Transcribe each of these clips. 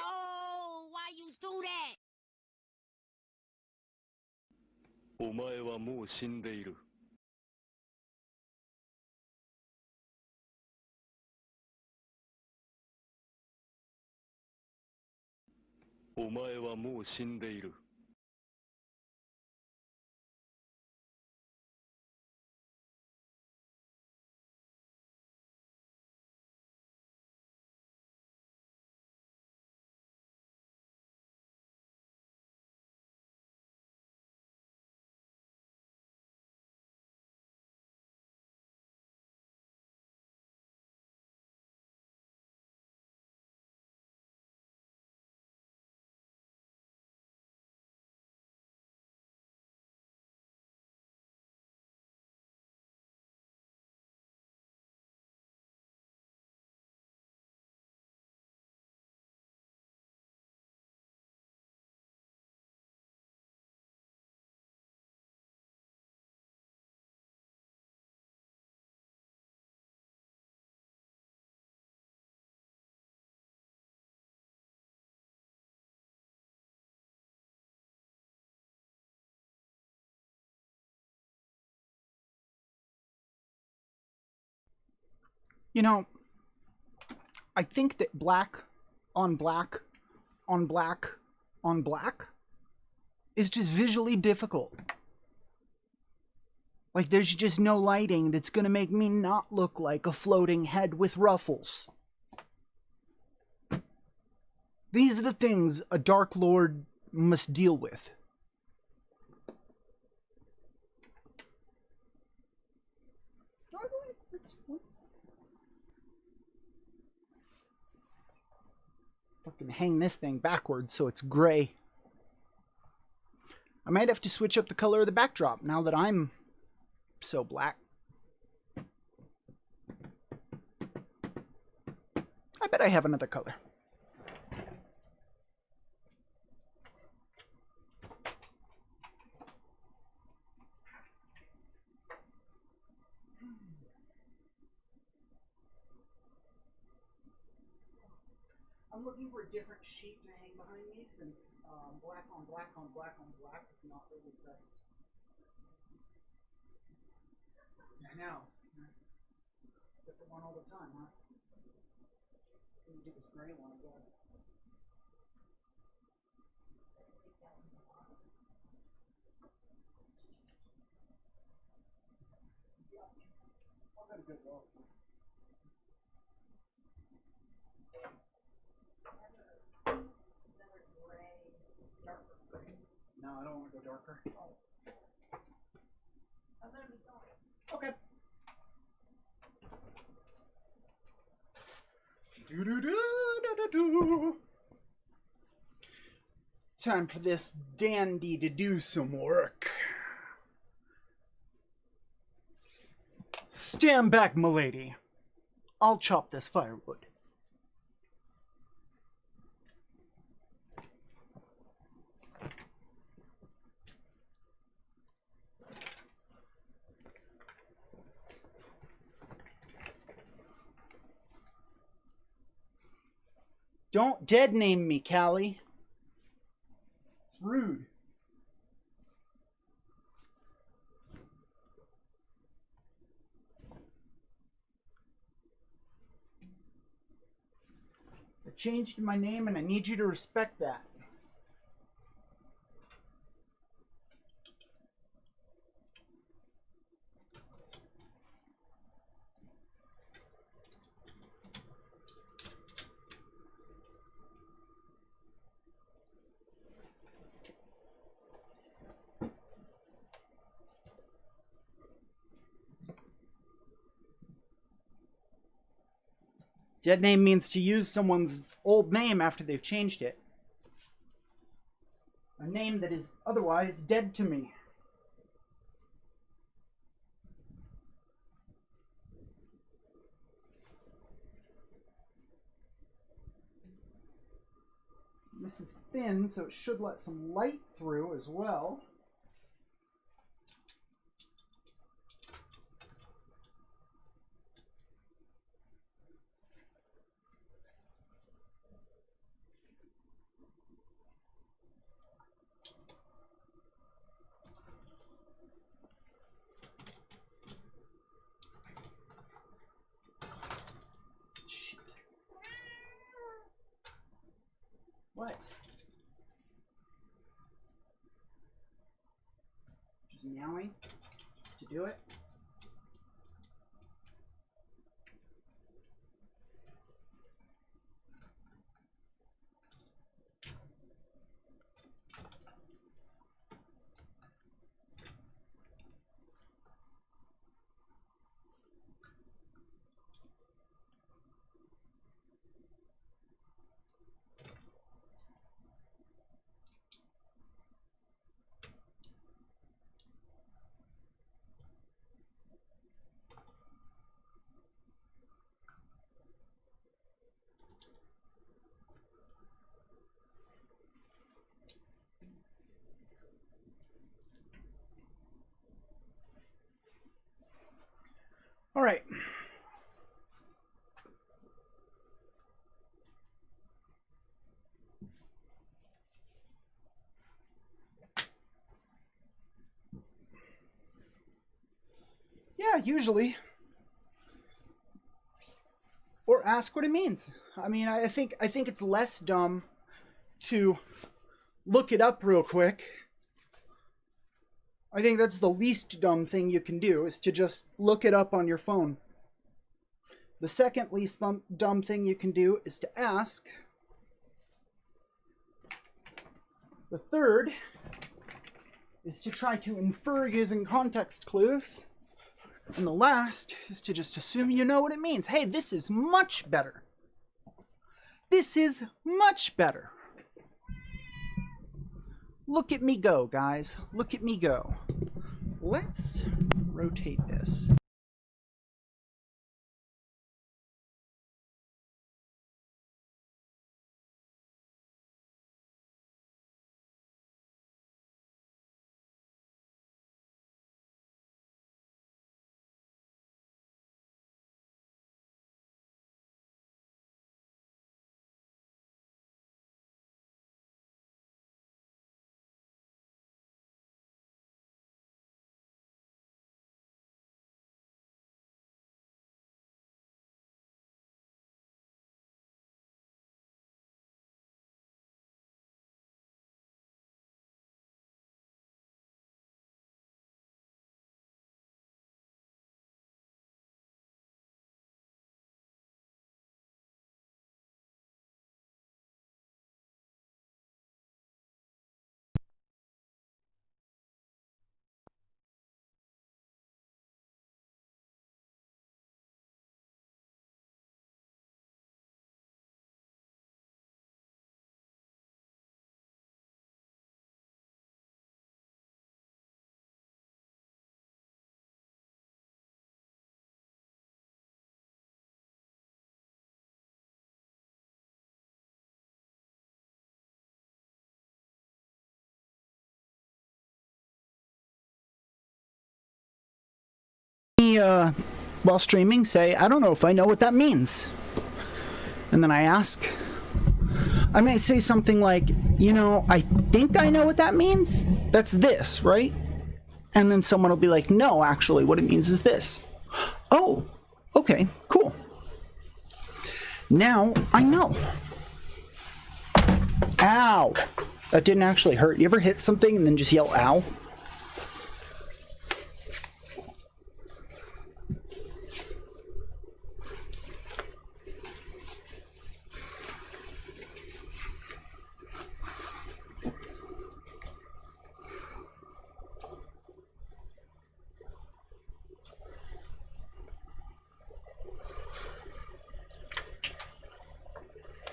No! Why you do that? お前はもう死んでいる。お前はもう死んでいる。You know, I think that black on black on black on black is just visually difficult. Like, there's just no lighting that's gonna make me not look like a floating head with ruffles. These are the things a Dark Lord must deal with. Fucking hang this thing backwards so it's gray. I might have to switch up the color of the backdrop now that I'm so black. I bet I have another color. I'm looking for a different sheet to hang behind me since black on black on black on black is not really the best. I know. Different one all the time, huh? Let me get this gray one, I guess. I'll get a good roll. No, I don't want to go darker. Okay. Do-do-do-do-do-do. Time for this dandy to do some work. Stand back, milady. I'll chop this firewood. Don't dead name me, Callie. It's rude. I changed my name and I need you to respect that. Dead name means to use someone's old name after they've changed it. A name that is otherwise dead to me. This is thin, so it should let some light through as well. meowing to do it. All right. Yeah, usually. Or ask what it means. I mean, I think it's less dumb to look it up real quick. I think that's the least dumb thing you can do, is to just look it up on your phone. The second least dumb thing you can do is to ask. The third is to try to infer using context clues. And the last is to just assume you know what it means. Hey, this is much better. This is much better. Look at me go, guys. Look at me go. Let's rotate this. While streaming, say, I don't know if I know what that means. And then I ask. I might say something like, you know, I think I know what that means. That's this, right? And then someone will be like, no, actually, what it means is this. Oh, okay, cool. Now I know. Ow. That didn't actually hurt. You ever hit something and then just yell, ow?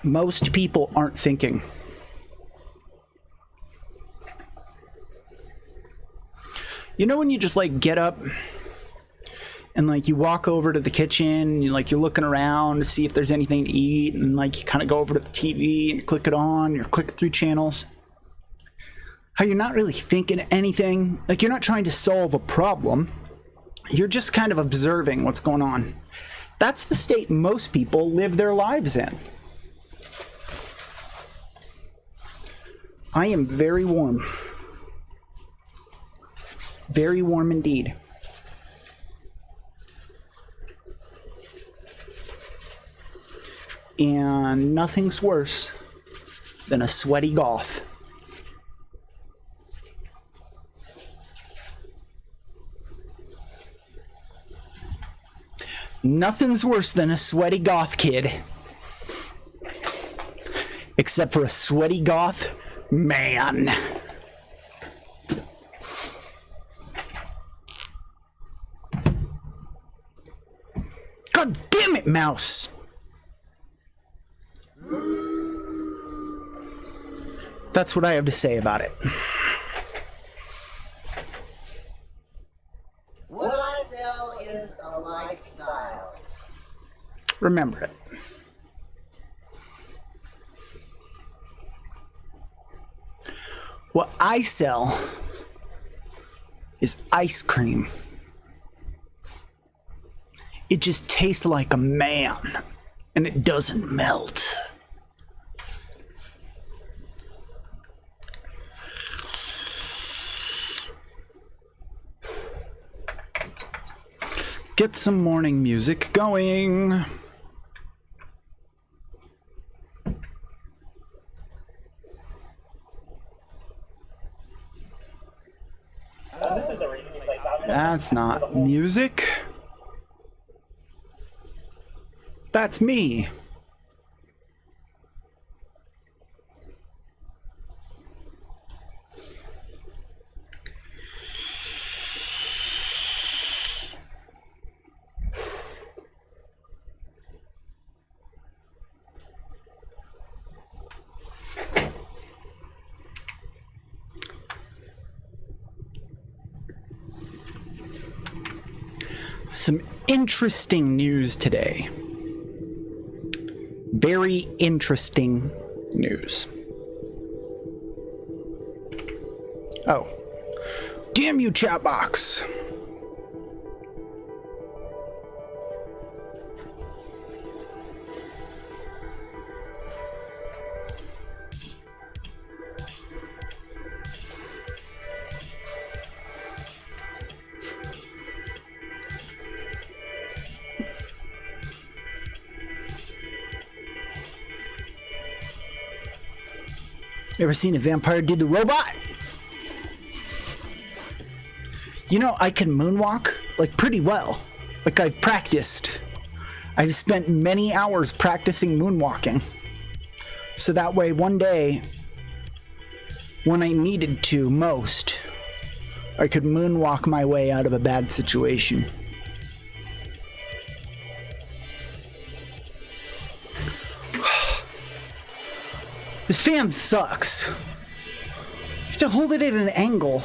Most people aren't thinking. You know when you just like get up and like you walk over to the kitchen and you're looking around to see if there's anything to eat, and like you kind of go over to the TV and click it on, you're clicking through channels. How you're not really thinking anything, like you're not trying to solve a problem. You're just kind of observing what's going on. That's the state most people live their lives in. I am very warm. Very warm indeed. And nothing's worse than a sweaty goth. Nothing's worse than a sweaty goth kid. Except for a sweaty goth man. God damn it, mouse! That's what I have to say about it. What I sell is a lifestyle. Remember it. What I sell is ice cream. It just tastes like a man, and it doesn't melt. Get some morning music going. That's not music. That's me. Some interesting news today. Very interesting news. Oh. Damn you, chat box. Ever seen a vampire do the robot? You know, I can moonwalk, like, pretty well. Like, I've practiced. I've spent many hours practicing moonwalking. So that way, one day, when I needed to most, I could moonwalk my way out of a bad situation. This fan sucks. You have to hold it at an angle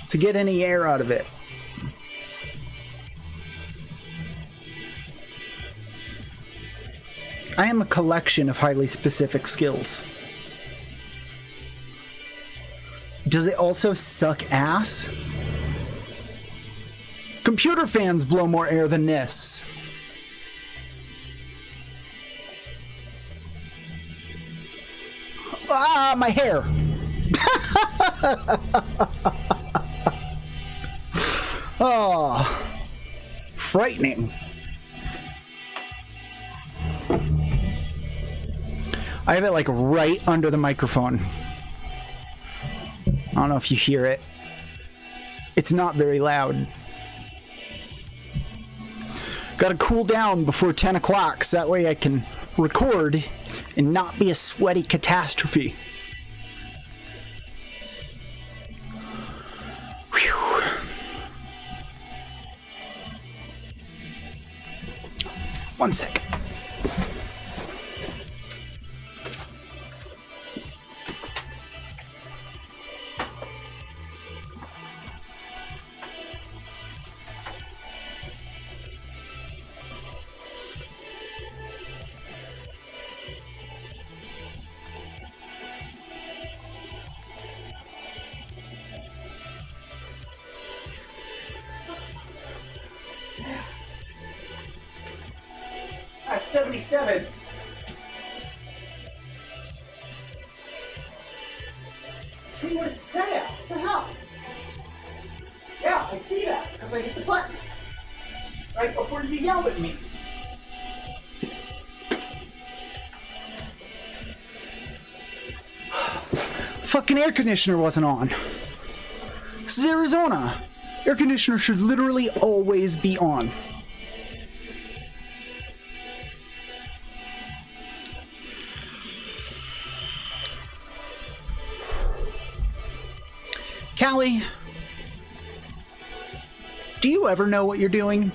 to get any air out of it. I am a collection of highly specific skills. Does it also suck ass? Computer fans blow more air than this. Ah, my hair. Oh, frightening. I have it like right under the microphone. I don't know if you hear it. It's not very loud. Gotta cool down before 10 o'clock so that way I can record and not be a sweaty catastrophe. Whew. One second. At 77. See what it said at? What the hell? Yeah, I see that because I hit the button right before you yelled at me. Fucking air conditioner wasn't on. This is Arizona. Air conditioner should literally always be on. Callie, do you ever know what you're doing?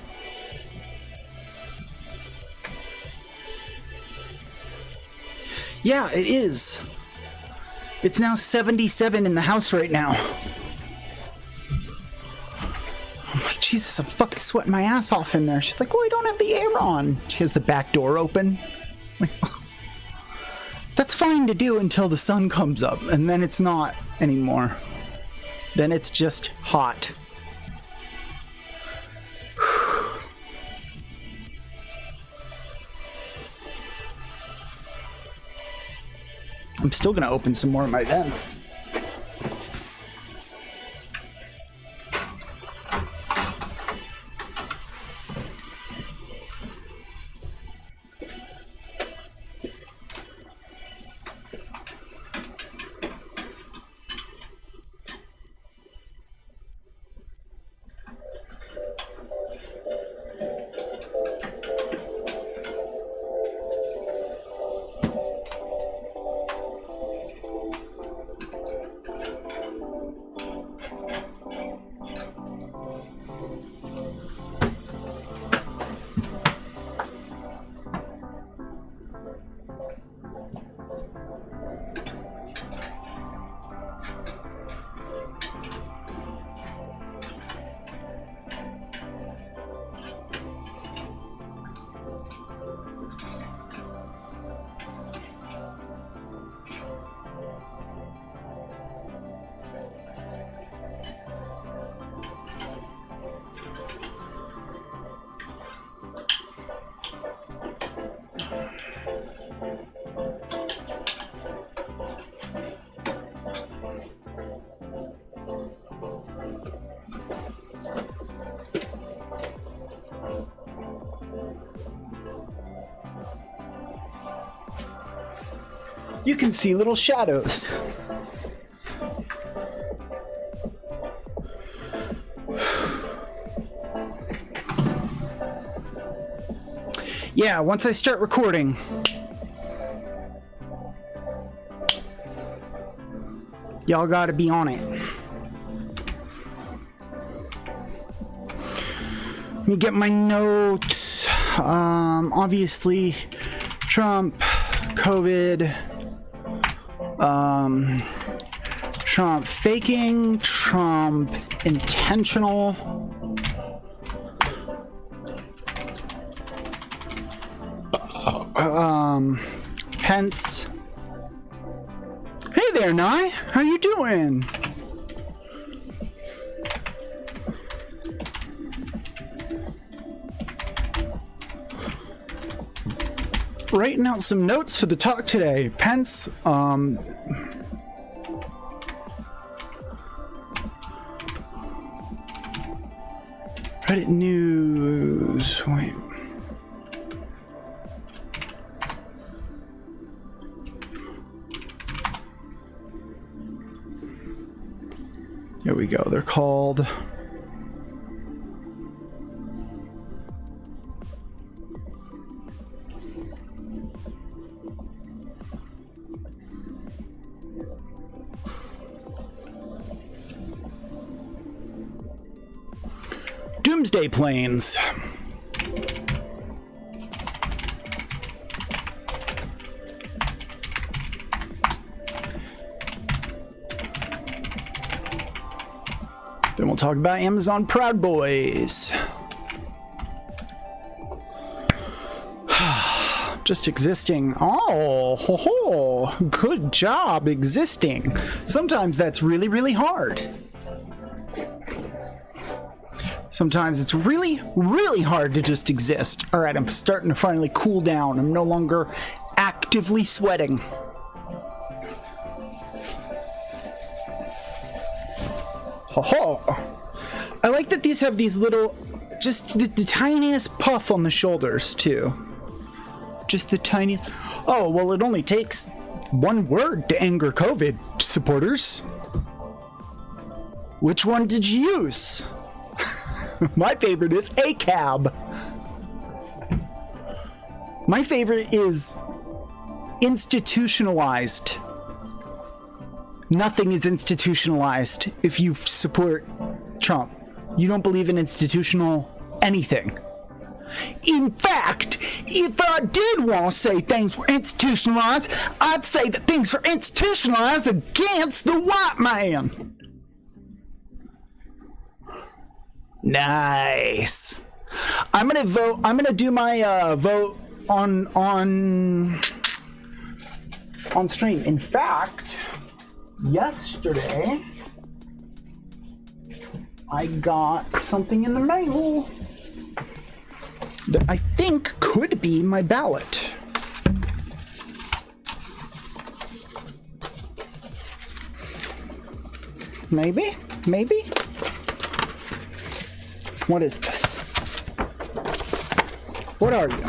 Yeah, it is. It's now 77 in the house right now. I'm like, Jesus, I'm fucking sweating my ass off in there. She's like, oh, I don't have the air on. She has the back door open. I'm like, oh. That's fine to do until the sun comes up, and then it's not anymore. Then it's just hot. I'm still gonna open some more of my vents. You can see little shadows. Yeah, once I start recording, y'all gotta be on it. Let me get my notes. Obviously, Trump, COVID, Trump faking, Trump intentional, Pence. Hey there, Nye. How you doing? Writing out some notes for the talk today. Pence, Reddit news. Wait. Here we go. They're called Doomsday Planes. Then we'll talk about Amazon Proud Boys. Just existing. Oh, ho, ho. Good job existing. Sometimes that's really, really hard. Sometimes it's really, really hard to just exist. All right, I'm starting to finally cool down. I'm no longer actively sweating. Ho ho. I like that these have these little, just the tiniest puff on the shoulders too. Just the tiniest. Oh, well, it only takes one word to anger COVID supporters. Which one did you use? My favorite is ACAB. My favorite is institutionalized. Nothing is institutionalized if you support Trump. You don't believe in institutional anything. In fact, if I did want to say things were institutionalized, I'd say that things are institutionalized against the white man. Nice. I'm gonna vote. I'm gonna do my vote on stream. In fact, yesterday I got something in the mail that I think could be my ballot. Maybe? What is this? What are you?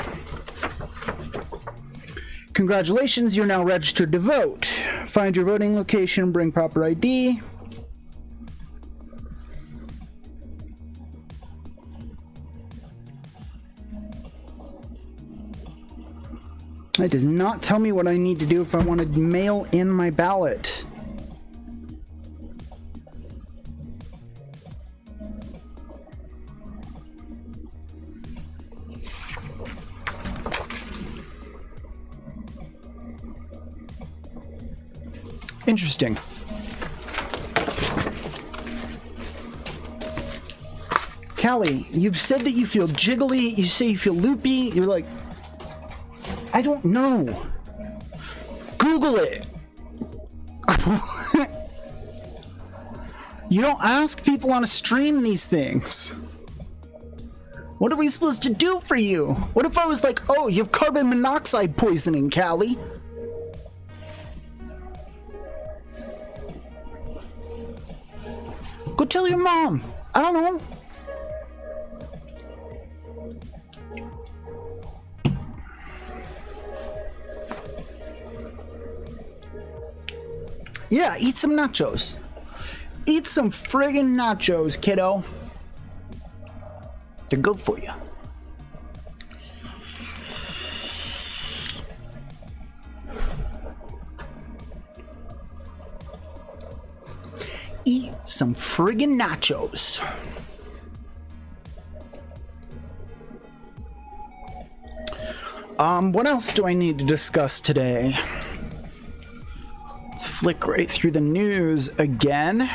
Congratulations, you're now registered to vote. Find your voting location, bring proper ID. It does not tell me what I need to do if I want to mail in my ballot. Interesting. Callie, you've said that you feel jiggly, you say you feel loopy, you're like, I don't know. Google it. You don't ask people on a stream these things. What are we supposed to do for you? What if I was like, oh, you have carbon monoxide poisoning, Callie? Go tell your mom. I don't know. Yeah, eat some nachos. Eat some friggin' nachos, kiddo. They're good for you. Eat some friggin' nachos. What else do I need to discuss today? Let's flick right through the news again.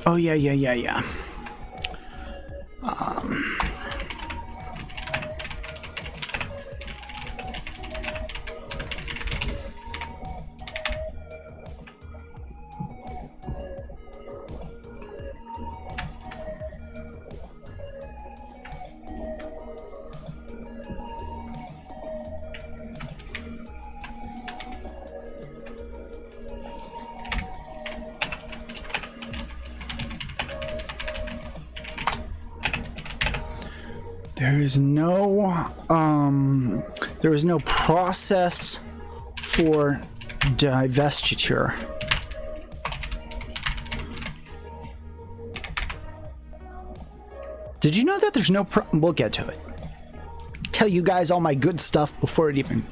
Oh yeah. There is no process for divestiture. Did you know that there's no we'll get to it. Tell you guys all my good stuff before it even...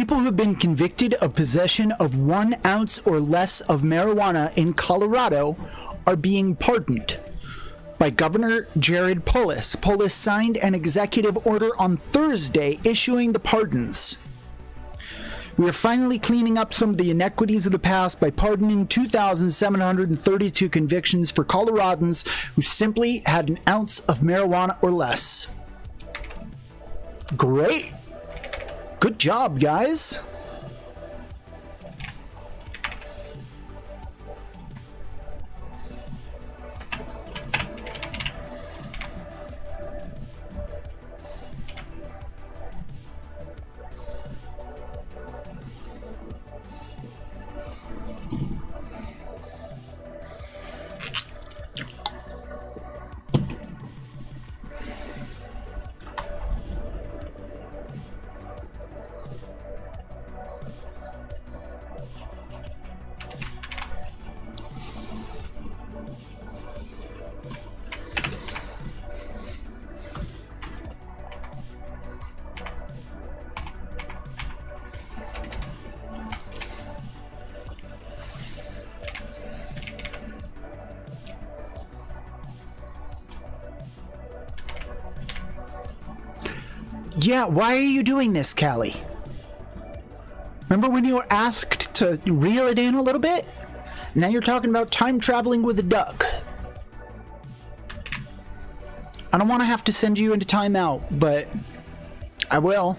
People who have been convicted of possession of 1 ounce or less of marijuana in Colorado are being pardoned by Governor Jared Polis. Polis signed an executive order on Thursday issuing the pardons. We are finally cleaning up some of the inequities of the past by pardoning 2,732 convictions for Coloradans who simply had 1 ounce of marijuana or less. Great. Good job, guys. Yeah, why are you doing this, Callie? Remember when you were asked to reel it in a little bit? Now you're talking about time traveling with a duck. I don't want to have to send you into timeout, but I will.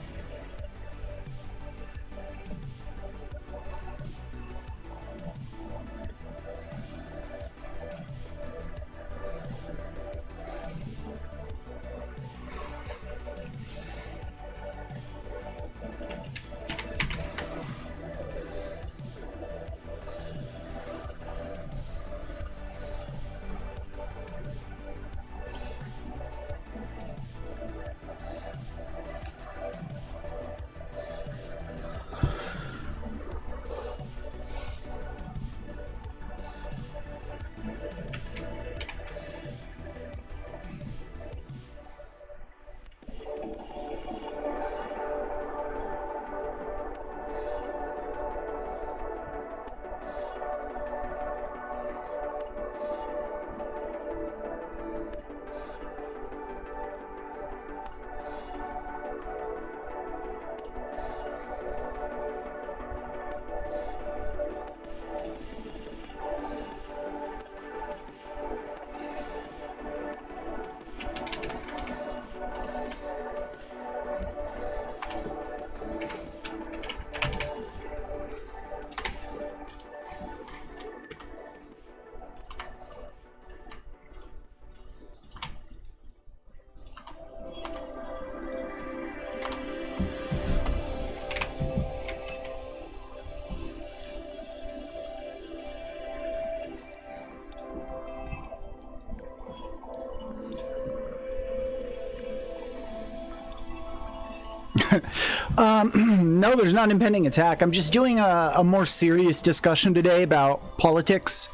No, there's not an impending attack. I'm just doing a more serious discussion today about politics,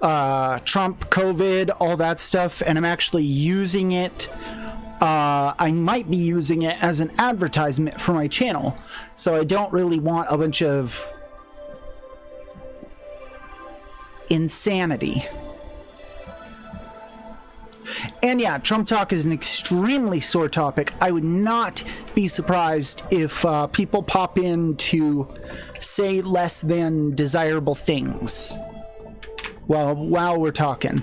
Trump, COVID, all that stuff, and I'm actually using it. I might be using it as an advertisement for my channel, so I don't really want a bunch of insanity. And yeah, Trump talk is an extremely sore topic. I would not be surprised if people pop in to say less than desirable things while we're talking.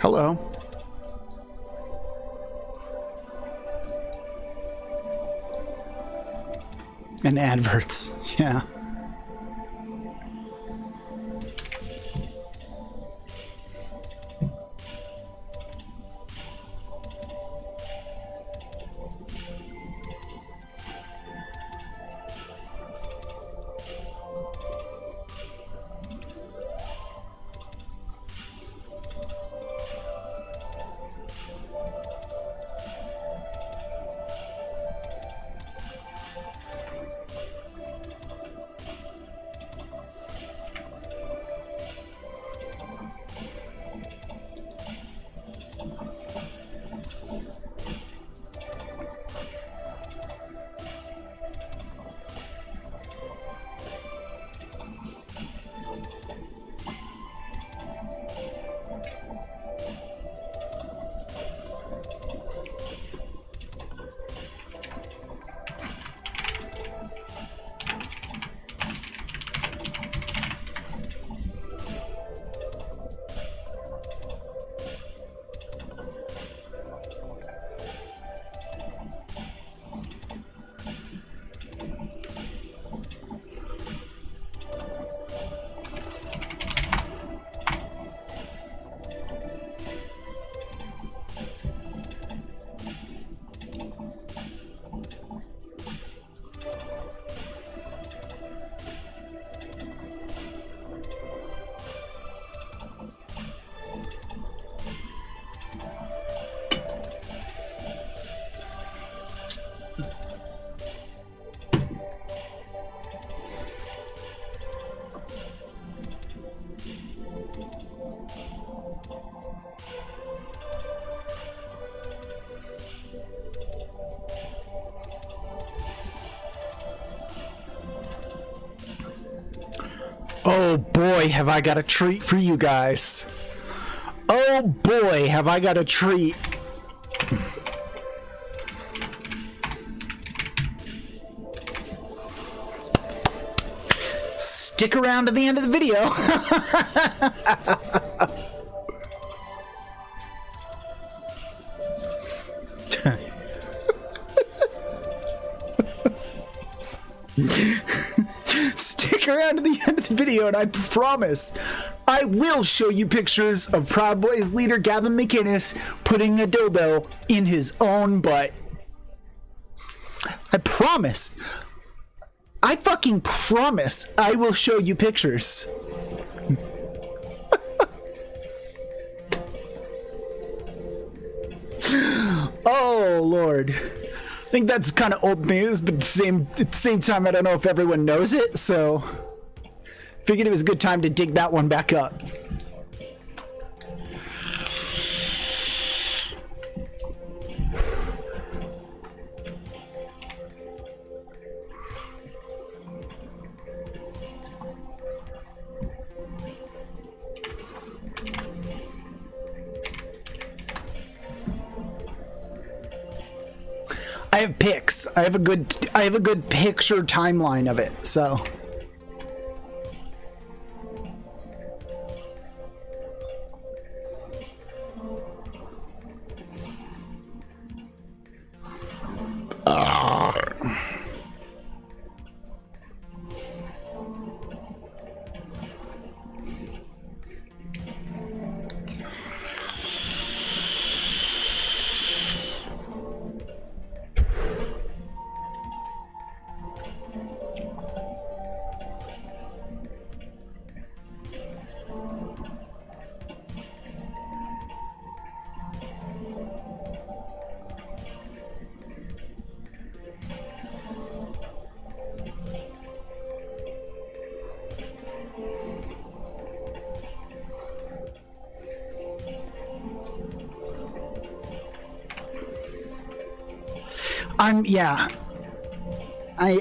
Hello. And adverts, yeah. Oh boy, have I got a treat for you guys. Oh boy, have I got a treat. Stick around to the end of the video. Stick around to the end of the video and I promise I will show you pictures of Proud Boys leader Gavin McInnes putting a dildo in his own butt. I promise. I fucking promise I will show you pictures. Oh Lord. I think that's kind of old news, but at the same time, I don't know if everyone knows it, so figured it was a good time to dig that one back up. I have pics. I have a good picture timeline of it. So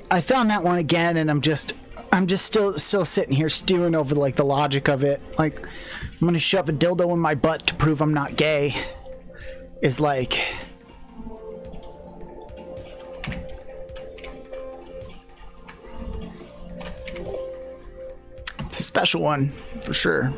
I found that one again, and I'm just still sitting here stewing over like the logic of it. Like, I'm gonna shove a dildo in my butt to prove I'm not gay. Is like, it's a special one for sure.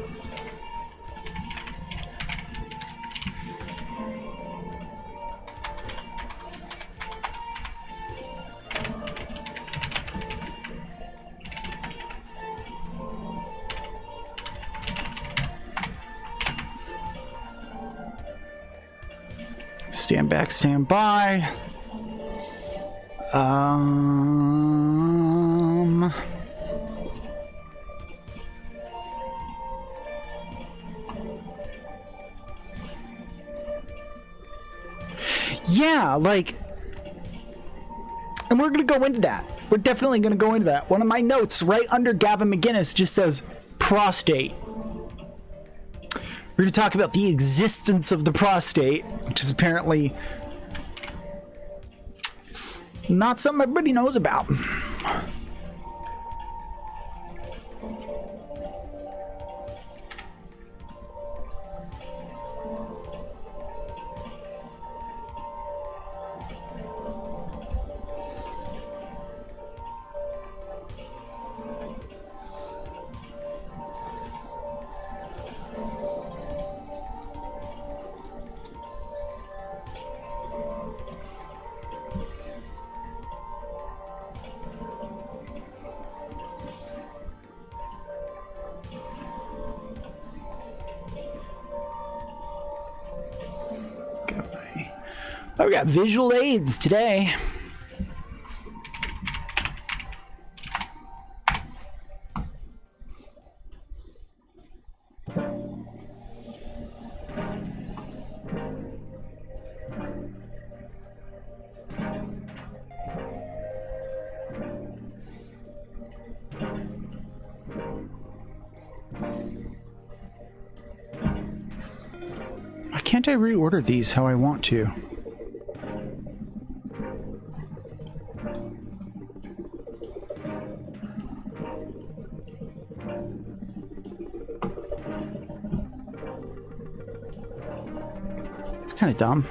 Stand back, stand by. Yeah, like, and we're going to go into that. We're definitely going to go into that. One of my notes right under Gavin McGinnis just says prostate. We're going to talk about the existence of the prostate, which is apparently not something everybody knows about. Oh, we got visual aids today. Why can't I reorder these how I want to? Kind of dumb.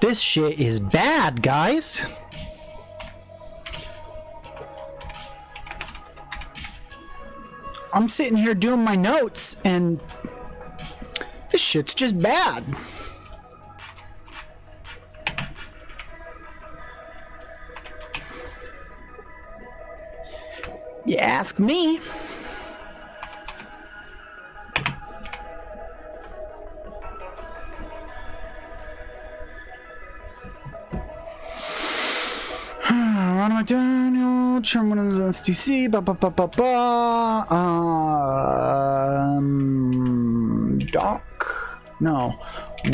This shit is bad, guys. I'm sitting here doing my notes and this shit's just bad. You ask me. Daniel, Chairman of the SDC, doc, no,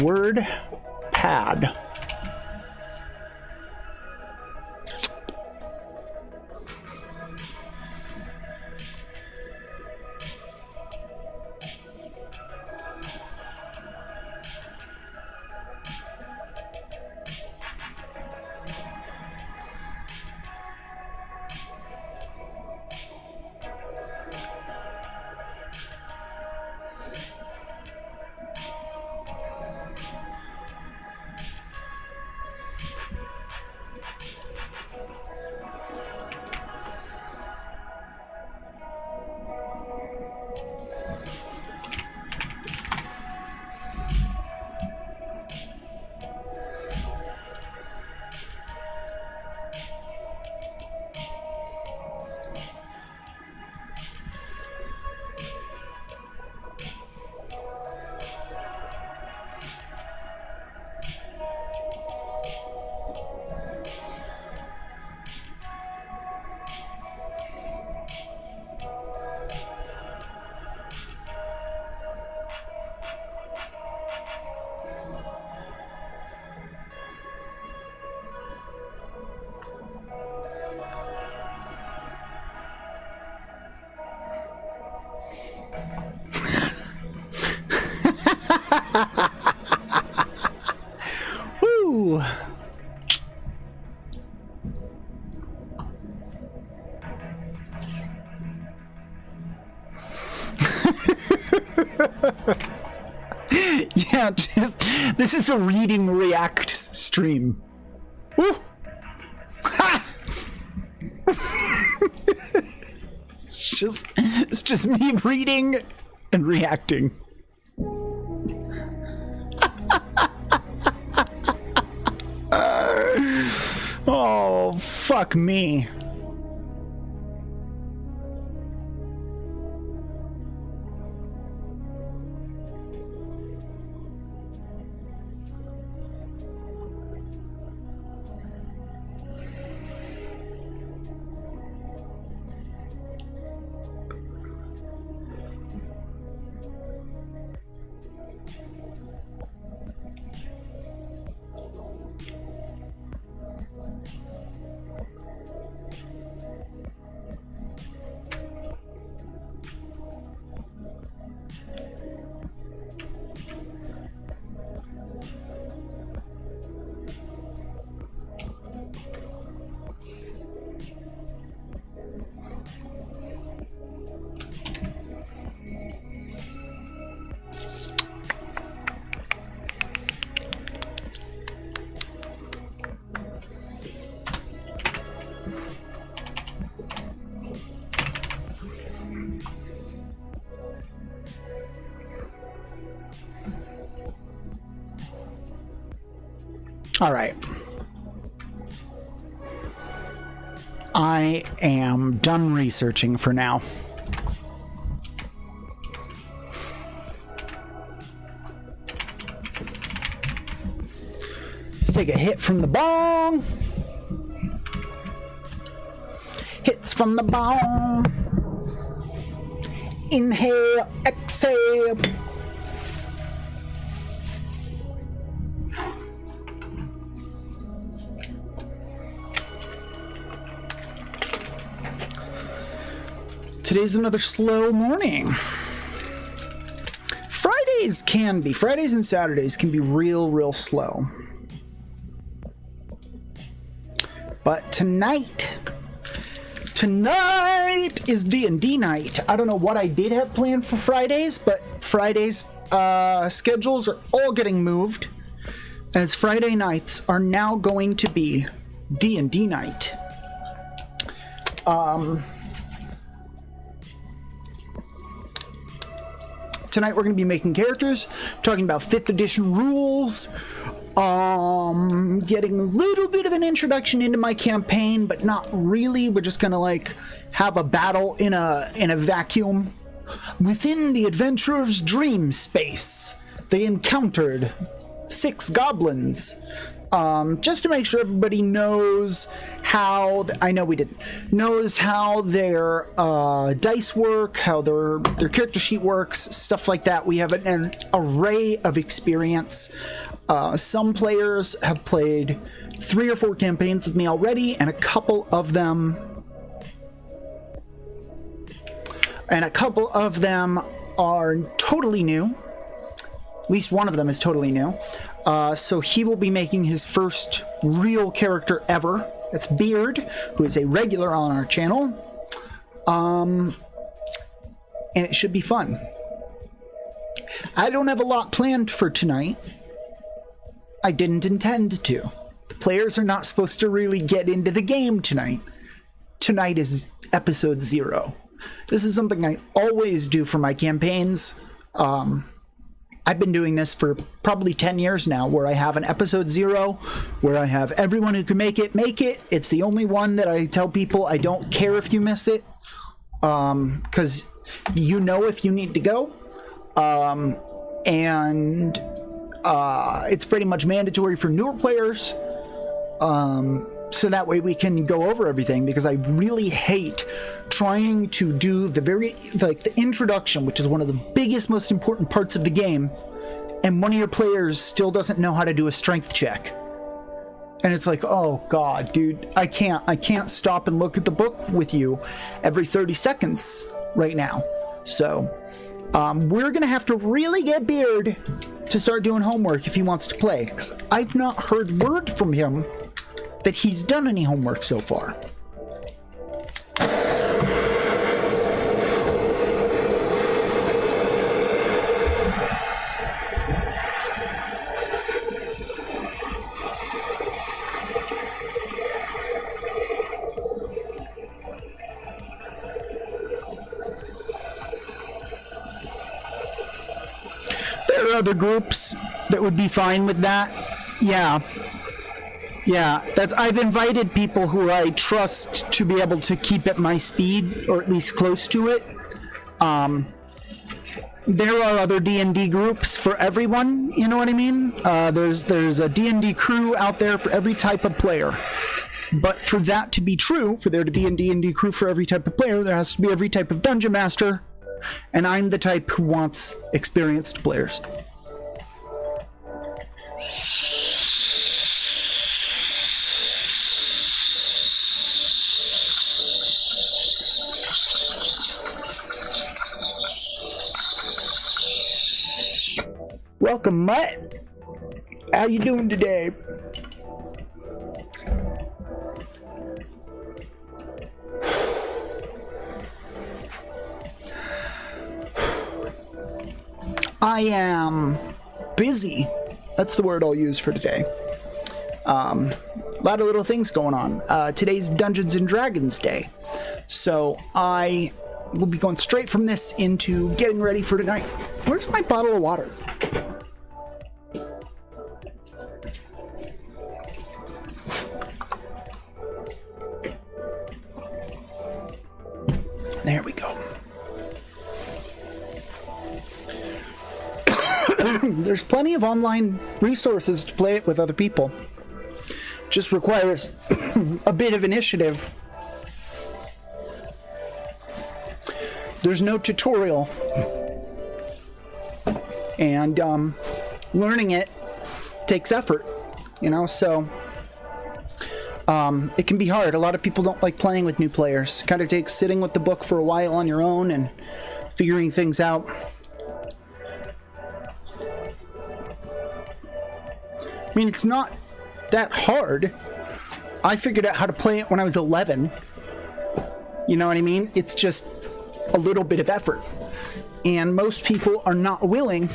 word pad. Woo! Yeah, just this is a reading react stream. Woo! Ha! It's just me reading and reacting. Oh, fuck me. All right. I am done researching for now. Let's take a hit from the bong. Hits from the bong. Inhale, exhale. Today's another slow morning. Fridays and Saturdays can be real slow. But tonight is D&D night. I don't know what I did have planned for Fridays, but Fridays schedules are all getting moved, as Friday nights are now going to be D&D night. Tonight we're going to be making characters, talking about 5th edition rules, getting a little bit of an introduction into my campaign, but not really. We're just going to like have a battle in a vacuum. Within the adventurer's dream space, they encountered 6 goblins. Just to make sure everybody knows how, knows how their dice work, how their character sheet works, stuff like that. We have an array of experience. Some players have played 3 or 4 campaigns with me already, and a couple of them are totally new. At least one of them is totally new. So he will be making his first real character ever. That's Beard, who is a regular on our channel. And it should be fun. I don't have a lot planned for tonight. I didn't intend to. The players are not supposed to really get into the game tonight. Tonight is episode 0. This is something I always do for my campaigns. I've been doing this for probably 10 years now, where I have an episode 0, where I have everyone who can make it. It's the only one that I tell people I don't care if you miss it, because you know if you need to go, and it's pretty much mandatory for newer players, so that way we can go over everything, because I really hate trying to do the introduction, which is one of the biggest, most important parts of the game, and one of your players still doesn't know how to do a strength check. And it's like, oh god, dude, I can't stop and look at the book with you every 30 seconds right now. So we're gonna have to really get Beard to start doing homework if he wants to play, because I've not heard word from him that he's done any homework so far. There are other groups that would be fine with that. Yeah, I've invited people who I trust to be able to keep at my speed, or at least close to it. There are other D&D groups for everyone, you know what I mean? There's a D&D crew out there for every type of player. But for that to be true, for there to be a D&D crew for every type of player, there has to be every type of dungeon master, and I'm the type who wants experienced players. Welcome, Mutt. How you doing today? I am busy. That's the word I'll use for today. A lot of little things going on. Today's Dungeons and Dragons Day. So I will be going straight from this into getting ready for tonight. Where's my bottle of water? There's plenty of online resources to play it with other people. Just requires a bit of initiative. There's no tutorial. And learning it takes effort, you know, so it can be hard. A lot of people don't like playing with new players. It kind of takes sitting with the book for a while on your own and figuring things out. I mean, it's not that hard. I figured out how to play it when I was 11. You know what I mean? It's just a little bit of effort. And most people are not willing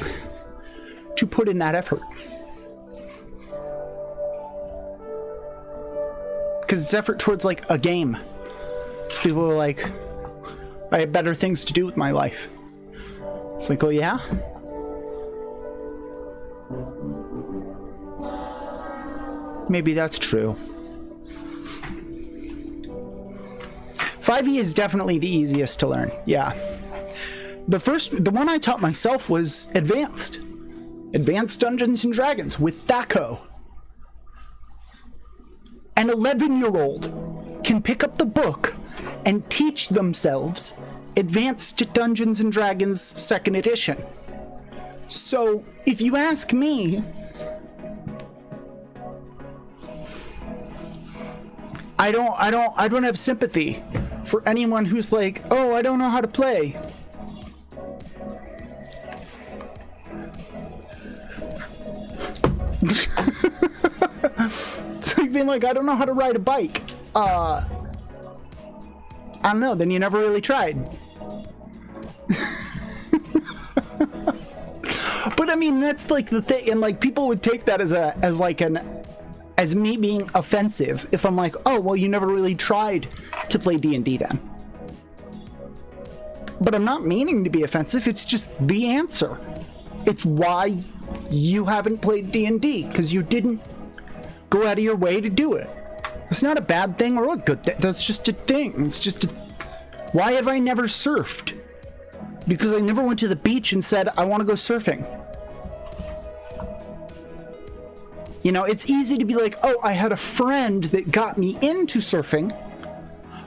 to put in that effort. Because it's effort towards, like, a game. So people are like, I have better things to do with my life. It's like, oh yeah? Maybe that's true. 5e is definitely the easiest to learn, yeah. The one I taught myself was Advanced. Advanced Dungeons and Dragons with Thaco. An 11-year-old can pick up the book and teach themselves Advanced Dungeons and Dragons 2nd edition. So, if you ask me, I don't have sympathy for anyone who's like, oh, I don't know how to play. It's like being like, I don't know how to ride a bike. I don't know, then you never really tried. But I mean, that's like the thing, and like people would take that as me being offensive if I'm like, oh, well, you never really tried to play D&D then. But I'm not meaning to be offensive, it's just the answer. It's why you haven't played D&D, because you didn't go out of your way to do it. It's not a bad thing or a good thing, that's just a thing. It's just why have I never surfed? Because I never went to the beach and said, I want to go surfing. You know, it's easy to be like, oh, I had a friend that got me into surfing.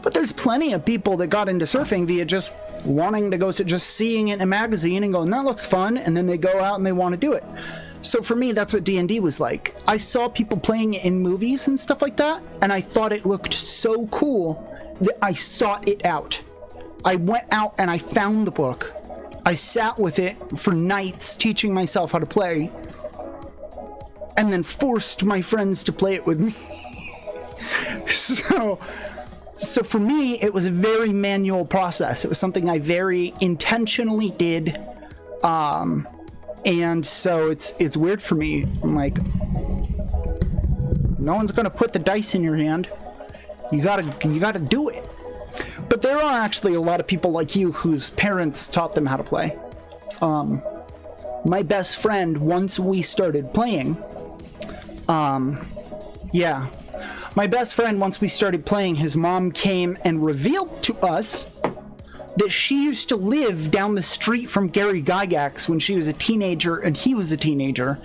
But there's plenty of people that got into surfing via just wanting to go, just seeing it in a magazine and going, that looks fun. And then they go out and they want to do it. So for me, that's what D&D was like. I saw people playing it in movies and stuff like that. And I thought it looked so cool that I sought it out. I went out and I found the book. I sat with it for nights teaching myself how to play. And then forced my friends to play it with me. So for me, it was a very manual process. It was something I very intentionally did. And so it's weird for me. I'm like, no one's gonna put the dice in your hand. You gotta do it. But there are actually a lot of people like you whose parents taught them how to play. My best friend, once we started playing, my best friend, once we started playing, his mom came and revealed to us that she used to live down the street from Gary Gygax when she was a teenager and he was a teenager,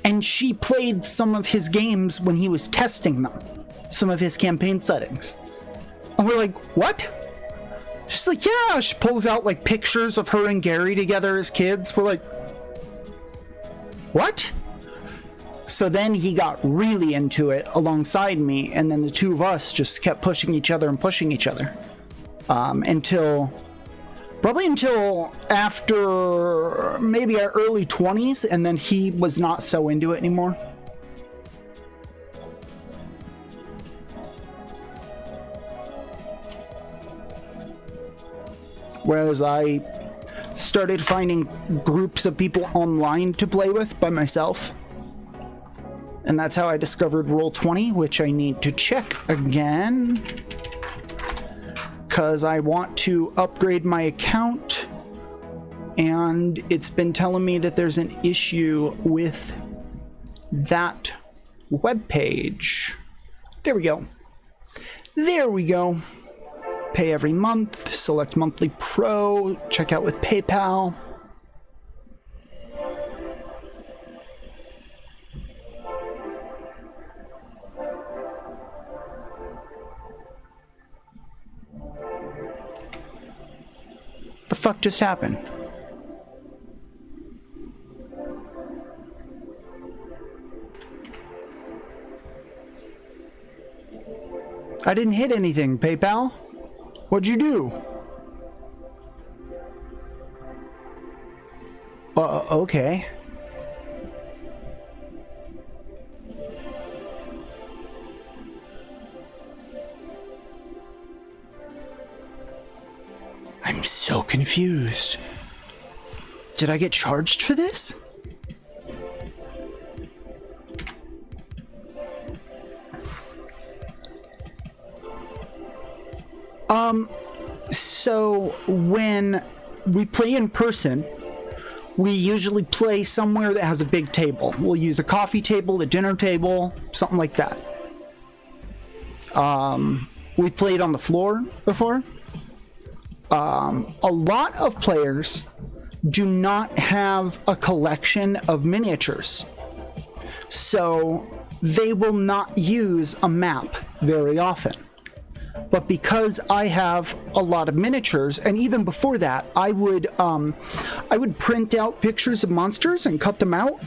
and she played some of his games when he was testing them, some of his campaign settings. And we're like, what? She's like, yeah. She pulls out like pictures of her and Gary together as kids. We're like, what? So then he got really into it alongside me, and then the two of us just kept pushing each other and pushing each other until after maybe our early 20s, and then he was not so into it anymore. Whereas I started finding groups of people online to play with by myself. And that's how I discovered Roll20, which I need to check again, because I want to upgrade my account, and it's been telling me that there's an issue with that web page. There we go. There we go. Pay every month, select monthly pro, check out with PayPal. fuck just happened? I didn't hit anything, PayPal. What'd you do? Okay. I'm so confused. Did I get charged for this? So when we play in person, we usually play somewhere that has a big table. We'll use a coffee table, a dinner table, something like that. We've played on the floor before. A lot of players do not have a collection of miniatures, so they will not use a map very often. But because I have a lot of miniatures, and even before that, I would print out pictures of monsters and cut them out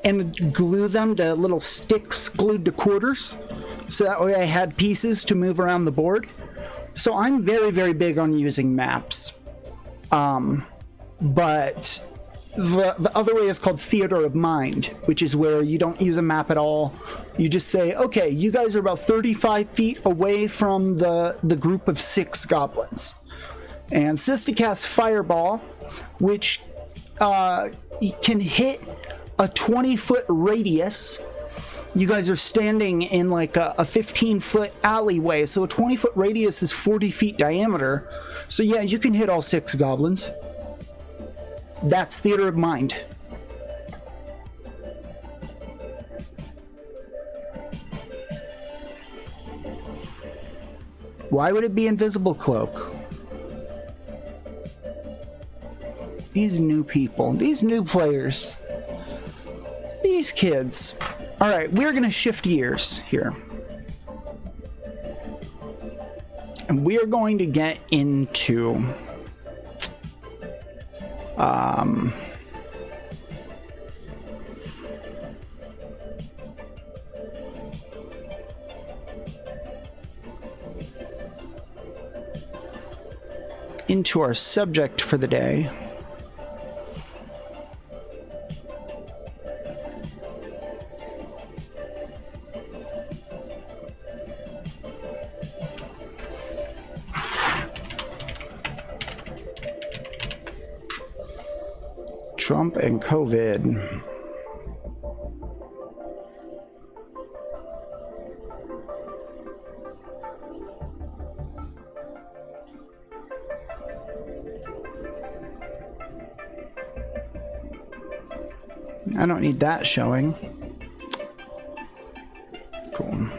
and glue them to little sticks glued to quarters, so that way I had pieces to move around the board. So I'm very, very big on using maps. But the other way is called theater of mind, which is where you don't use a map at all. You just say, okay, you guys are about 35 feet away from the group of 6 goblins. And Cista casts Fireball, which can hit a 20-foot radius. You guys are standing in like a 15-foot alleyway, so a 20-foot radius is 40 feet diameter. So yeah, you can hit all 6 goblins. That's theater of mind. Why would it be invisible cloak? These new people, these new players, these kids. All right, we're gonna shift gears here. And we are going to get into into our subject for the day. Trump and COVID. I don't need that showing. Cool.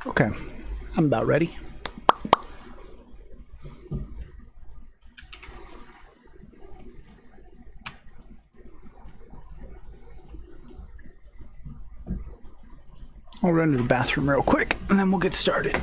Okay, I'm about ready. I'll run to the bathroom real quick, and then we'll get started.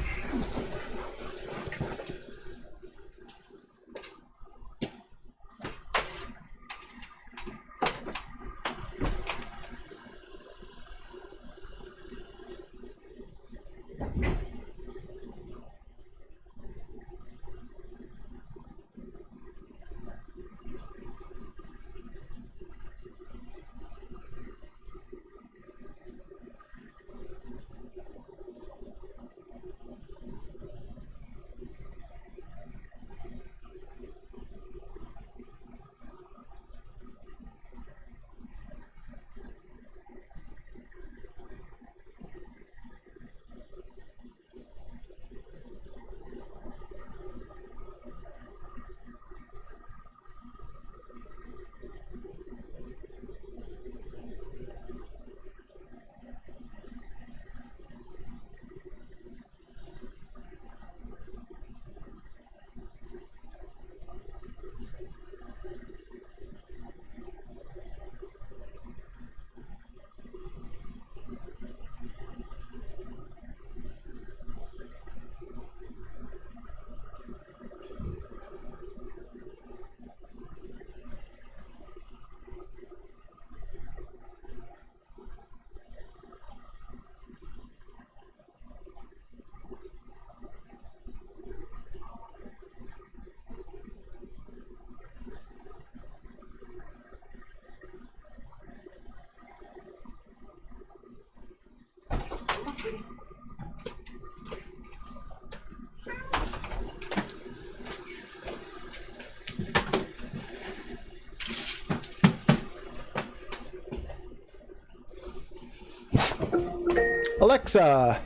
Alexa!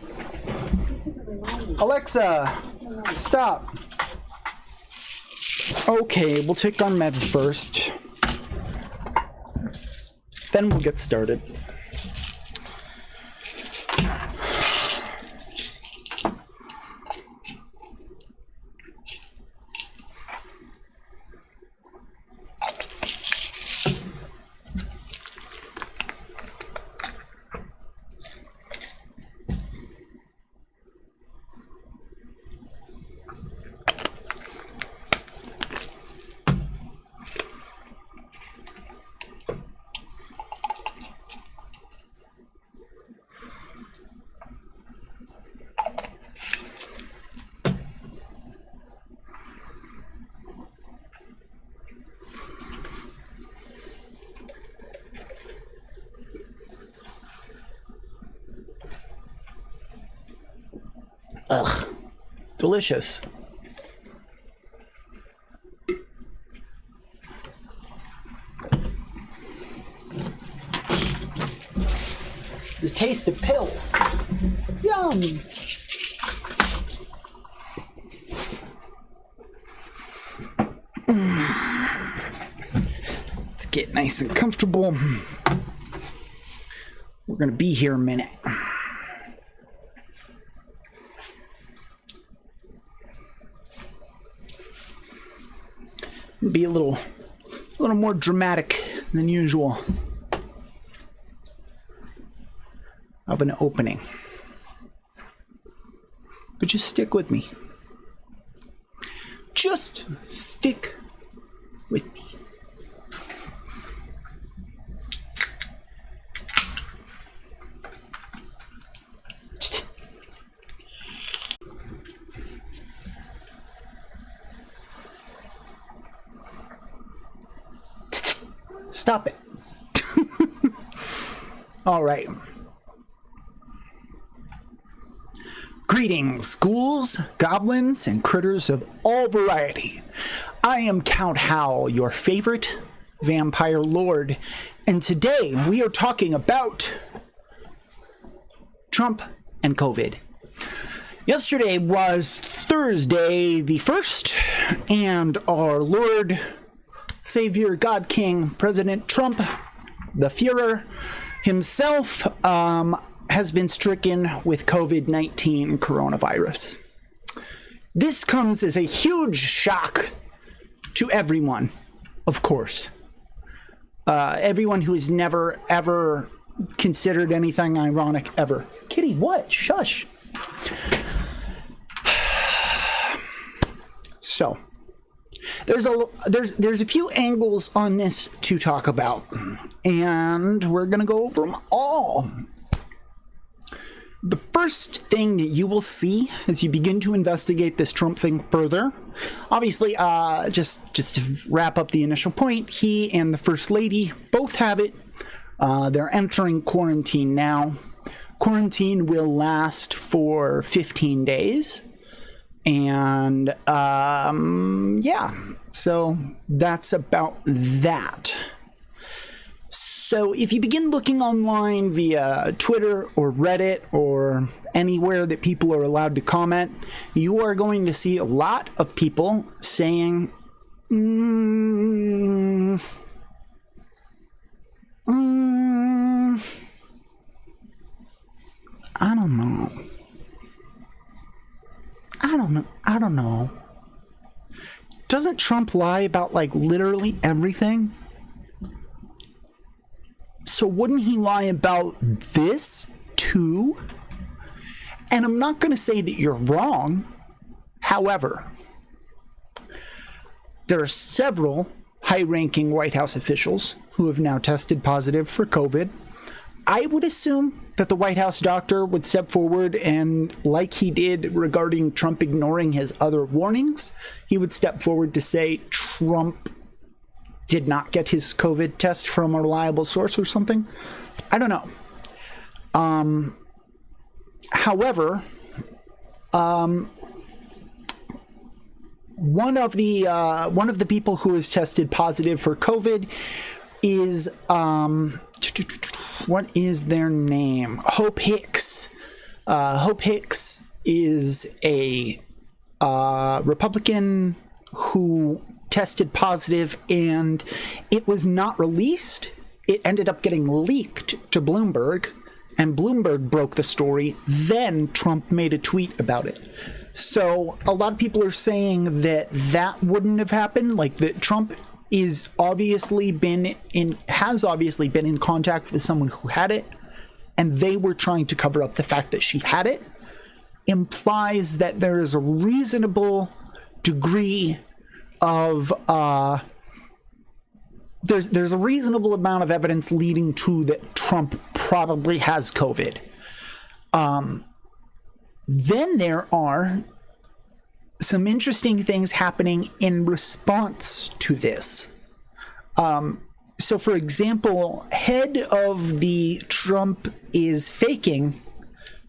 Alexa! Stop! Okay, we'll take our meds first. Then we'll get started. Ugh. Delicious. The taste of pills. Yum. Let's get nice and comfortable. We're gonna be here a minute. Be a little more dramatic than usual of an opening. But just stick with me. Just stick with me. Stop it. All right. Greetings, ghouls, goblins, and critters of all variety. I am Count Hal, your favorite vampire lord, and today we are talking about Trump and COVID. Yesterday was Thursday the 1st, and our Lord, Savior, God King, President Trump, the Führer himself, has been stricken with COVID-19 coronavirus. This comes as a huge shock to everyone, of course. Everyone who has never, ever considered anything ironic ever. Kitty, what? Shush. So, there's a few angles on this to talk about, and we're gonna go over them all. The first thing that you will see as you begin to investigate this Trump thing further, obviously, just to wrap up the initial point, he and the First Lady both have it. They're entering quarantine now. Quarantine will last for 15 days. And, yeah, so that's about that. So if you begin looking online via Twitter or Reddit or anywhere that people are allowed to comment, you are going to see a lot of people saying, I don't know. I don't know. Doesn't Trump lie about, like, literally everything? So wouldn't he lie about this too? And I'm not going to say that you're wrong. However, there are several high-ranking White House officials who have now tested positive for COVID. I would assume that the White House doctor would step forward and, like he did regarding Trump ignoring his other warnings, he would step forward to say Trump did not get his COVID test from a reliable source or something. I don't know. However, one of the people who has tested positive for COVID is what is their name? Hope Hicks. Hope Hicks is a Republican who tested positive, and it was not released. It ended up getting leaked to Bloomberg, and Bloomberg broke the story. Then Trump made a tweet about it. So a lot of people are saying that that wouldn't have happened, like that Trump has obviously been in contact with someone who had it, and they were trying to cover up the fact that she had it. Implies that there is a reasonable degree of there's a reasonable amount of evidence leading to that Trump probably has COVID. Then there are some interesting things happening in response to this. So, for example, head of the Trump is faking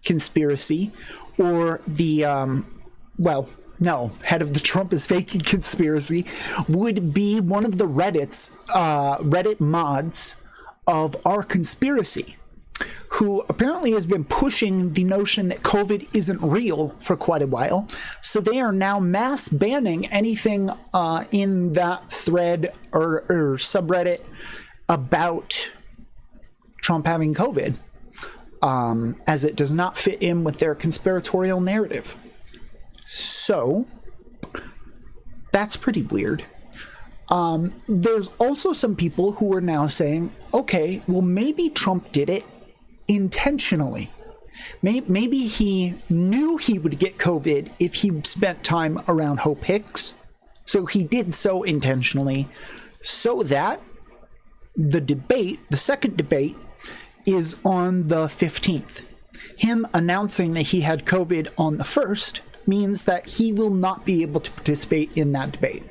conspiracy, or the, head of the Trump is faking conspiracy would be one of the Reddit mods of Our Conspiracy, who apparently has been pushing the notion that COVID isn't real for quite a while. So they are now mass banning anything in that thread or subreddit about Trump having COVID, as it does not fit in with their conspiratorial narrative. So that's pretty weird. There's also some people who are now saying, okay, well, maybe Trump did it intentionally. Maybe he knew he would get COVID if he spent time around Hope Hicks. So he did so intentionally, so that the second debate, is on the 15th. Him announcing that he had COVID on the 1st means that he will not be able to participate in that debate.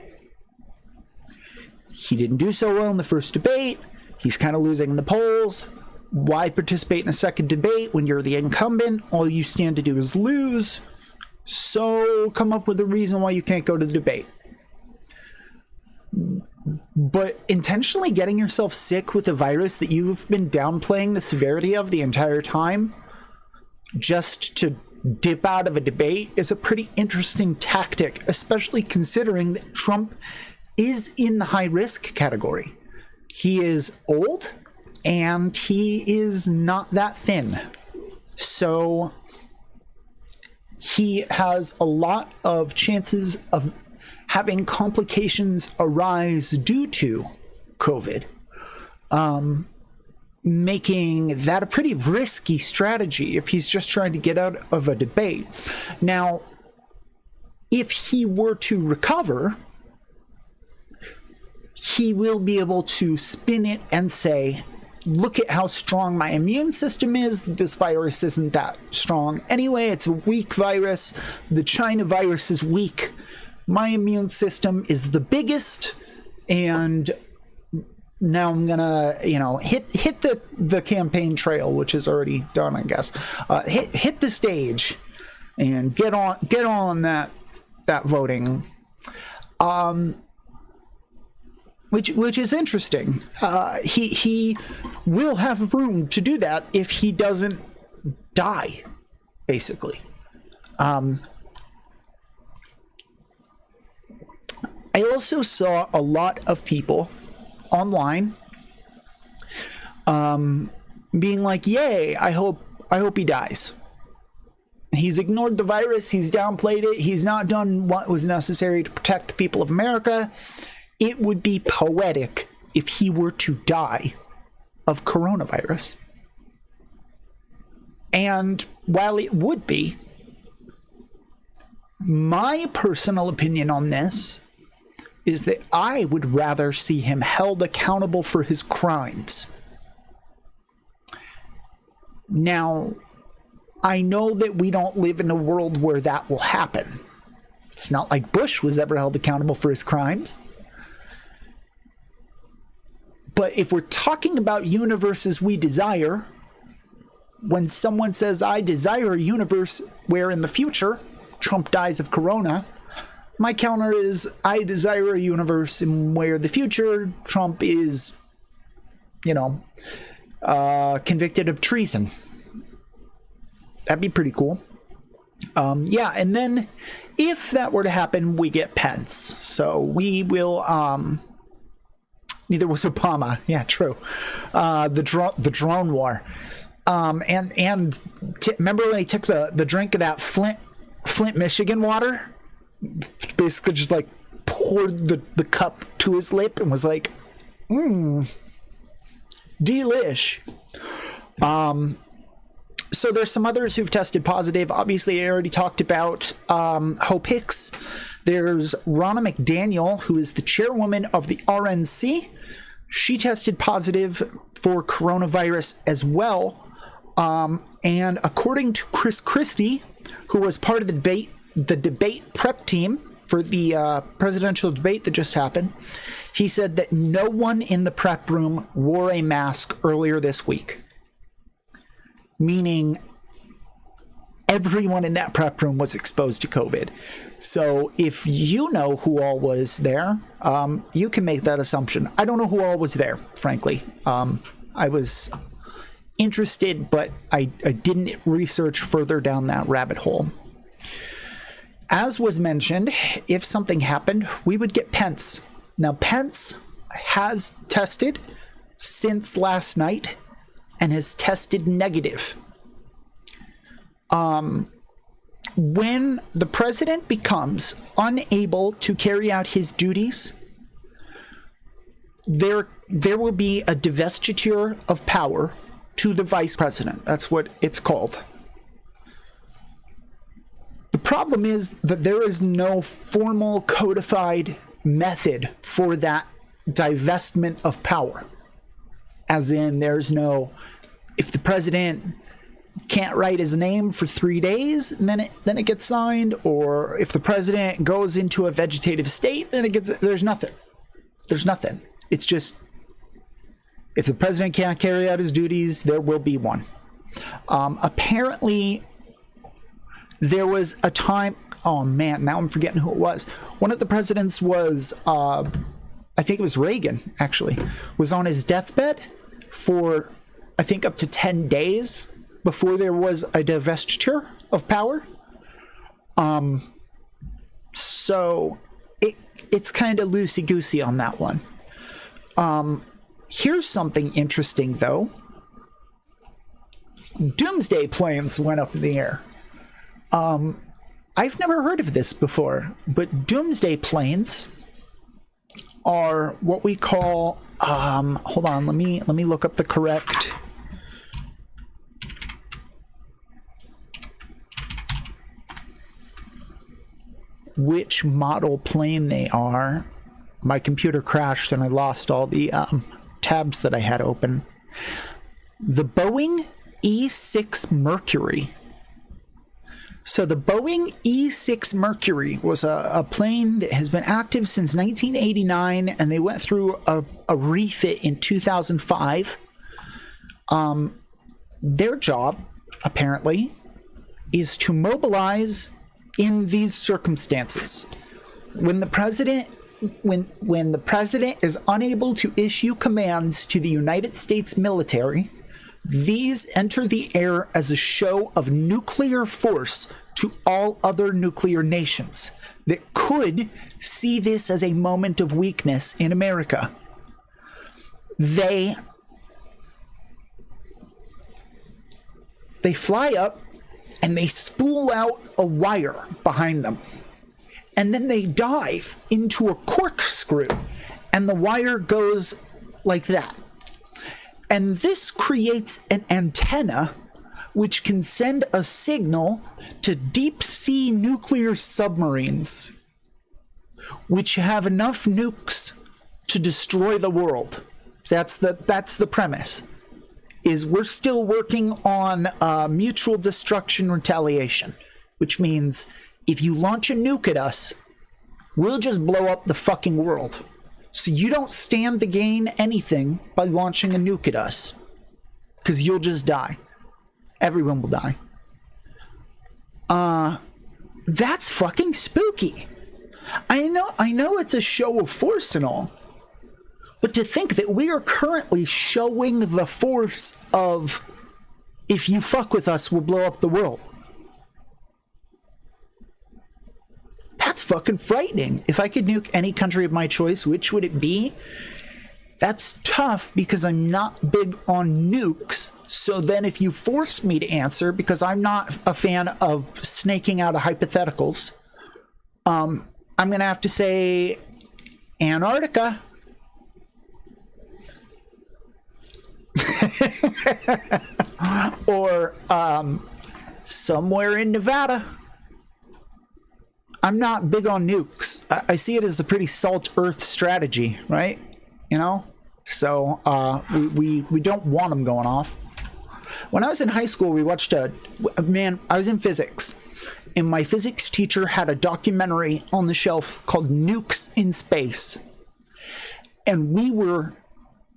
He didn't do so well in the first debate. He's kind of losing in the polls. Why participate in a second debate when you're the incumbent? All you stand to do is lose. So come up with a reason why you can't go to the debate. But intentionally getting yourself sick with a virus that you've been downplaying the severity of the entire time, just to dip out of a debate, is a pretty interesting tactic, especially considering that Trump is in the high risk category. He is old and he is not that thin. So he has a lot of chances of having complications arise due to COVID, making that a pretty risky strategy if he's just trying to get out of a debate. Now, if he were to recover, he will be able to spin it and say, look at how strong my immune system is. This virus isn't that strong. Anyway, it's a weak virus. The China virus is weak. My immune system is the biggest, and now I'm gonna, hit the campaign trail, which is already done, I guess. Hit the stage and get on that voting, which is interesting. He will have room to do that if he doesn't die, basically. I also saw a lot of people online being like, yay, I hope he dies. He's ignored the virus, he's downplayed it, he's not done what was necessary to protect the people of America. It would be poetic if he were to die of coronavirus. And while it would be, my personal opinion on this is that I would rather see him held accountable for his crimes. Now, I know that we don't live in a world where that will happen. It's not like Bush was ever held accountable for his crimes. But if we're talking about universes we desire, when someone says, I desire a universe where in the future Trump dies of corona, my counter is, I desire a universe in where the future Trump is, convicted of treason. That'd be pretty cool. Yeah, and then if that were to happen, we get Pence. So we will. Neither was Obama. Yeah, true. The drone war. And remember when he took the drink of that Flint, Michigan water? Basically, just like poured the cup to his lip and was like, delish. So there's some others who've tested positive. Obviously, I already talked about Hope Hicks. There's Ronna McDaniel, who is the chairwoman of the RNC. She tested positive for coronavirus as well. And according to Chris Christie, who was part of the debate prep team for the presidential debate that just happened, he said that no one in the prep room wore a mask earlier this week. Meaning everyone in that prep room was exposed to COVID. So if you know who all was there, you can make that assumption. I don't know who all was there, frankly. I was interested, but I didn't research further down that rabbit hole. As was mentioned, if something happened, we would get Pence. Now, Pence has tested since last night and has tested negative. When the president becomes unable to carry out his duties, there will be a divestiture of power to the vice president. That's what it's called. The problem is that there is no formal codified method for that divestment of power. As in, there's no, if the president can't write his name for 3 days, and then it gets signed, or if the president goes into a vegetative state, then there's nothing. There's nothing. It's just, if the president can't carry out his duties, there will be one. Apparently, there was a time, oh man, now I'm forgetting who it was. One of the presidents was, I think it was Reagan, actually, was on his deathbed for, I think, up to 10 days before there was a divestiture of power. So it's kind of loosey-goosey on that one. Here's something interesting, though. Doomsday planes went up in the air. I've never heard of this before, but doomsday planes are what we call, hold on, let me look up the correct. Which model plane they are. My computer crashed and I lost all the tabs that I had open. The Boeing E-6 Mercury. So the Boeing E-6 Mercury was a plane that has been active since 1989, and they went through a refit in 2005. Their job, apparently, is to mobilize in these circumstances. When the president is unable to issue commands to the United States military, these enter the air as a show of nuclear force to all other nuclear nations that could see this as a moment of weakness in America. They fly up and they spool out a wire behind them. And then they dive into a corkscrew, and the wire goes like that. And this creates an antenna which can send a signal to deep sea nuclear submarines, which have enough nukes to destroy the world. That's the premise. Is we're still working on mutual destruction retaliation, which means if you launch a nuke at us, we'll just blow up the fucking world. So you don't stand to gain anything by launching a nuke at us, because you'll just die. Everyone will die. That's fucking spooky. I know it's a show of force and all, but to think that we are currently showing the force of if you fuck with us, we'll blow up the world. That's fucking frightening. If I could nuke any country of my choice, which would it be? That's tough because I'm not big on nukes. So then if you forced me to answer, because I'm not a fan of snaking out of hypotheticals, I'm going to have to say Antarctica. Or somewhere in Nevada. I'm not big on nukes. I see it as a pretty salt earth strategy, right? You know? So we don't want them going off. When I was in high school, we watched I was in physics, and my physics teacher had a documentary on the shelf called Nukes in Space. And we were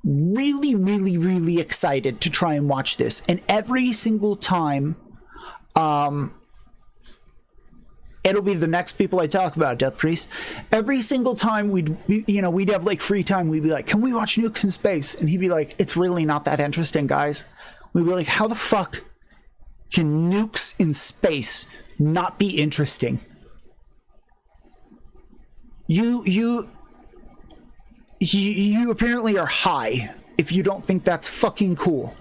really, really, really excited to try and watch this. And every single time, it'll be the next people I talk about, Death Priest. Every single time we'd have like free time, we'd be like, can we watch Nukes in Space? And he'd be like, it's really not that interesting, guys. We'd be like, how the fuck can Nukes in Space not be interesting? You apparently are high if you don't think that's fucking cool.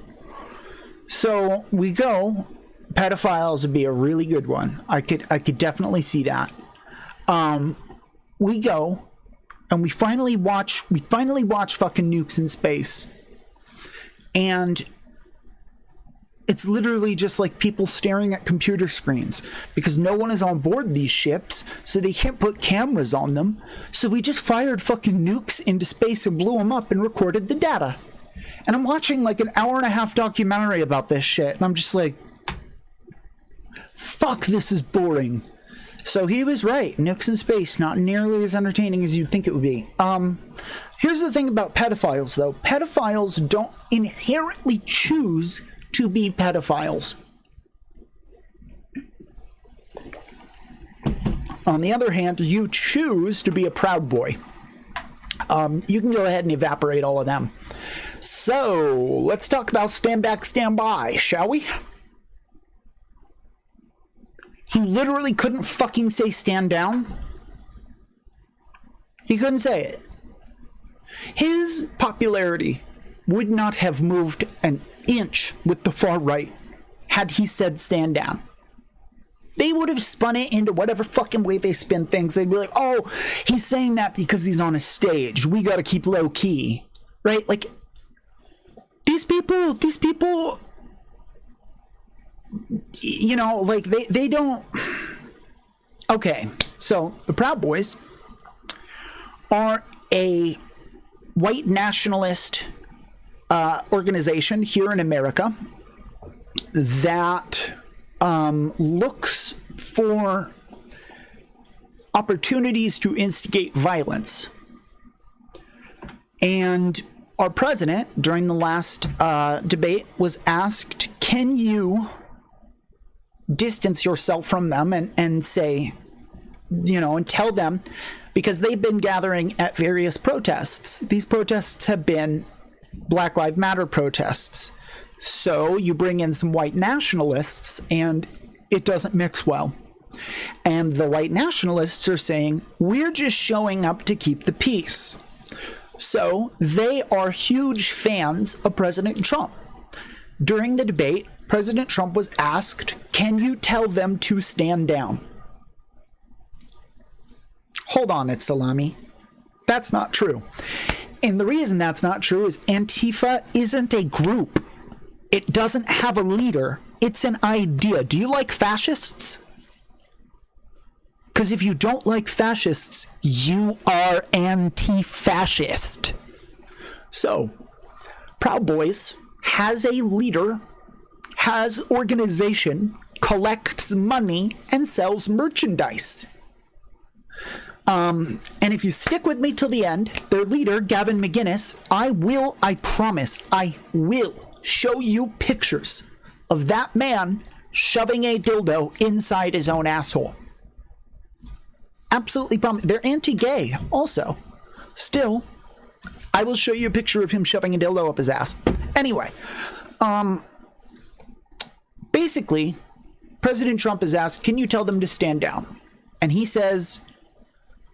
So we go. Pedophiles would be a really good one. I could definitely see that. We go and we finally watch fucking Nukes in Space. And it's literally just like people staring at computer screens because no one is on board these ships, so they can't put cameras on them. So we just fired fucking nukes into space and blew them up and recorded the data. And I'm watching like an 1.5-hour documentary about this shit, and I'm just like, fuck, this is boring. So he was right. Nukes in Space, not nearly as entertaining as you'd think it would be. Here's the thing about pedophiles, though. Pedophiles don't inherently choose to be pedophiles. On the other hand, you choose to be a Proud Boy. You can go ahead and evaporate all of them. So, let's talk about Stand Back, Stand By, shall we? He literally couldn't fucking say stand down. He couldn't say it. His popularity would not have moved an inch with the far right had he said stand down. They would have spun it into whatever fucking way they spin things. They'd be like, oh, he's saying that because he's on a stage. We gotta keep low key. Right? Like, these people, you know, like, they don't... Okay, so the Proud Boys are a white nationalist organization here in America that looks for opportunities to instigate violence. And our president, during the last debate, was asked, can you distance yourself from them and say, you know, and tell them, because they've been gathering at various protests. These protests have been Black Lives Matter protests. So you bring in some white nationalists and it doesn't mix well. And the white nationalists are saying, we're just showing up to keep the peace. So they are huge fans of President Trump. During the debate, President Trump was asked, can you tell them to stand down? Hold on, it's Salami. That's not true. And the reason that's not true is Antifa isn't a group. It doesn't have a leader. It's an idea. Do you like fascists? Because if you don't like fascists, you are anti-fascist. So, Proud Boys has a leader, has organization, collects money, and sells merchandise. And if you stick with me till the end, their leader, Gavin McInnes, I promise, I will show you pictures of that man shoving a dildo inside his own asshole. Absolutely promise. They're anti-gay also. Still, I will show you a picture of him shoving a dildo up his ass. Anyway, basically, President Trump is asked, can you tell them to stand down? And he says,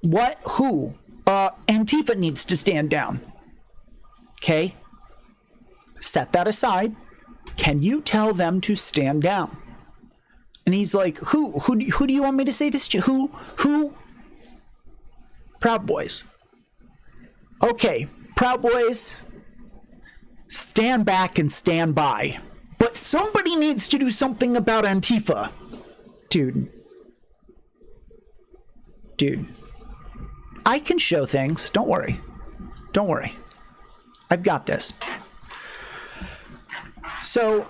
what? Who? Antifa needs to stand down. Okay. Set that aside. Can you tell them to stand down? And he's like, who do you want me to say this to? Who? Proud Boys. Okay, Proud Boys, stand back and stand by. But somebody needs to do something about Antifa. Dude. I can show things. Don't worry. I've got this. So,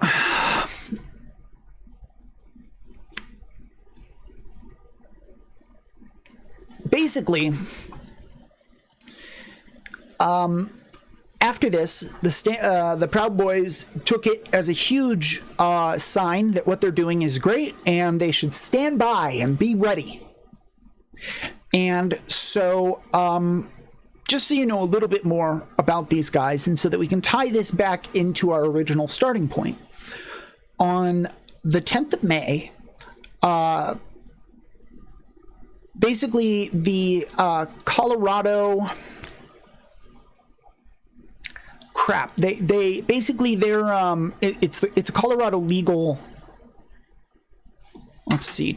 basically, after this, the Proud Boys took it as a huge sign that what they're doing is great and they should stand by and be ready. And so, just so you know a little bit more about these guys, and so that we can tie this back into our original starting point, on the 10th of May, basically the Colorado crap. They basically it's a Colorado legal. Let's see.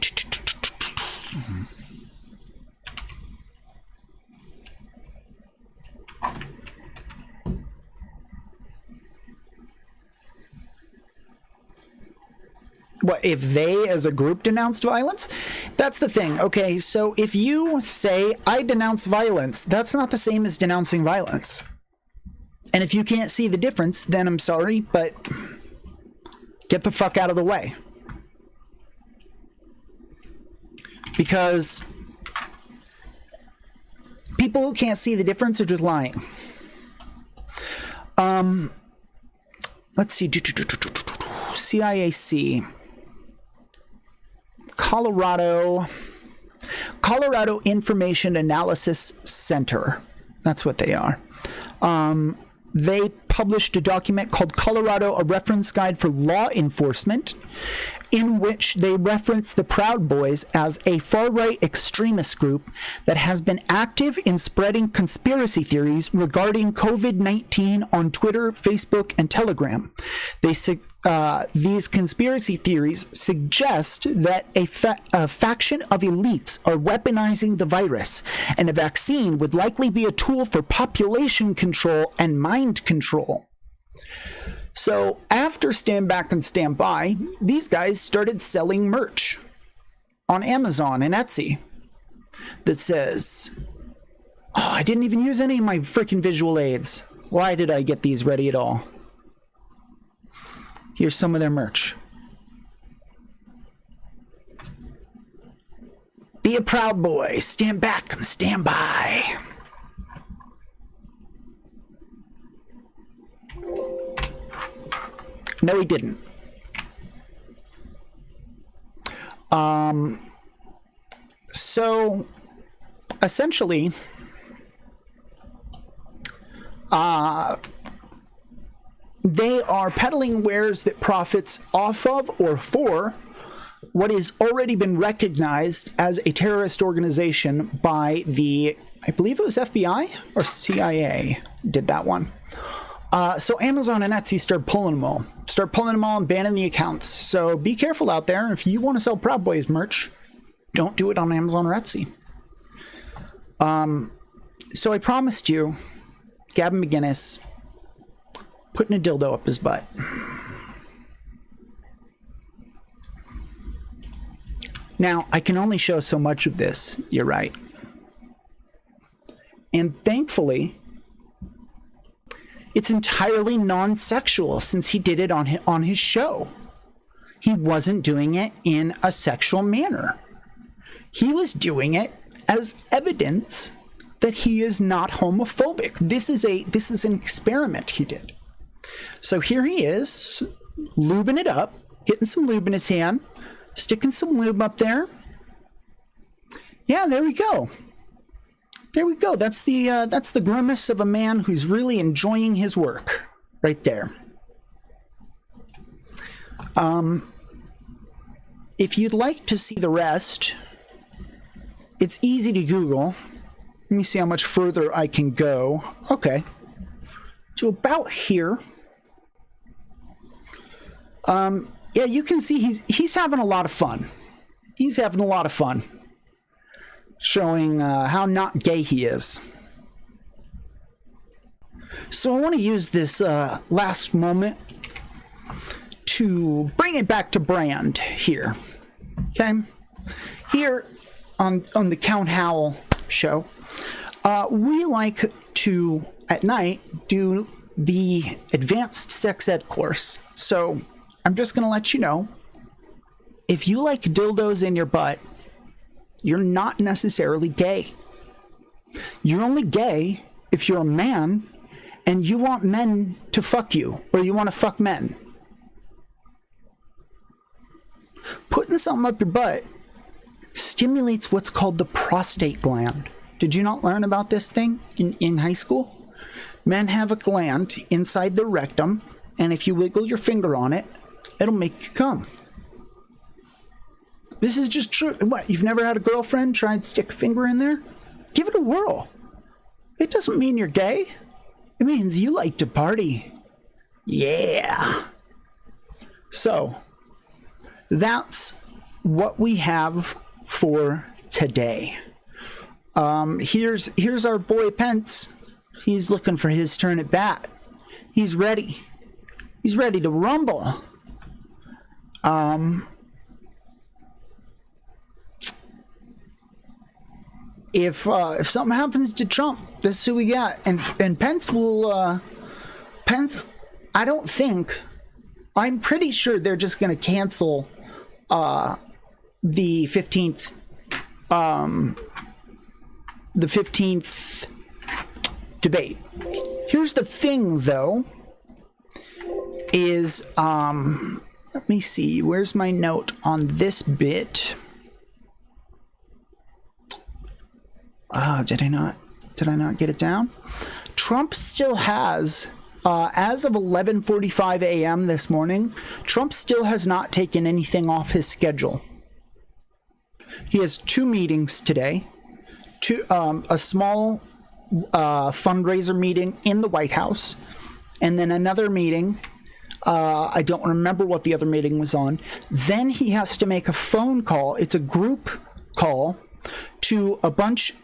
What if they as a group denounced violence? That's the thing. Okay, so if you say I denounce violence, that's not the same as denouncing violence. And if you can't see the difference, then I'm sorry, but get the fuck out of the way. Because people who can't see the difference are just lying. Let's see. CIAC. Colorado Information Analysis Center. That's what they are. They published a document called Colorado, a Reference Guide for Law Enforcement, in which they reference the Proud Boys as a far-right extremist group that has been active in spreading conspiracy theories regarding COVID-19 on Twitter, Facebook, and Telegram. These conspiracy theories suggest that a faction of elites are weaponizing the virus, and a vaccine would likely be a tool for population control and mind control. So after Stand Back and Stand By, these guys started selling merch on Amazon and Etsy that says, oh, I didn't even use any of my freaking visual aids. Why did I get these ready at all? Here's some of their merch. Be a Proud Boy, stand back and stand by. No, he didn't. So essentially, they are peddling wares that profits off of or for what has already been recognized as a terrorist organization by the, I believe it was FBI or CIA did that one. So Amazon and Etsy start pulling them all and banning the accounts. So be careful out there. If you want to sell Proud Boys merch, don't do it on Amazon or Etsy. So I promised you Gavin McInnes putting a dildo up his butt. Now, I can only show so much of this, you're right. And thankfully, it's entirely non-sexual since he did it on his show. He wasn't doing it in a sexual manner. He was doing it as evidence that he is not homophobic. This is an experiment he did. So here he is, lubing it up, getting some lube in his hand, sticking some lube up there. Yeah, there we go. There we go. That's the grimace of a man who's really enjoying his work, right there. if you'd like to see the rest, it's easy to Google. Let me see how much further I can go. Okay. To about here. Yeah, you can see he's having a lot of fun. He's having a lot of fun. Showing how not gay he is. So I want to use this last moment to bring it back to brand here. Okay? Here on the Count Howell show, we like to, at night, do the advanced sex ed course. So I'm just going to let you know, if you like dildos in your butt, you're not necessarily gay. You're only gay if you're a man and you want men to fuck you, or you want to fuck men. Putting something up your butt stimulates what's called the prostate gland. Did you not learn about this thing in high school? Men have a gland inside their rectum, and if you wiggle your finger on it, it'll make you come. This is just true. What, you've never had a girlfriend try and stick a finger in there? Give it a whirl. It doesn't mean you're gay. It means you like to party. Yeah. So, that's what we have for today. Here's our boy Pence. He's looking for his turn at bat. He's ready. He's ready to rumble. If something happens to Trump, this is who we got. And Pence will, Pence, I'm pretty sure they're just going to cancel the 15th, debate. Here's the thing, though, is, let me see, where's my note on this bit? Oh, did I not get it down? Trump still has, as of 11:45 a.m. this morning, Trump still has not taken anything off his schedule. He has 2 meetings today, a small fundraiser meeting in the White House, and then another meeting. I don't remember what the other meeting was on. Then he has to make a phone call. It's a group call to a bunch.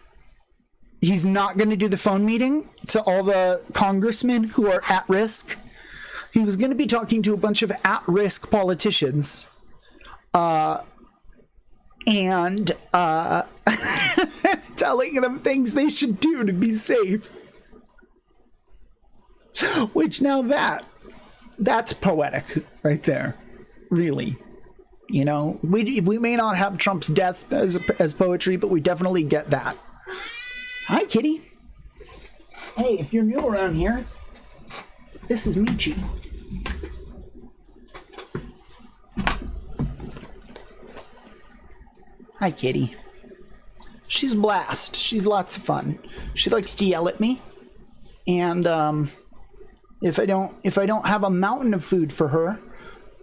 He's not going to do the phone meeting to all the congressmen who are at risk. He was going to be talking to a bunch of at-risk politicians. And telling them things they should do to be safe. Which now that's poetic right there. Really. You know, we may not have Trump's death as poetry, but we definitely get that. Hi, kitty. Hey, if you're new around here, this is Michi. Hi, kitty. She's a blast. She's lots of fun. She likes to yell at me, and if I don't have a mountain of food for her,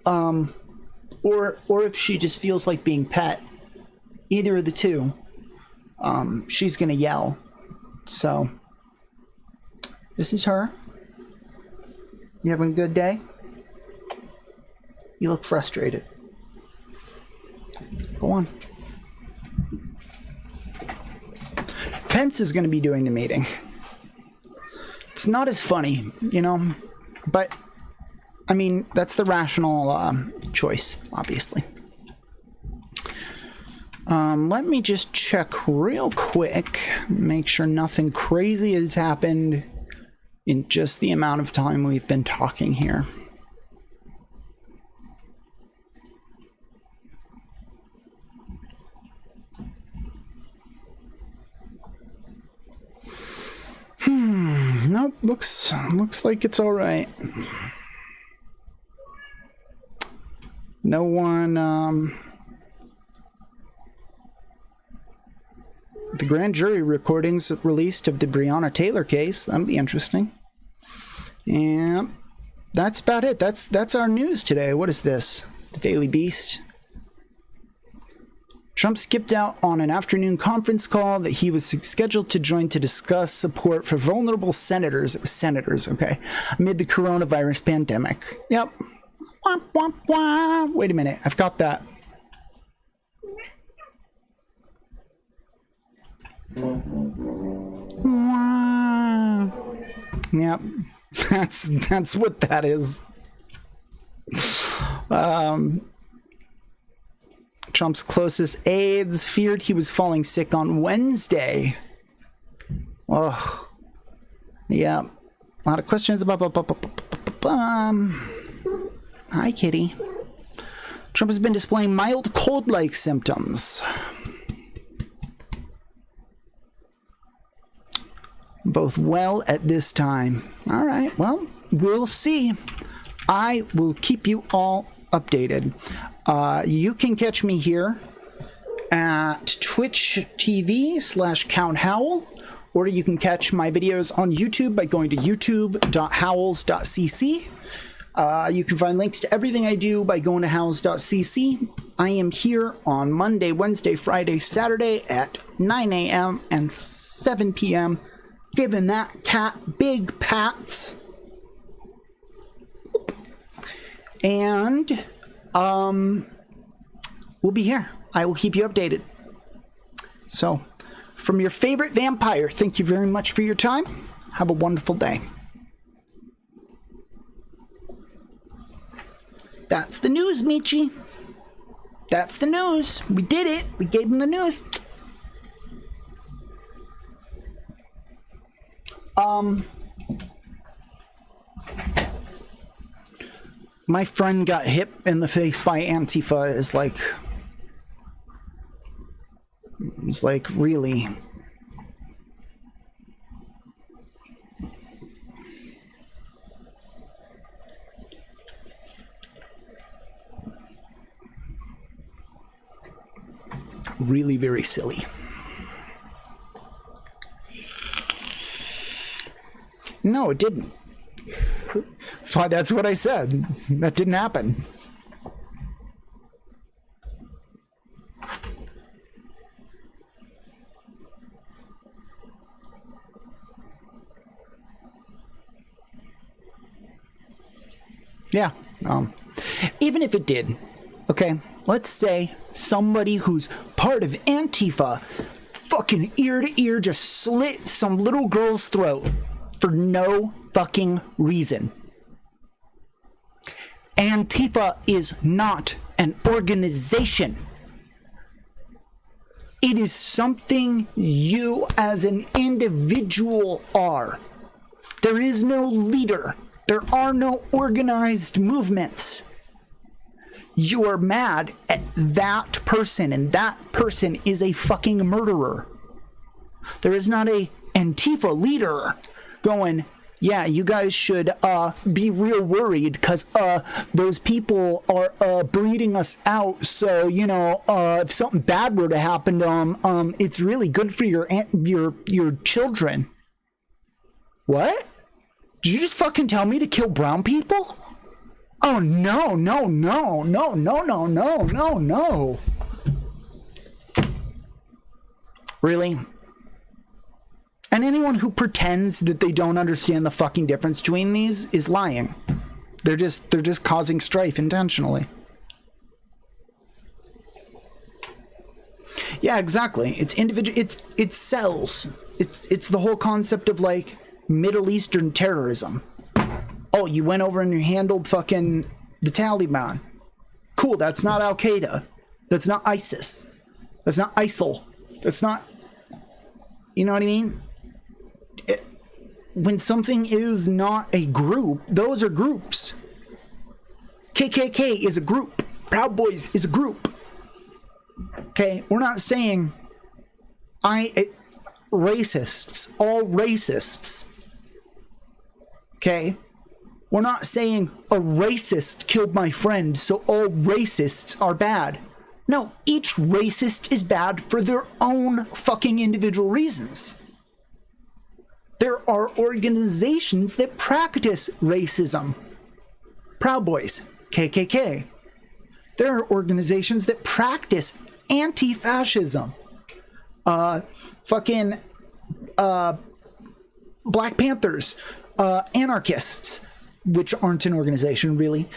or if she just feels like being pet, either of the two, she's gonna yell. So, this is her. You having a good day? You look frustrated. Go on. Pence is going to be doing the meeting. It's not as funny, you know, but, I mean, that's the rational choice, obviously. Let me just check real quick, make sure nothing crazy has happened in just the amount of time we've been talking here. Nope, looks like it's all right. No one, the grand jury recordings released of the Breonna Taylor case. That'll be interesting. Yeah, that's about it. That's our news today. What is this? The Daily Beast. Trump skipped out on an afternoon conference call that he was scheduled to join to discuss support for vulnerable senators. It was senators, okay, amid the coronavirus pandemic. Yep. Wah, wah, wah. Wait a minute. I've got that. Wah. Yep. That's what that is. Trump's closest aides feared he was falling sick on Wednesday. Ugh. Yeah. A lot of questions about. Hi, kitty. Trump has been displaying mild cold-like symptoms. Both well at this time. All right. Well, we'll see. I will keep you all updated. You can catch me here at Twitch TV/Count Howl, or you can catch my videos on YouTube by going to youtube.howls.cc. You can find links to everything I do by going to howls.cc. I am here on Monday, Wednesday, Friday, Saturday at 9 a.m. and 7 p.m. giving that cat big pats. And we'll be here. I will keep you updated. So, from your favorite vampire, thank you very much for your time. Have a wonderful day. That's the news, Michi. That's the news. We did it. We gave him the news. My friend got hit in the face by Antifa is like, it's like really. Really very silly. No, it didn't. That's what I said. That didn't happen. Yeah. Even if it did, okay, let's say somebody who's part of Antifa fucking ear to ear just slit some little girl's throat for no fucking reason. Antifa is not an organization. It is something you as an individual are. There is no leader. There are no organized movements. You are mad at that person, and that person is a fucking murderer. There is not a Antifa leader going, yeah, you guys should be real worried because those people are breeding us out. So, you know, if something bad were to happen to them, it's really good for your children. What? Did you just fucking tell me to kill brown people? Oh, no. Really? And anyone who pretends that they don't understand the fucking difference between these is lying. They're just causing strife intentionally. Yeah, exactly. It's individual. It's cells. It's the whole concept of like Middle Eastern terrorism. Oh, you went over and you handled fucking the Taliban. Cool. That's not Al Qaeda. That's not ISIS. That's not ISIL. That's not. You know what I mean? When something is not a group, those are groups. KKK is a group. Proud Boys is a group. Okay, we're not saying racists, all racists. Okay, we're not saying a racist killed my friend, so all racists are bad. No, each racist is bad for their own fucking individual reasons. There are organizations that practice racism. Proud Boys, KKK. There are organizations that practice anti-fascism, fucking Black Panthers, anarchists, which aren't an organization really.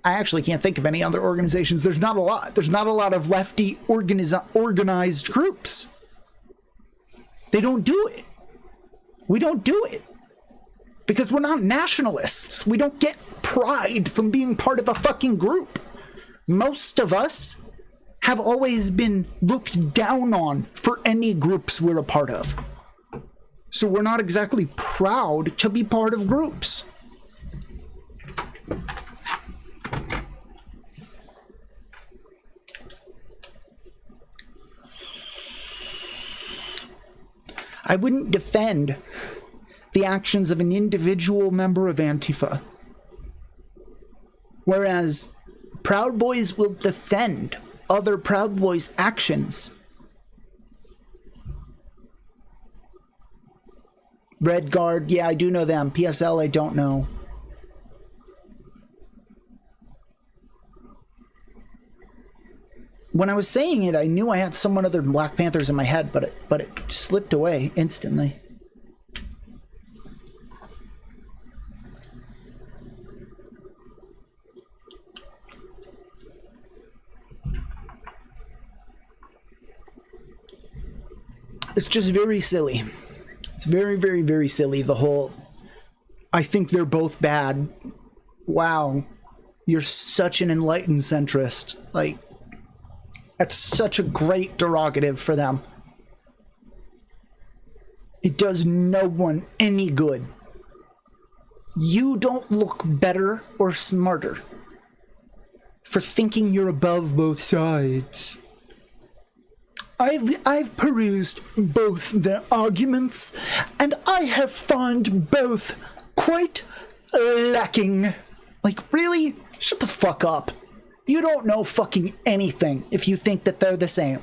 I actually can't think of any other organizations. There's not a lot. There's not a lot of lefty organized groups. They don't do it. We don't do it. Because we're not nationalists. We don't get pride from being part of a fucking group. Most of us have always been looked down on for any groups we're a part of. So we're not exactly proud to be part of groups. I wouldn't defend the actions of an individual member of Antifa, whereas Proud Boys will defend other Proud Boys' actions. Red Guard, yeah, I do know them. PSL, I don't know. When I was saying it, I knew I had someone other than Black Panthers in my head, but it slipped away instantly. It's just very silly. It's very, very, very silly, the whole, I think they're both bad. Wow. You're such an enlightened centrist. Like, that's such a great derogative for them. It does no one any good. You don't look better or smarter for thinking you're above both sides. I've perused both their arguments, and I have found both quite lacking. Like, really? Shut the fuck up. You don't know fucking anything if you think that they're the same.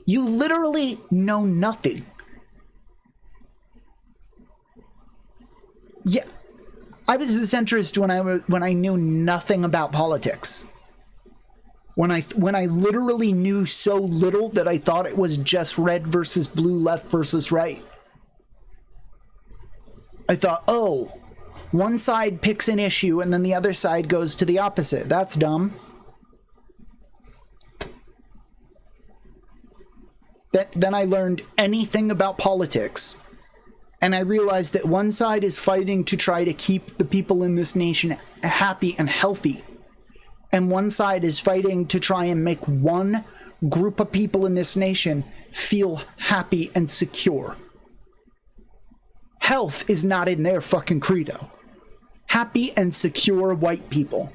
You literally know nothing. Yeah, I was a centrist when I knew nothing about politics. When I literally knew so little that I thought it was just red versus blue, left versus right. I thought, oh, one side picks an issue and then the other side goes to the opposite. That's dumb. Then I learned anything about politics, and I realized that one side is fighting to try to keep the people in this nation happy and healthy, and one side is fighting to try and make one group of people in this nation feel happy and secure. Health is not in their fucking credo. Happy and secure white people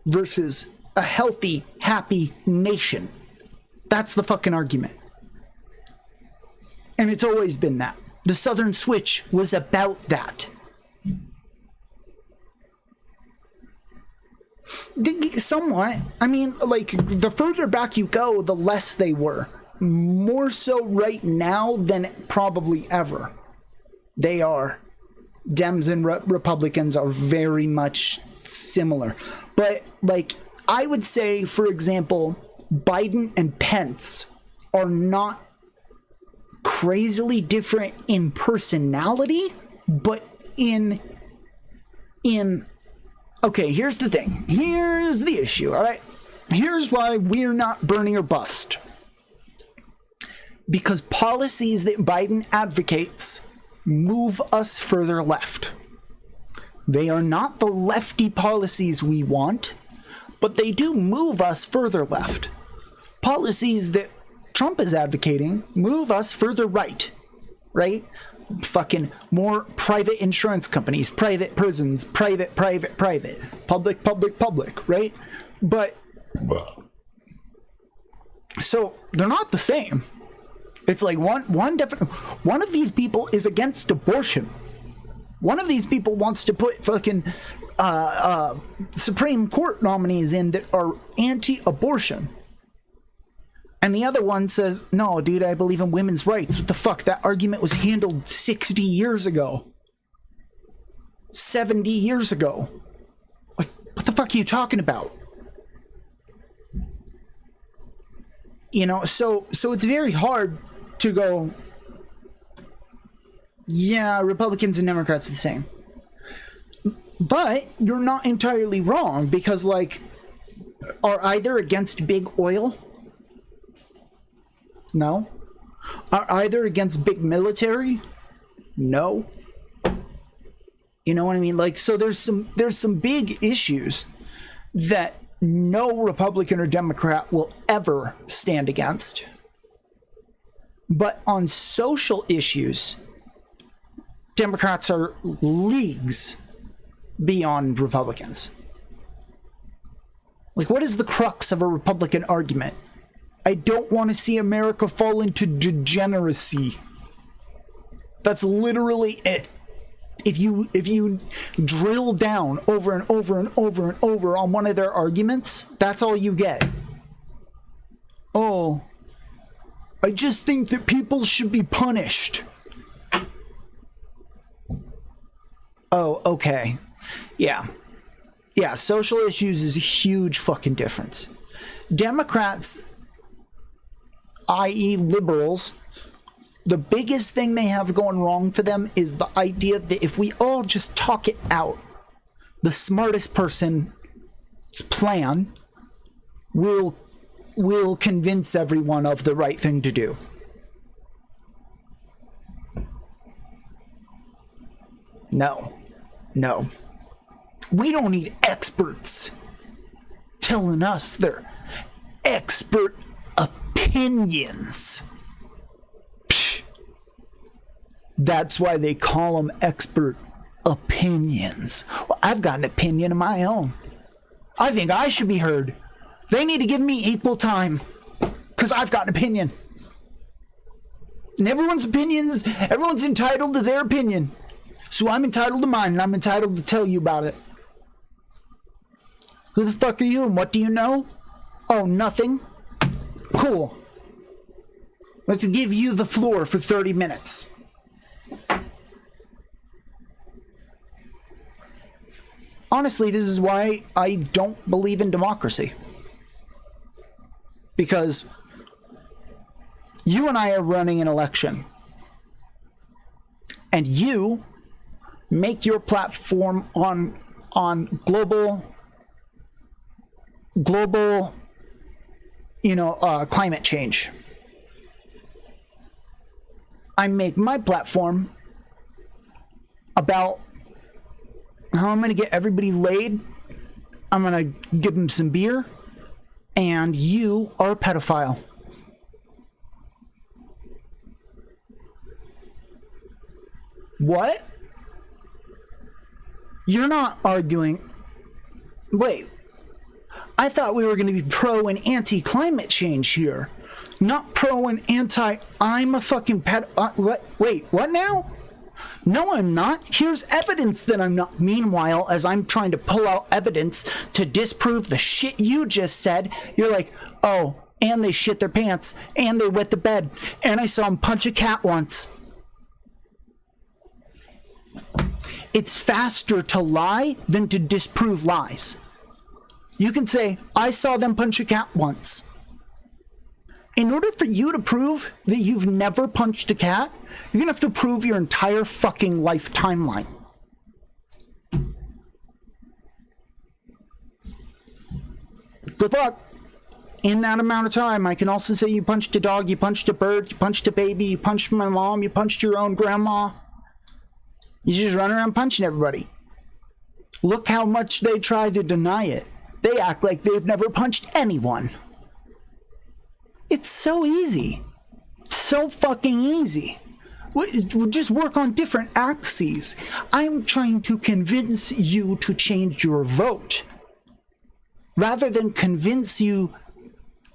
versus a healthy, happy nation. That's the fucking argument. And it's always been that. The Southern Switch was about that. Somewhat. I mean, like, the further back you go, the less they were. More so right now than probably ever. They are. Dems and Republicans are very much similar. But, like, I would say, for example, Biden and Pence are not crazily different in personality, but in okay, here's the thing. Here's the issue, all right? Here's why we're not Bernie or bust. Because policies that Biden advocates move us further left. They are not the lefty policies we want, but they do move us further left. Policies that Trump is advocating move us further right, right? Fucking more private insurance companies, private prisons, private, public, right? But so they're not the same. It's like one of these people is against abortion. One of these people wants to put fucking Supreme Court nominees in that are anti-abortion. And the other one says, no, dude, I believe in women's rights. What the fuck? That argument was handled 60 years ago. 70 years ago. Like, what the fuck are you talking about? You know, so it's very hard to go, yeah, Republicans and Democrats are the same. But you're not entirely wrong, because, like, are either against big oil? No. Are either against big military? No. You know what I mean? Like, so there's some big issues that no Republican or Democrat will ever stand against. But on social issues, Democrats are leagues beyond Republicans. Like, what is the crux of a Republican argument? I don't want to see America fall into degeneracy. That's literally it. If you drill down over and over and over and over on one of their arguments, that's all you get. Oh, I just think that people should be punished. Oh, okay. Yeah, social issues is a huge fucking difference. Democrats, i.e. liberals, the biggest thing they have going wrong for them is the idea that if we all just talk it out, the smartest person's plan will convince everyone of the right thing to do. No. We don't need experts telling us their expert opinions. Psh. That's why they call them expert opinions. Well, I've got an opinion of my own. I think I should be heard. They need to give me equal time, because I've got an opinion. And everyone's entitled to their opinion. So I'm entitled to mine, and I'm entitled to tell you about it. Who the fuck are you, and what do you know? Oh, nothing? Cool. Let's give you the floor for 30 minutes. Honestly, this is why I don't believe in democracy. Because you and I are running an election. And you make your platform on global, climate change. I make my platform about how I'm going to get everybody laid. I'm going to give them some beer. And you are a pedophile. What? You're not arguing. Wait. I thought we were going to be pro and anti climate change here. Not pro and anti. I'm a fucking what? Wait, what now? No, I'm not. Here's evidence that I'm not. Meanwhile, as I'm trying to pull out evidence to disprove the shit you just said, you're like, oh, and they shit their pants, and they wet the bed, and I saw them punch a cat once. It's faster to lie than to disprove lies. You can say, I saw them punch a cat once. In order for you to prove that you've never punched a cat, you're gonna have to prove your entire fucking life timeline. Good luck. In that amount of time, I can also say you punched a dog, you punched a bird, you punched a baby, you punched my mom, you punched your own grandma. You just run around punching everybody. Look how much they try to deny it. They act like they've never punched anyone. It's so easy. So fucking easy. We'll just work on different axes. I'm trying to convince you to change your vote, rather than convince you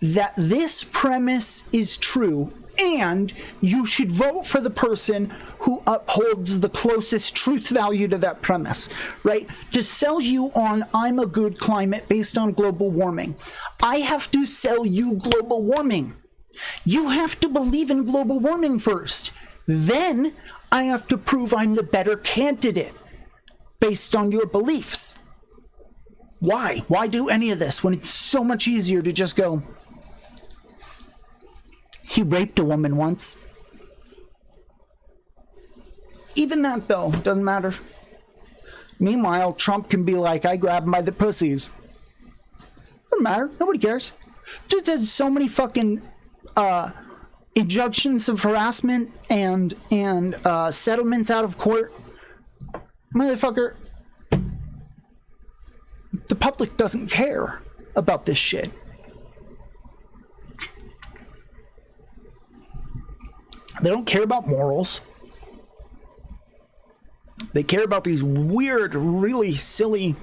that this premise is true and you should vote for the person who upholds the closest truth value to that premise, right? To sell you on I'm a good climate based on global warming, I have to sell you global warming. You have to believe in global warming first. Then I have to prove I'm the better candidate based on your beliefs. Why? Why do any of this when it's so much easier to just go, he raped a woman once. Even that, though, doesn't matter. Meanwhile, Trump can be like, I grab him by the pussies. Doesn't matter. Nobody cares. Just has so many fucking injunctions of harassment and settlements out of court. Motherfucker, the public doesn't care about this shit. They don't care about morals. They care about these weird, really silly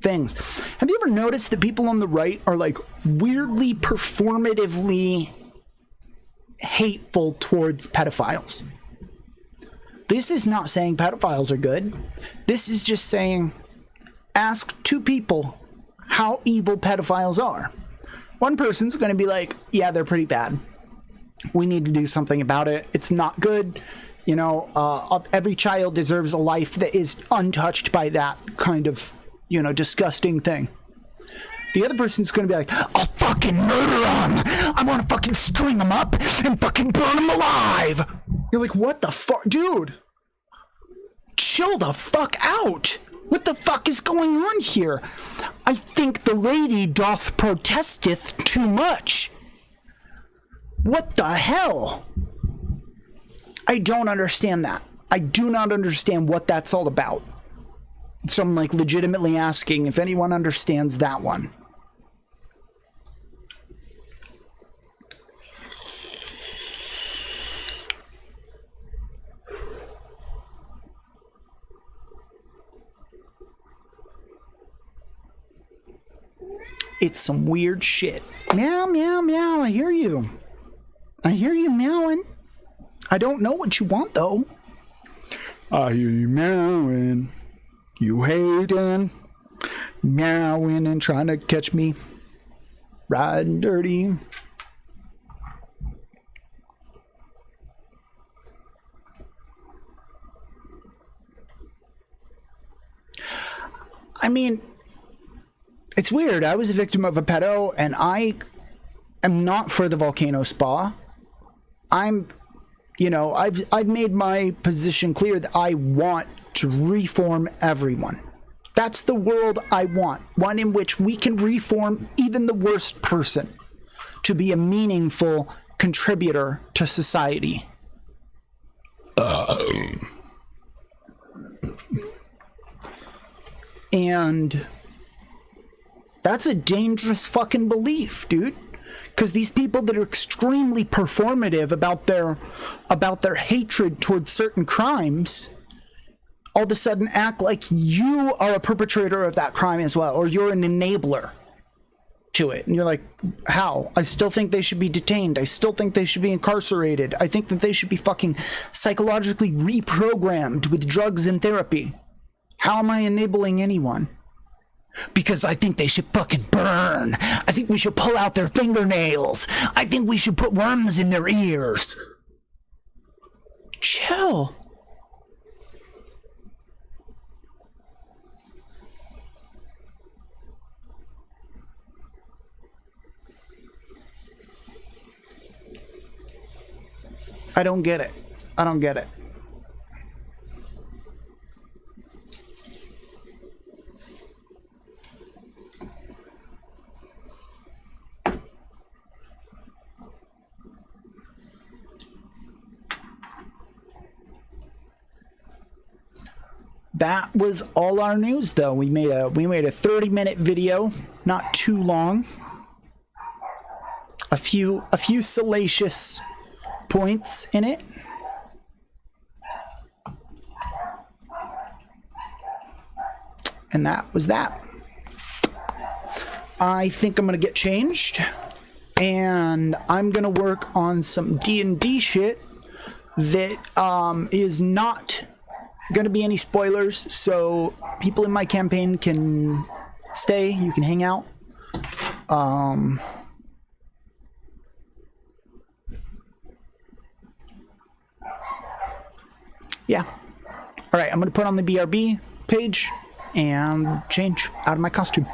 things. Have you ever noticed that people on the right are like weirdly performatively hateful towards pedophiles? This is not saying pedophiles are good. This is just saying, ask two people how evil pedophiles are. One person's going to be like, yeah, they're pretty bad. We need to do something about it. It's not good. You know, every child deserves a life that is untouched by that kind of, you know, disgusting thing. The other person's going to be like, I'll fucking murder him. I want to fucking string him up and fucking burn him alive. You're like, what the fuck? Dude, chill the fuck out. What the fuck is going on here? I think the lady doth protesteth too much. What the hell? I don't understand that. I do not understand what that's all about. So I'm like legitimately asking if anyone understands that one. It's some weird shit. Meow, meow, meow. I hear you. I hear you meowing. I don't know what you want, though. I hear you meowing. You hating. Meowing and trying to catch me. Riding dirty. I mean, it's weird. I was a victim of a pedo, and I am not for the volcano spa. You know, I've made my position clear that I want to reform everyone. That's the world I want. One in which we can reform even the worst person to be a meaningful contributor to society. And that's a dangerous fucking belief, dude. Because these people that are extremely performative about their hatred towards certain crimes all of a sudden act like you are a perpetrator of that crime as well, or you're an enabler to it. And you're like, how? I still think they should be detained. I still think they should be incarcerated. I think that they should be fucking psychologically reprogrammed with drugs and therapy. How am I enabling anyone? Because I think they should fucking burn. I think we should pull out their fingernails. I think we should put worms in their ears. Chill. I don't get it. I don't get it. That was all our news, though. We made a 30-minute video, not too long. A few salacious points in it. And that was that. I think I'm gonna get changed, and I'm gonna work on some D&D shit that is not gonna be any spoilers, so people in my campaign can stay. You can hang out. Yeah. All right, I'm gonna put on the BRB page and change out of my costume.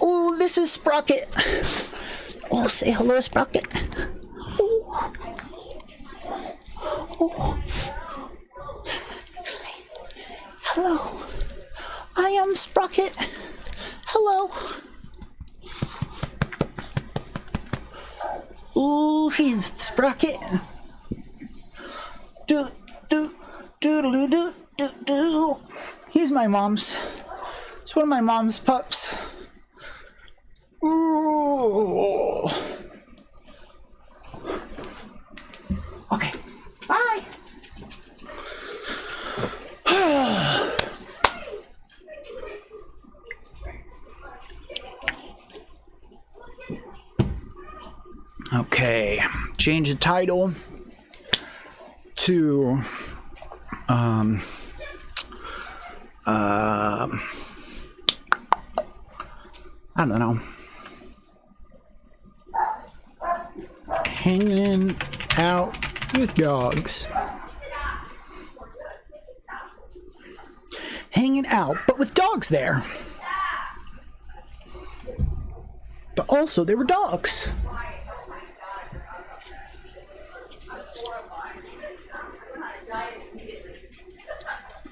Oh, this is Sprocket. Oh, say hello, Sprocket. Oh. Oh. Hello. I am Sprocket. Hello. Ooh, he's Sprocket. Do do do do do do do. He's my mom's. It's one of my mom's pups. Ooh. Okay. Bye. Okay, change the title to I don't know. Hanging out with dogs. Hanging out, but with dogs there. But also, there were dogs.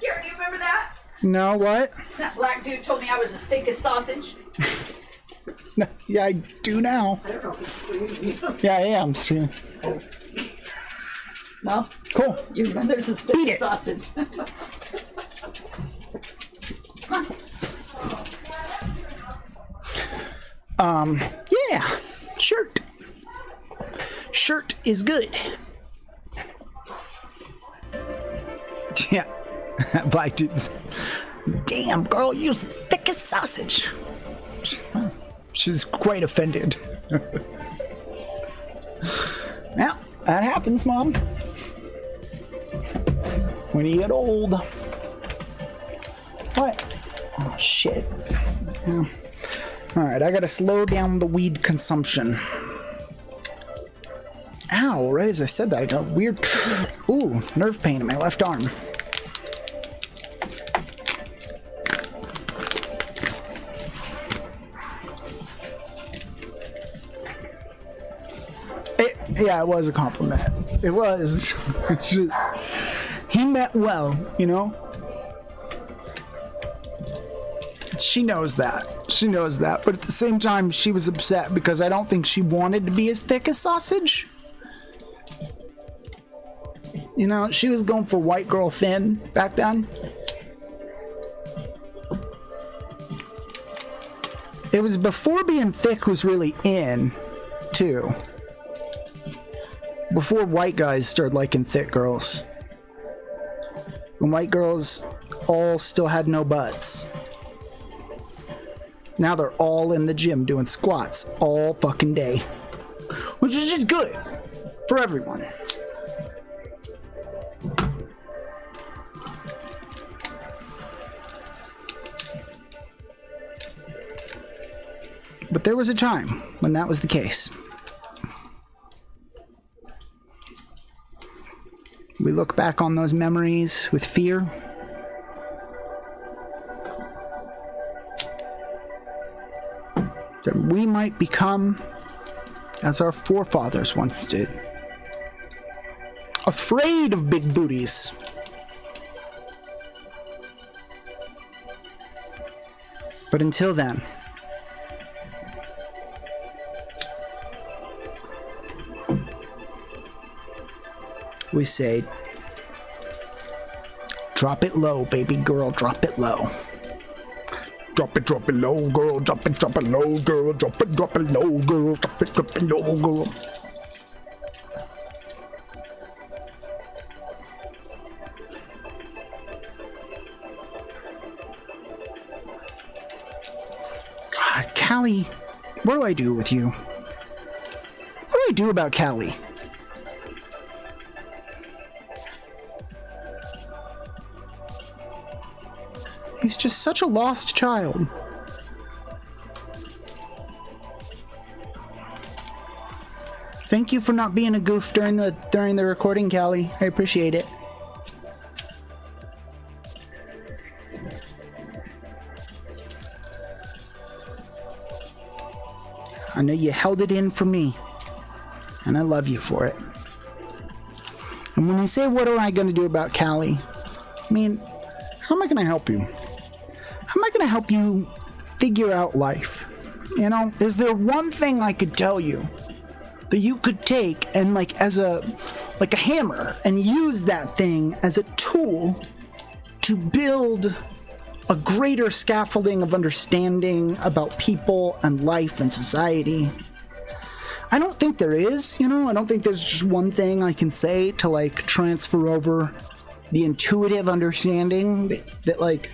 Here, do you remember that? No, what? That black dude told me I was as thick as sausage. Yeah, I do now. I don't know if you believe me. Yeah, I am. So. Well, Cool. your mother's as thick Beat as it. sausage. Yeah, shirt. Shirt is good. Yeah, black dudes. Damn, girl, you're as thick as sausage. She's quite offended. Yeah, that happens, Mom. When you get old. What? Oh, shit. Yeah. Alright, I gotta slow down the weed consumption. Ow, right as I said that, I got weird. Ooh, nerve pain in my left arm. Yeah, it was a compliment. It was. It's just, he meant well, you know? She knows that. She knows that. But at the same time, she was upset because I don't think she wanted to be as thick as sausage. You know, she was going for white girl thin back then. It was before being thick was really in, too. Before white guys started liking thick girls. When white girls all still had no butts. Now they're all in the gym doing squats all fucking day. Which is just good for everyone. But there was a time when that was the case. We look back on those memories with fear. That we might become as our forefathers once did. Afraid of big booties. But until then, we say, drop it low, baby girl, drop it low. Drop it low, girl, drop it low, girl, drop it low, girl, drop it low, girl. God, Callie, what do I do with you? What do I do about Callie? He's just such a lost child. Thank you for not being a goof during the recording, Callie. I appreciate it. I know you held it in for me. And I love you for it. And when I say, what am I going to do about Callie? I mean, how am I going to help you? How am I going to help you figure out life? You know, is there one thing I could tell you that you could take and like as a hammer and use that thing as a tool to build a greater scaffolding of understanding about people and life and society? I don't think there is, you know, I don't think there's just one thing I can say to like transfer over the intuitive understanding that like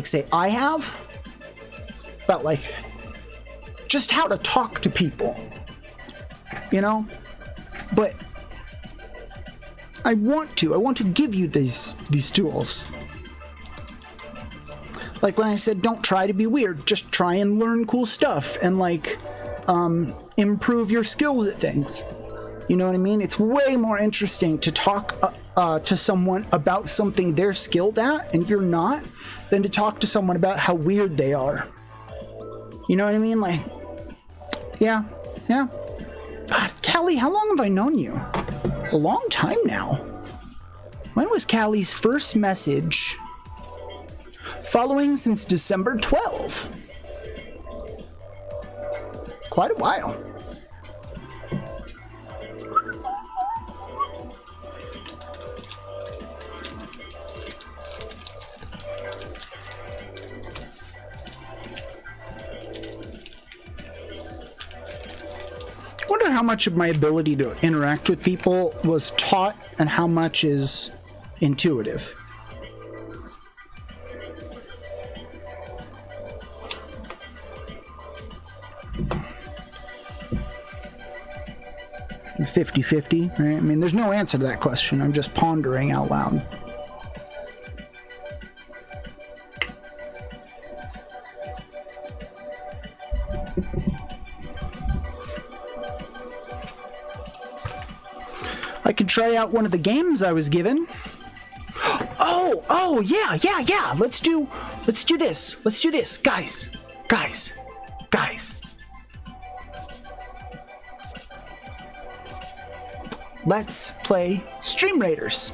say I have, but like just how to talk to people, you know. But I want to give you these tools. Like when I said don't try to be weird, just try and learn cool stuff and like improve your skills at things. You know what I mean? It's way more interesting to talk to someone about something they're skilled at and you're not, than to talk to someone about how weird they are. You know what I mean? Like, yeah. God, Callie, how long have I known you? A long time now. When was Callie's first message? Following since December 12. Quite a while. I wonder how much of my ability to interact with people was taught and how much is intuitive. $50-50, right? I mean, there's no answer to that question. I'm just pondering out loud. I could try out one of the games I was given. Oh, yeah. Let's do this. Guys. Let's play Stream Raiders.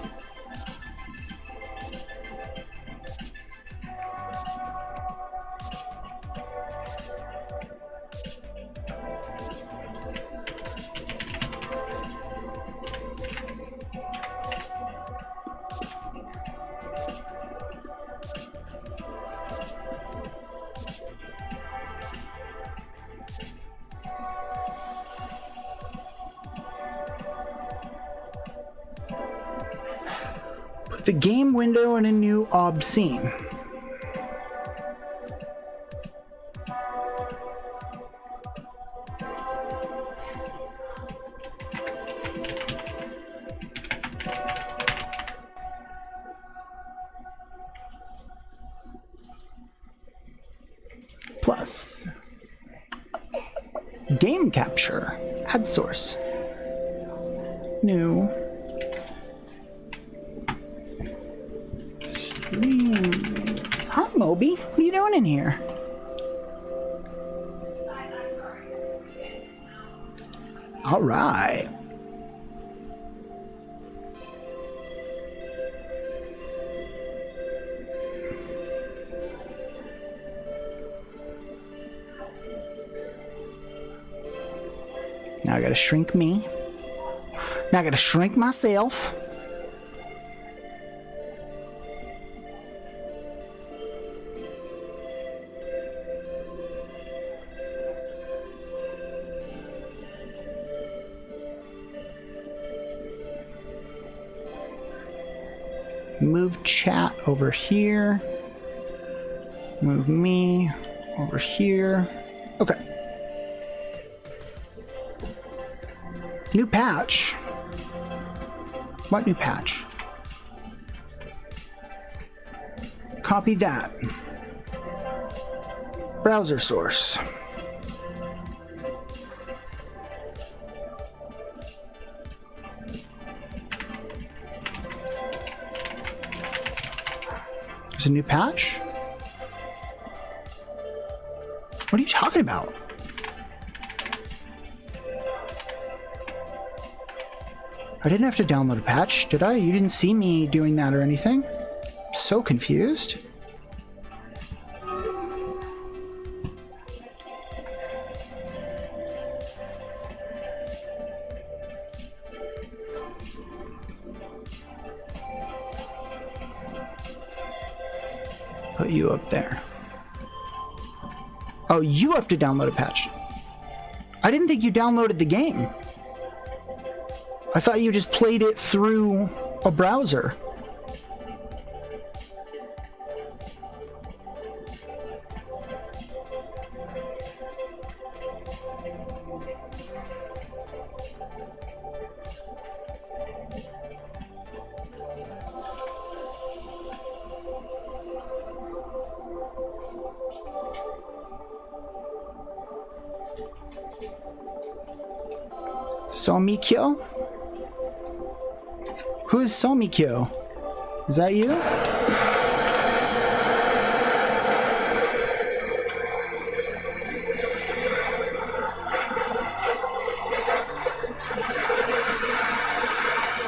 The game window in a new obscene. Plus game capture, ad source, new. Hi, Moby. What are you doing in here? All right. Now I gotta shrink me. Now I gotta shrink myself. Move chat over here. Move me over here. Okay. New patch. What new patch? Copy that. Browser source. There's a new patch. What are you talking about? I didn't have to download a patch, did I? You didn't see me doing that or anything. I'm so confused. Put you up there. Oh, you have to download a patch. I didn't think you downloaded the game. I thought you just played it through a browser. Somikyo? Who is Somikyo? Is that you?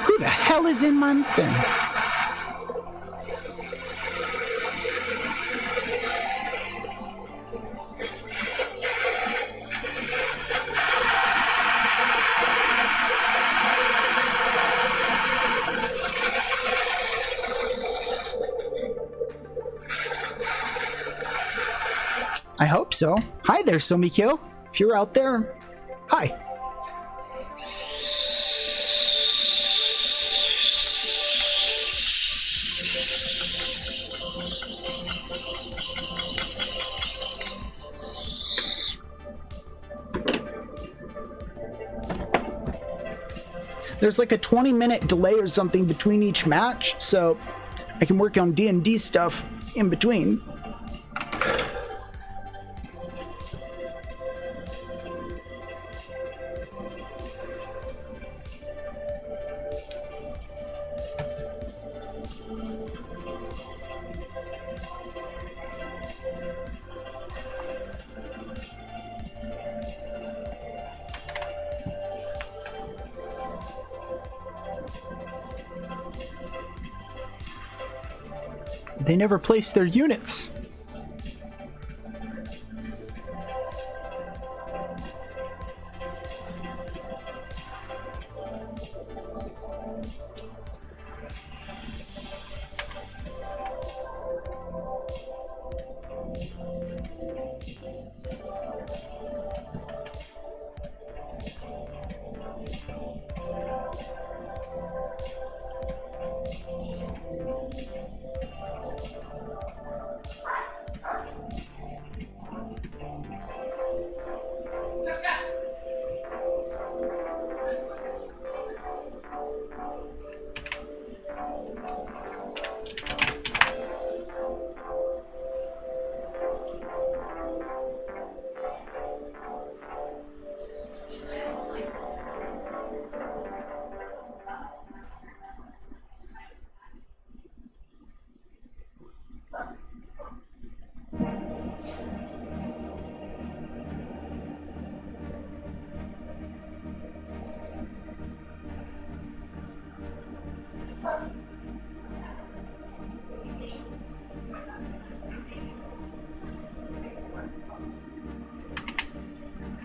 Who the hell is in my thing? I hope so. Hi there, Somikyo. If you're out there, hi. There's like a 20-minute delay or something between each match, so I can work on D&D stuff in between. They never place their units.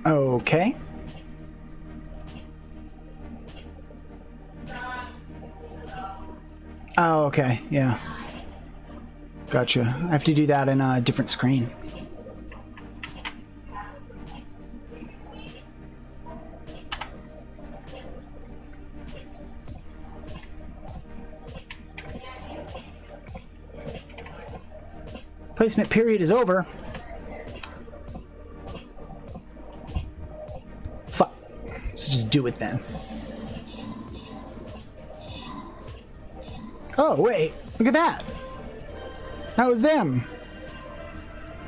Okay. Oh, okay. Yeah. Gotcha. I have to do that in a different screen. Placement period is over. Fuck. Let's just do it then. Oh, wait. Look at that. That was them.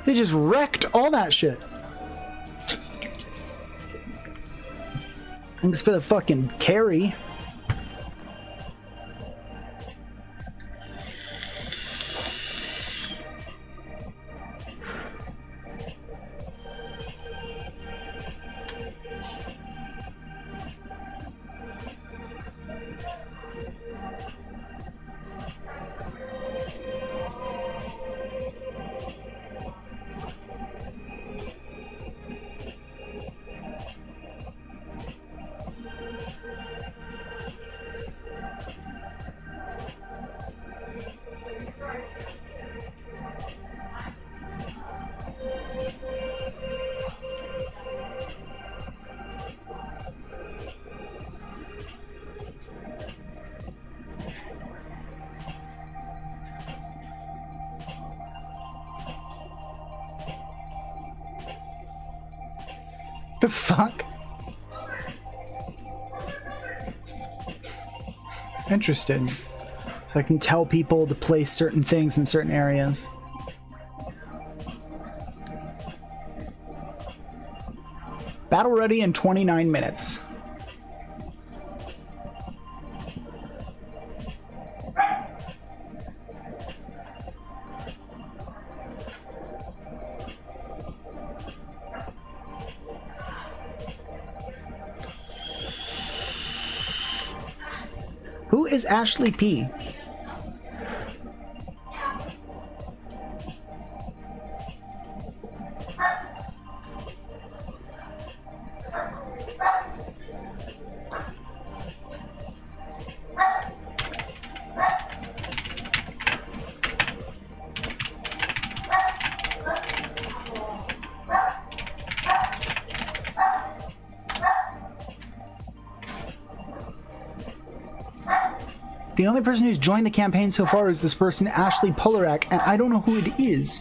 They just wrecked all that shit. Thanks for the fucking carry. The fuck? Interesting. So I can tell people to place certain things in certain areas. Battle ready in 29 minutes. Who is Ashley P? The only person who's joined the campaign so far is this person, Ashley Polarak, and I don't know who it is.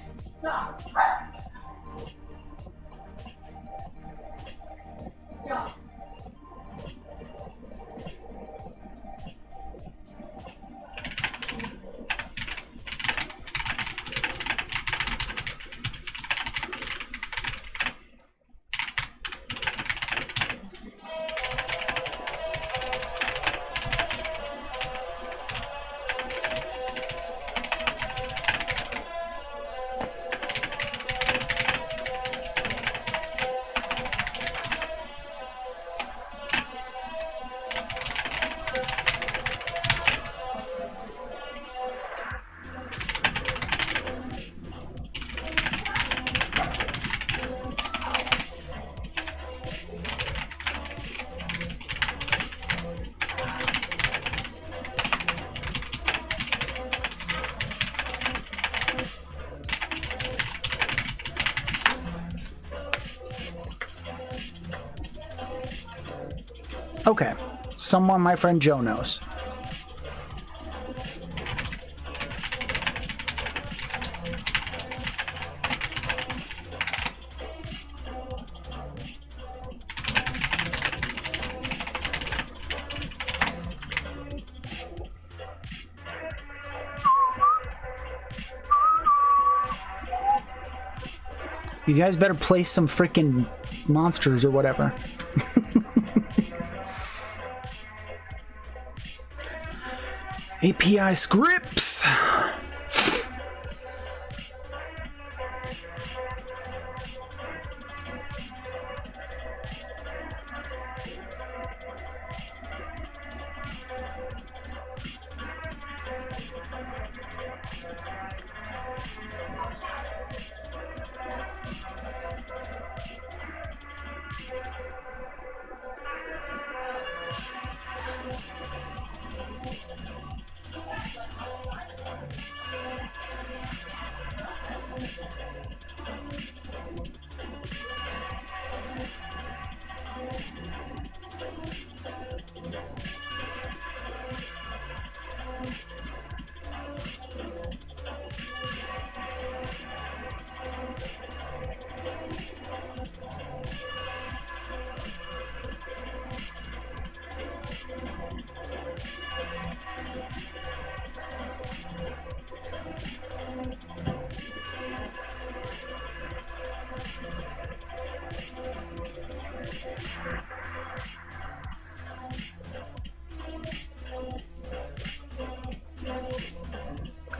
Okay, someone my friend Joe knows. You guys better place some freaking monsters or whatever. API scripts.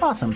Awesome.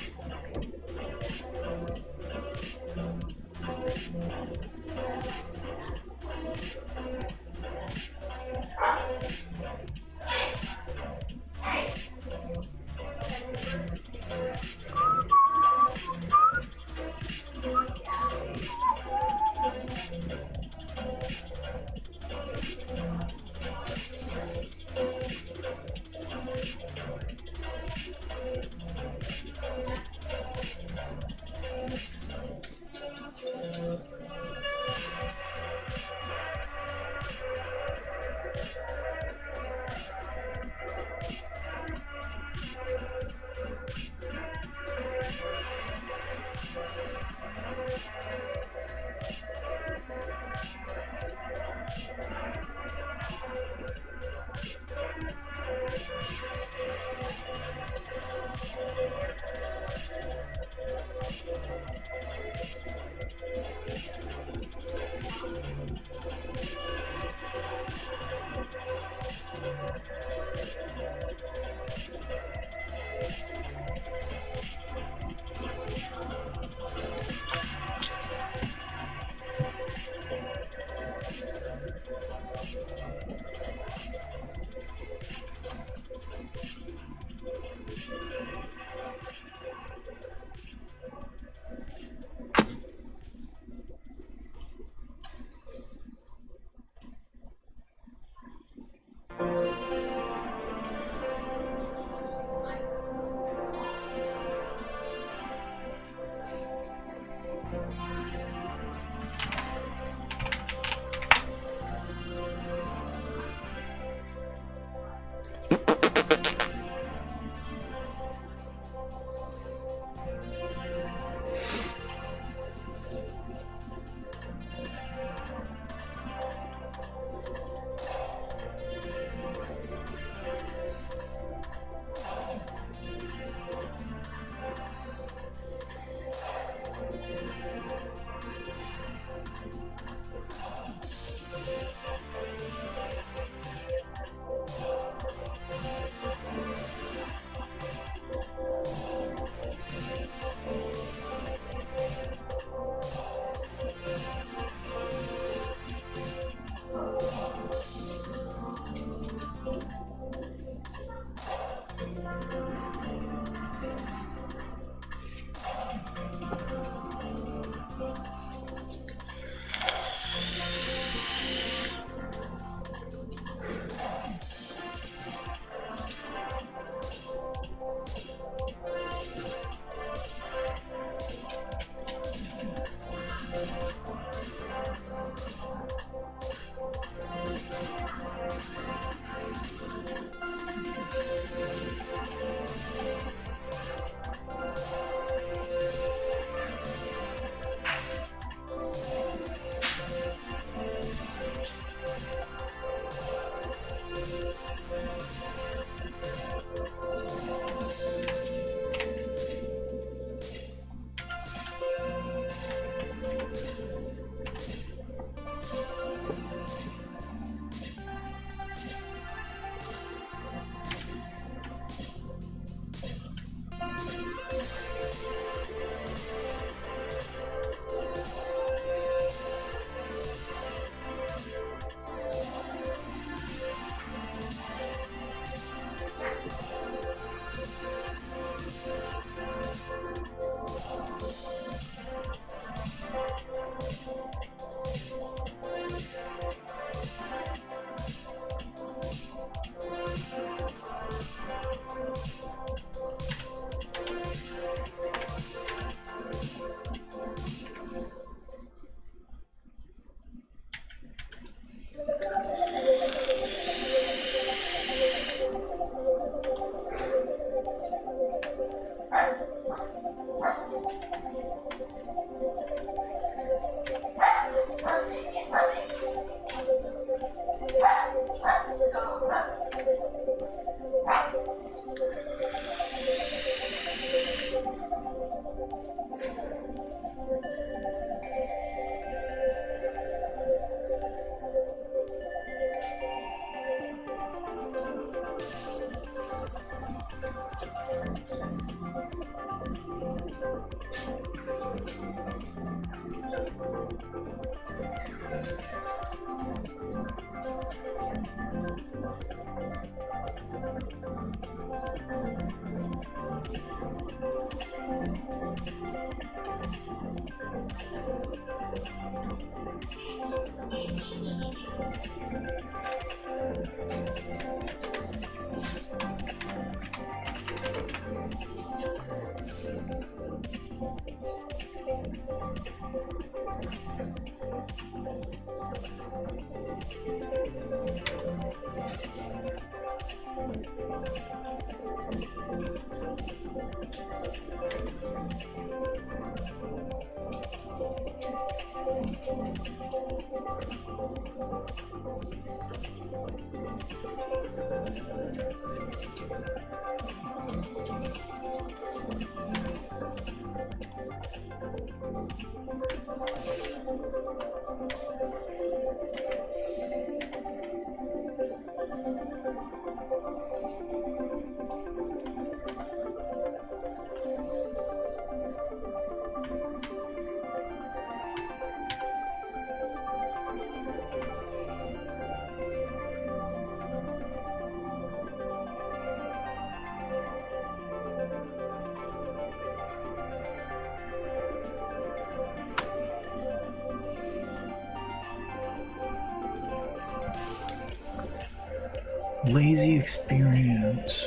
Lazy experience.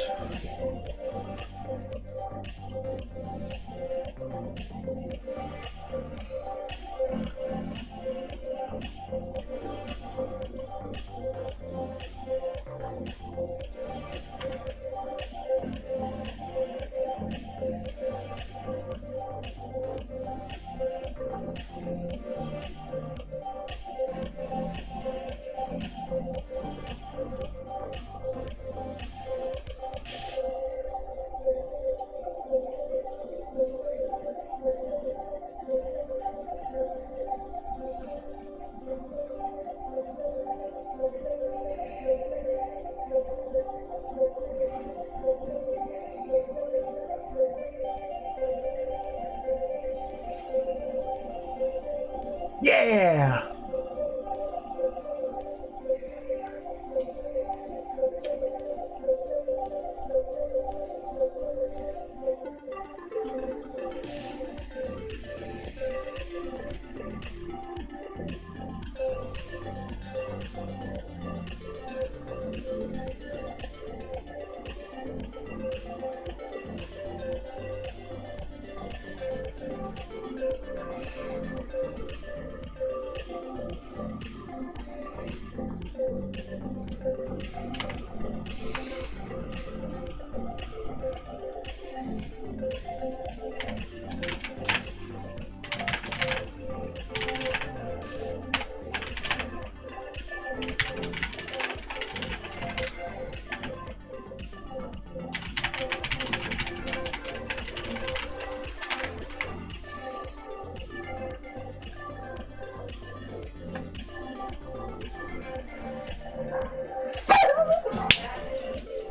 Yeah!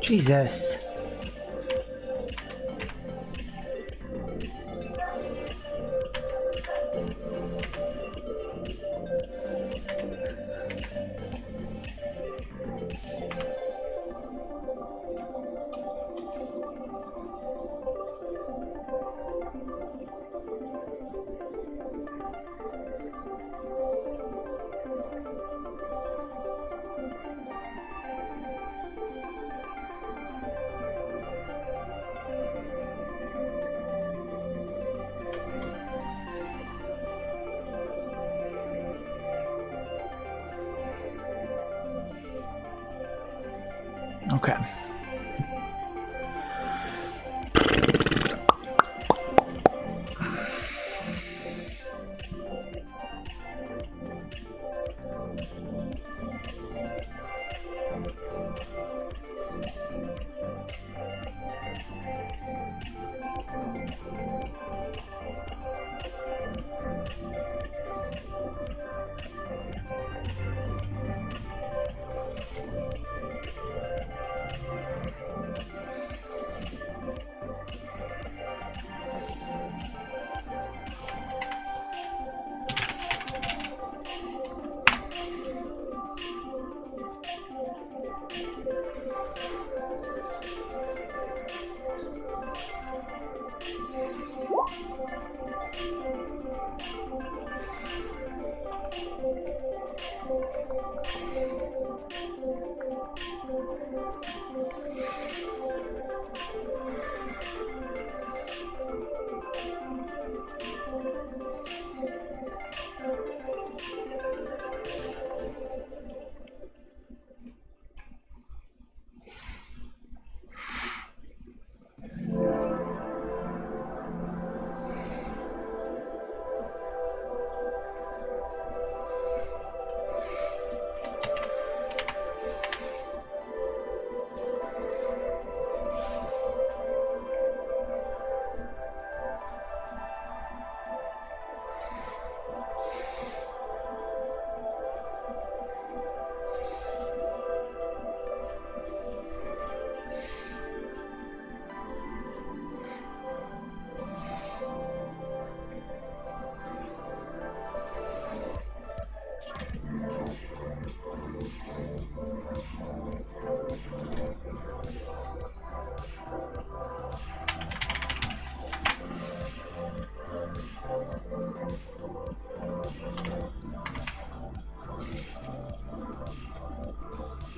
Jesus. Okay.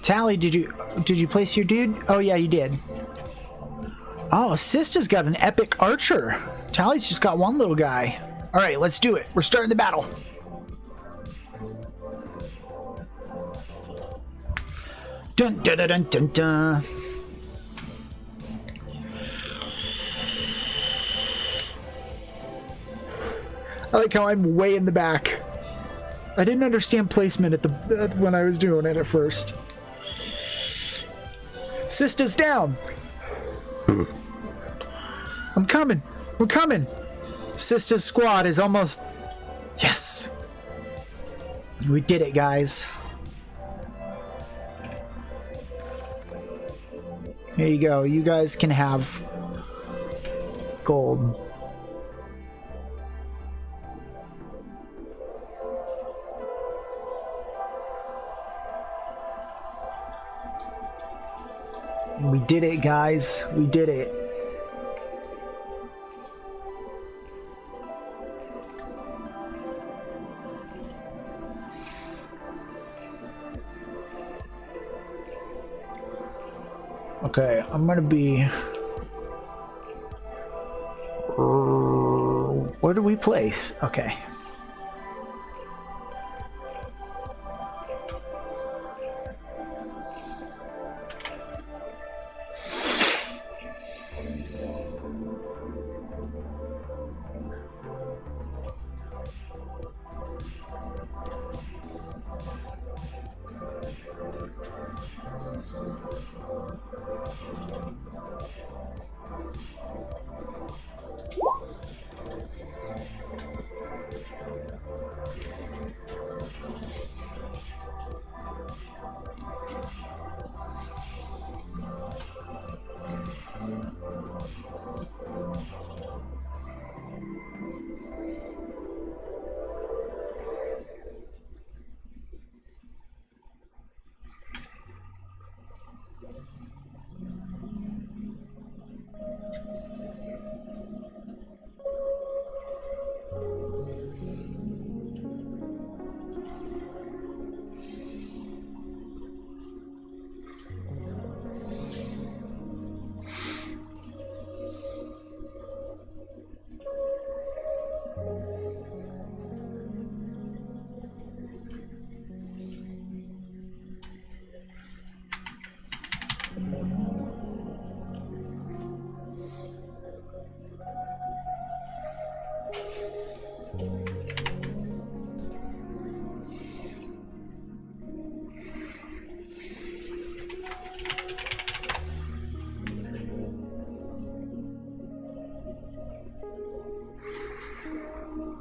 Tally, did you place your dude? Oh yeah, you did. Oh, Sista's got an epic archer. Tally's just got one little guy. All right, let's do it. We're starting the battle. Dun dun dun dun dun dun. I like how I'm way in the back. I didn't understand placement at the when I was doing it at first. Sista's down. I'm coming. We're coming. Sista's squad is almost... Yes. We did it, guys. Here you go. You guys can have gold. We did it, guys. We did it. Okay, I'm gonna be... Where do we place? Okay.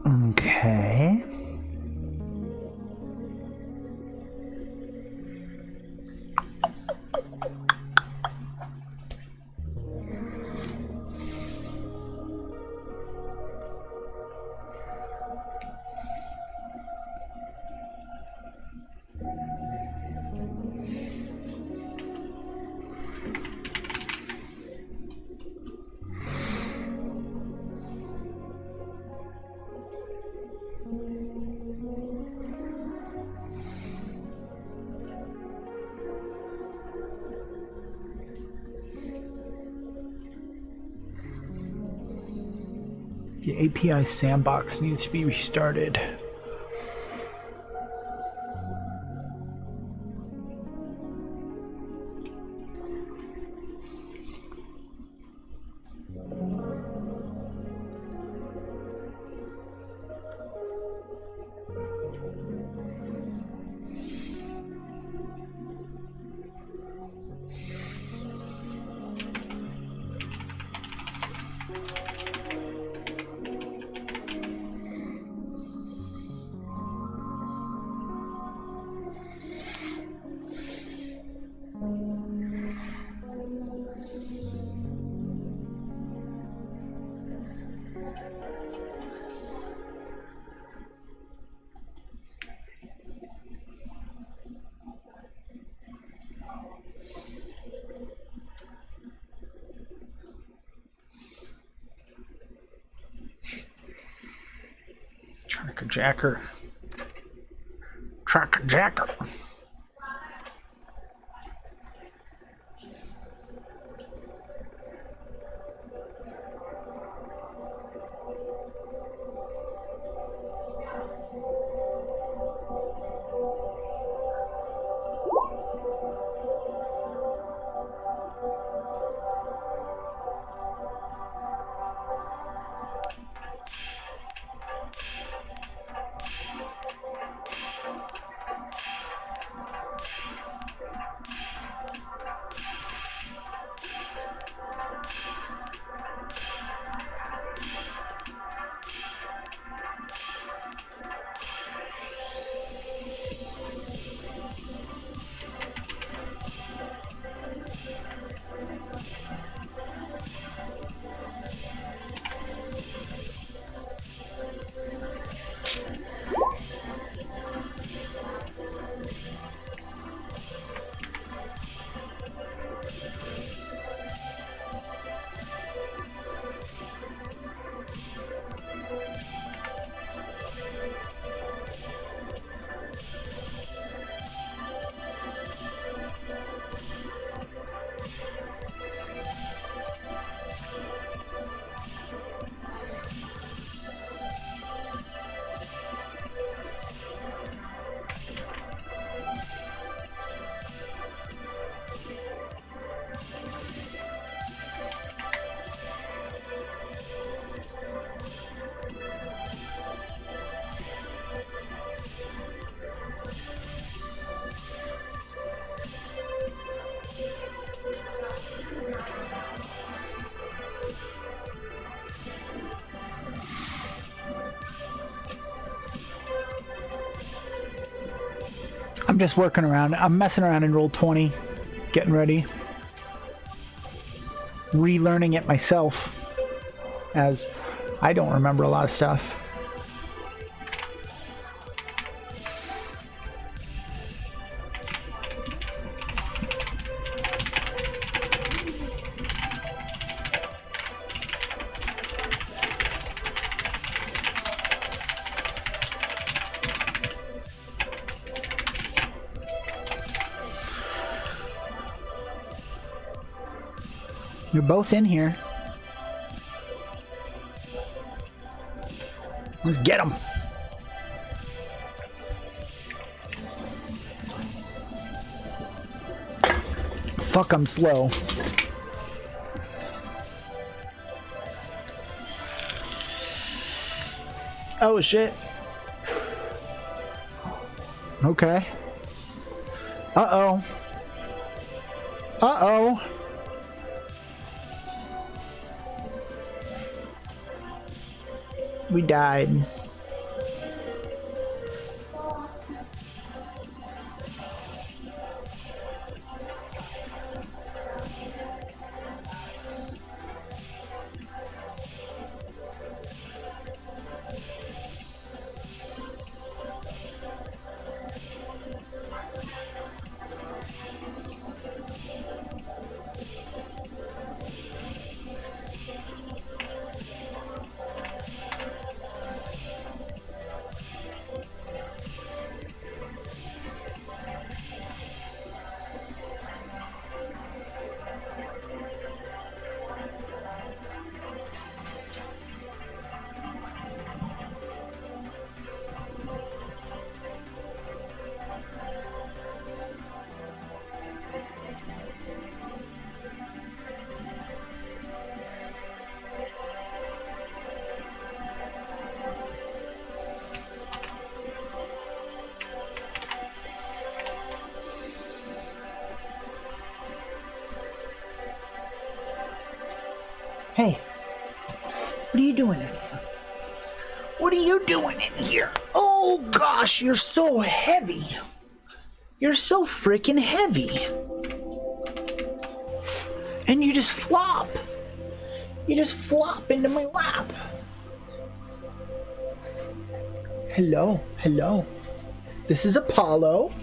Okay. The API sandbox needs to be restarted. Tracker Jacker. Tracker Jacker. I'm just working around. I'm messing around in Roll20, getting ready. Relearning it myself, as I don't remember a lot of stuff. You're both in here. Let's get them. Fuck, I'm slow. Oh shit. Okay. Uh-oh. Uh-oh. We died. Hey, what are you doing in here? What are you doing in here? Oh gosh, you're so heavy. You're so freaking heavy. And you just flop. You just flop into my lap. Hello, hello. This is Apollo.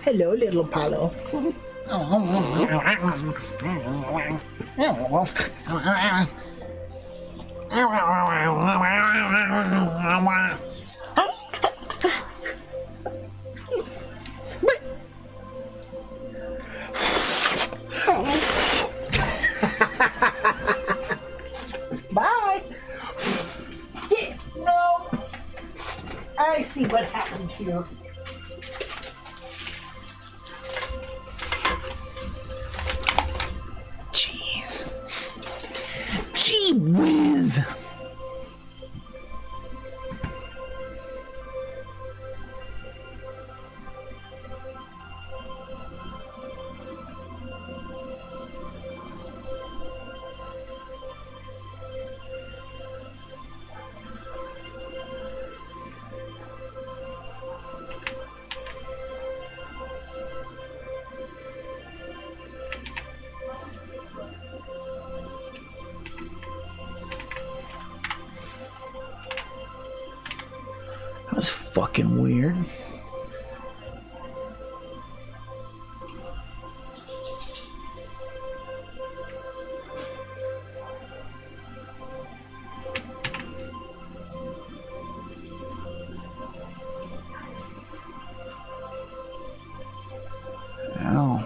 Hello, little Apollo. Bye. Yeah, no. I see what happened here. Jeez. Gee whiz. That was fucking weird. Ow.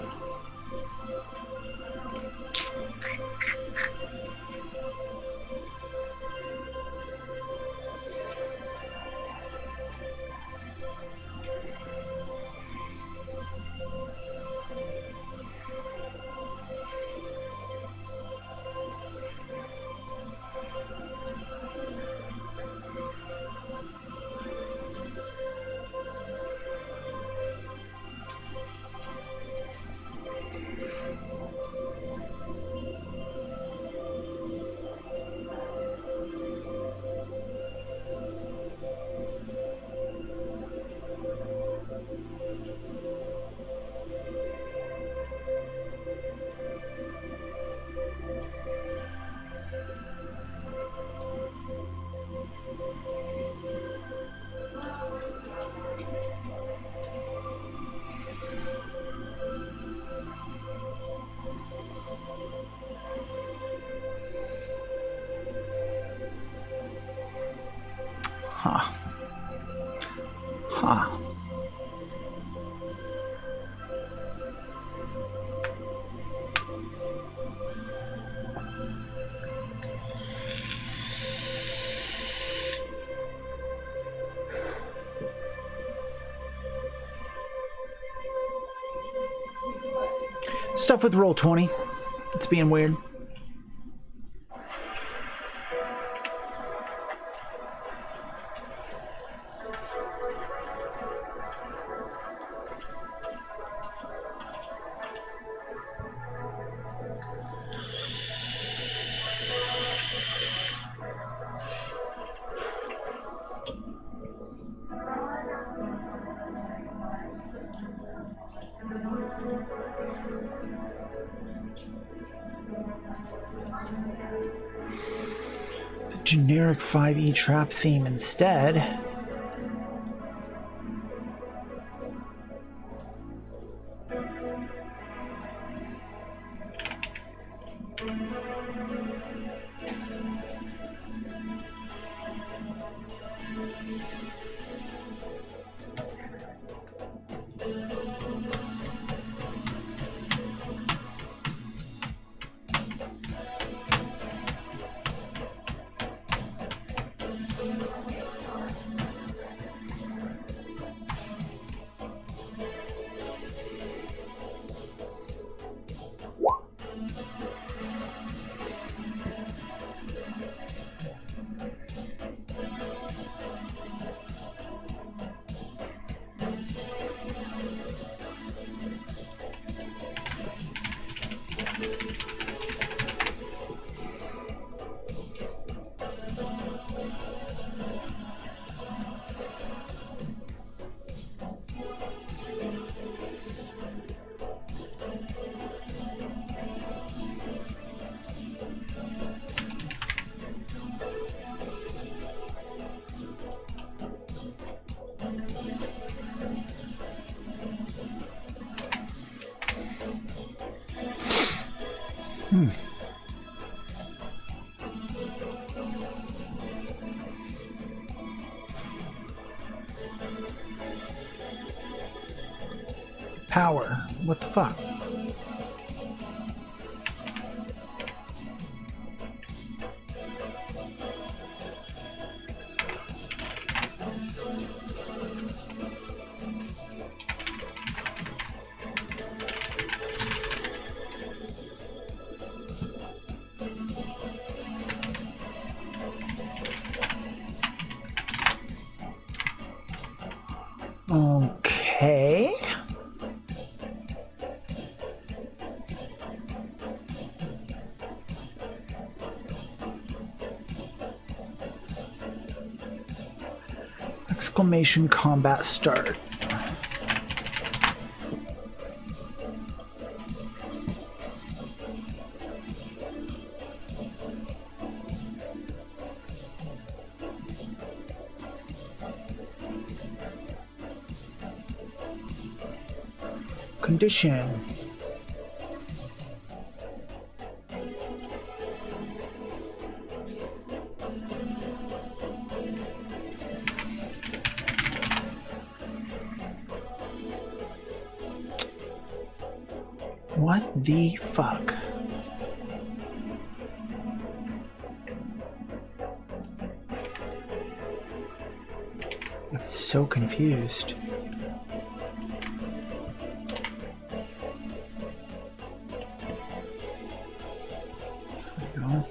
Huh. Huh. Stuff with Roll20. It's being weird. Generic 5e trap theme instead. Power. What the fuck? Okay. Exclamation combat start. Condition. What the fuck? I'm so confused. There we go.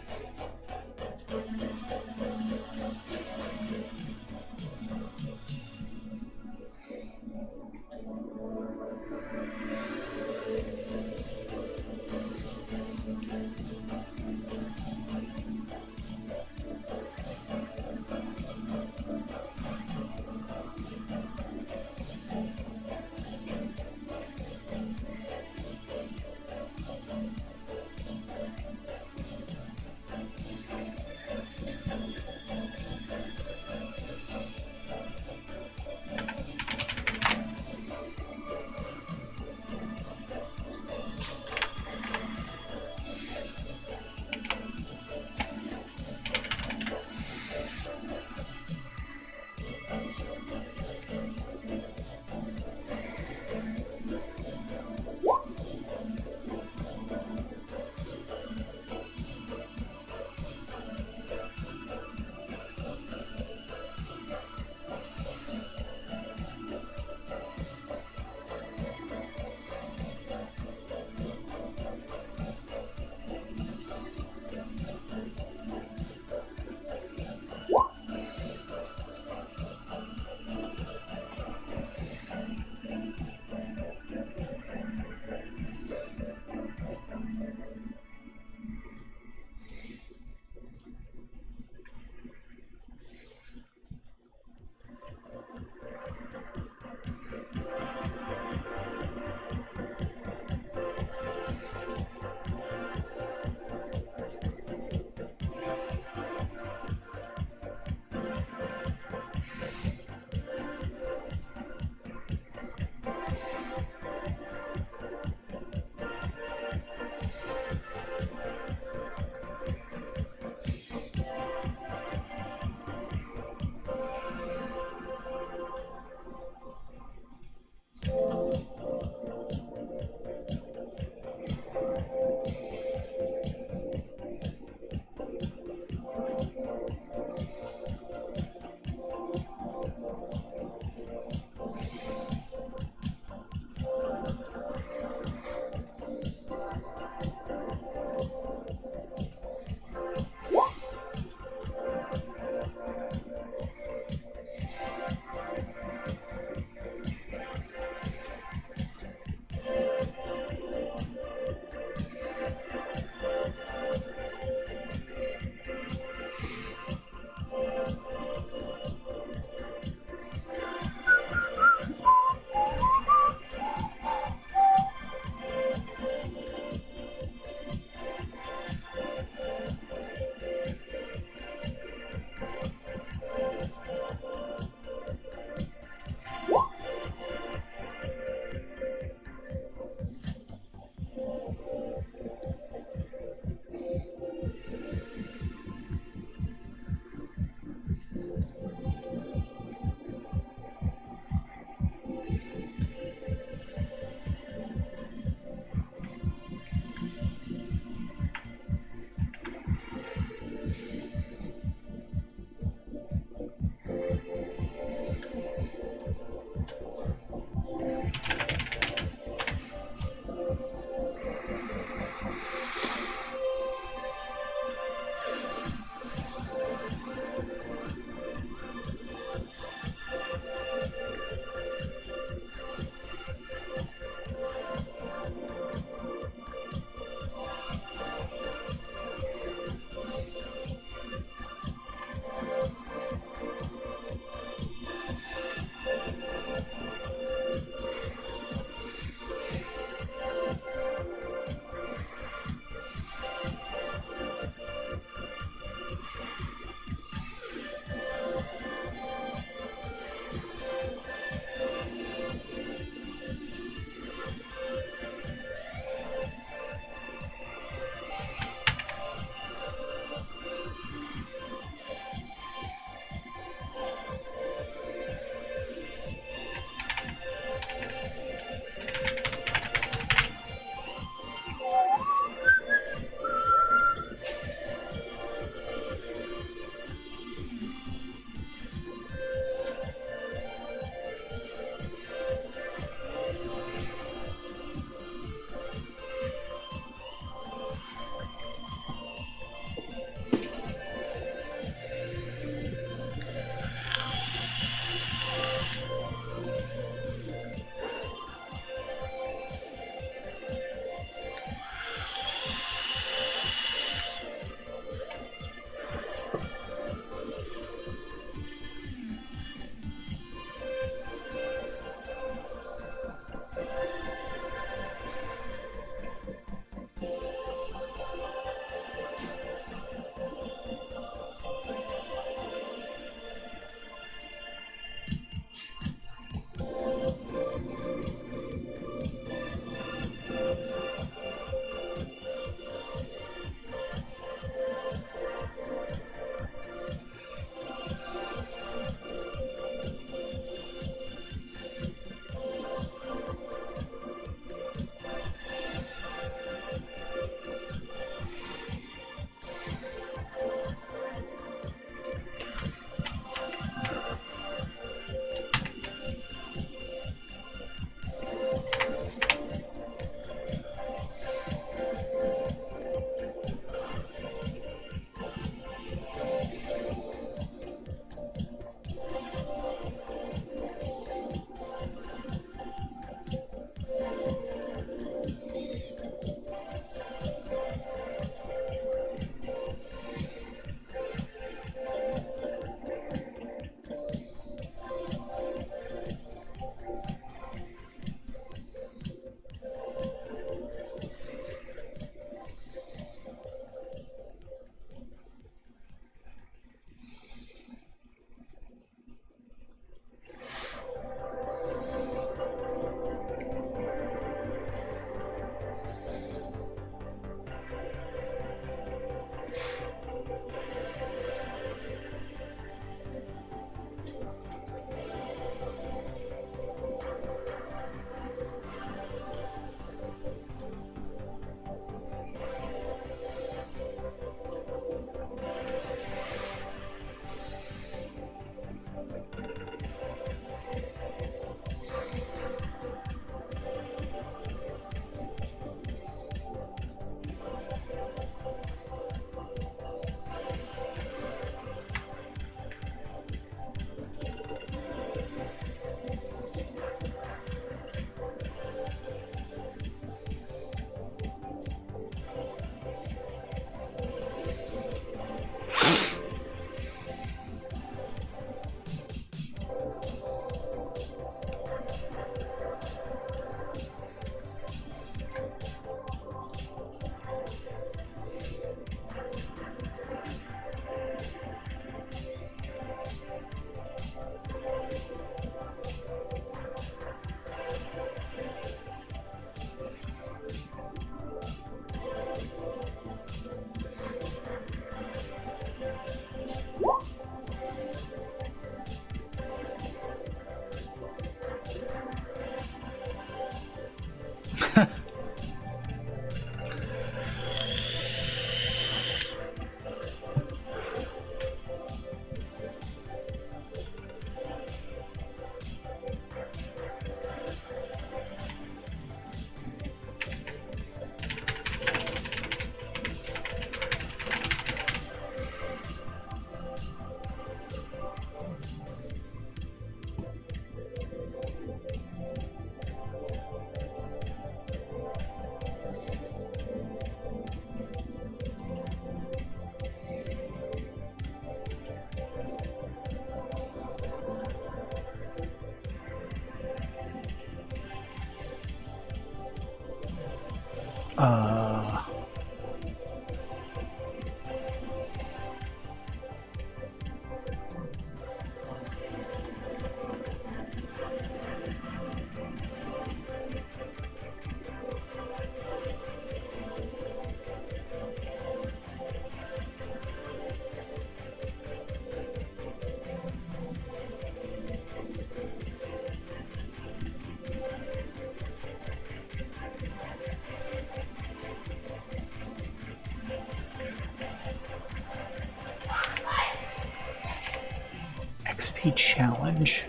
XP challenge.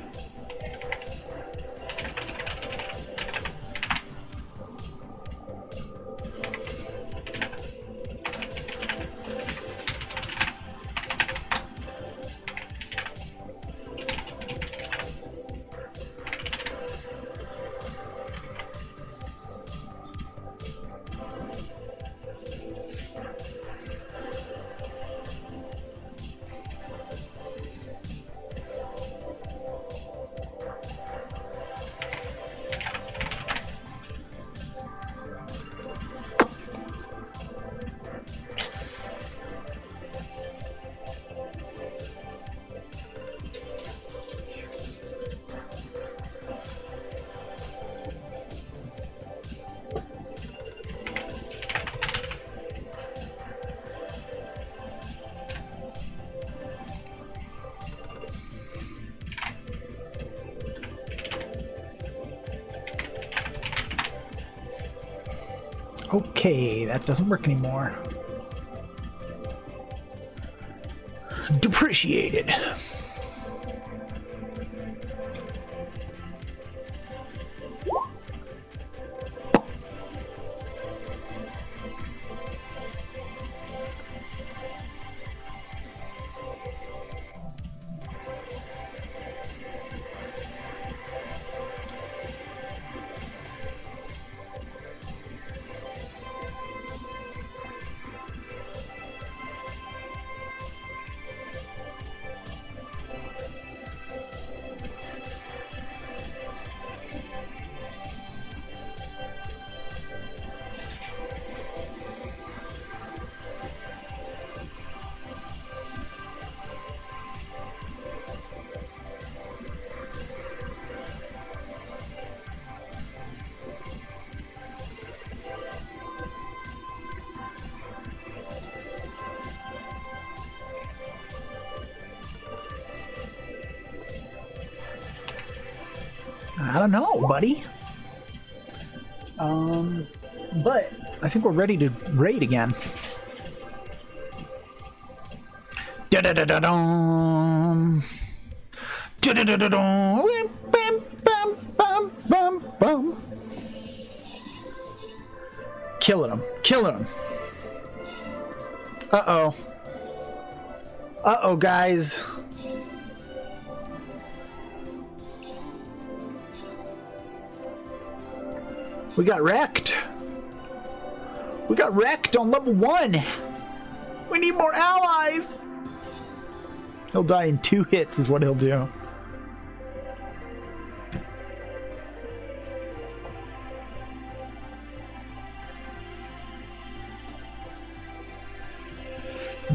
Okay, that doesn't work anymore. Depreciated. I don't know, buddy. But I think we're ready to raid again. Da-da-da-da-dum. Killing him. Killing him. Uh-oh. Uh-oh, guys. We got wrecked. We got wrecked on level 1. We need more allies. He'll die in 2 hits is what he'll do.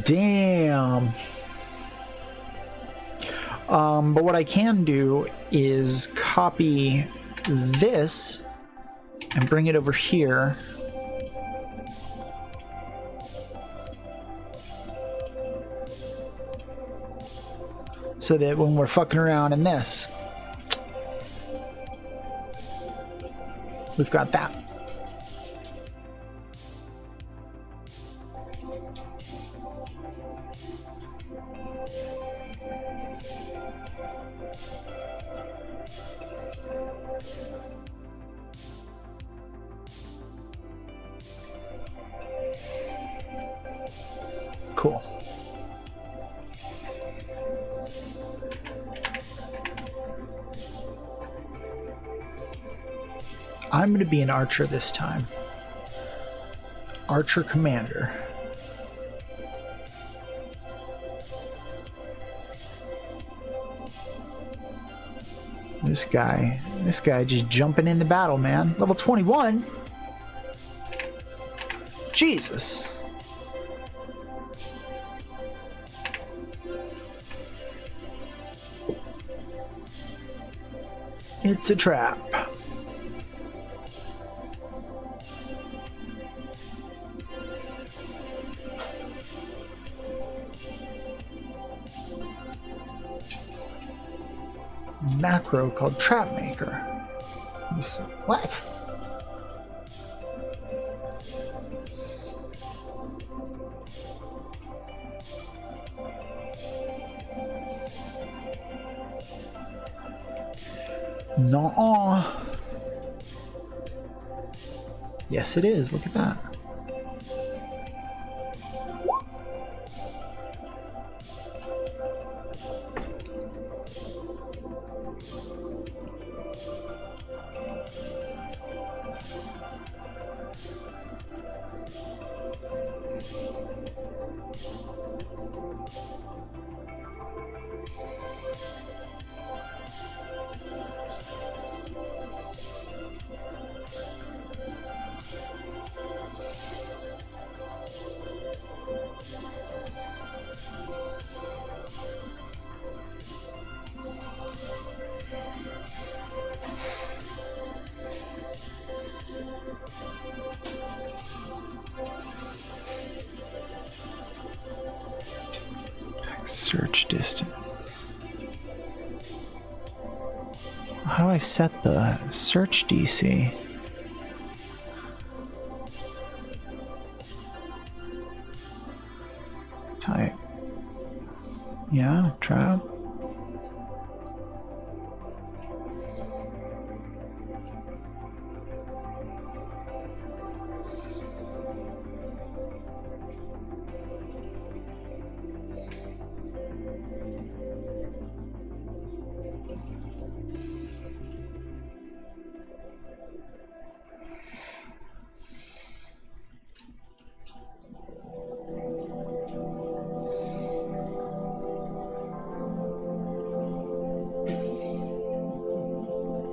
Damn. But what I can do is copy this and bring it over here. So that when we're fucking around in this, we've got that. Cool. I'm going to be an archer this time. Archer commander. This guy just jumping in the battle, man. Level 21. Jesus. It's a trap. Macro called Trap Maker. What? Nuh-uh. Yes, it is. Look at that. Search distance. How do I set the search DC? Type. Yeah, trap.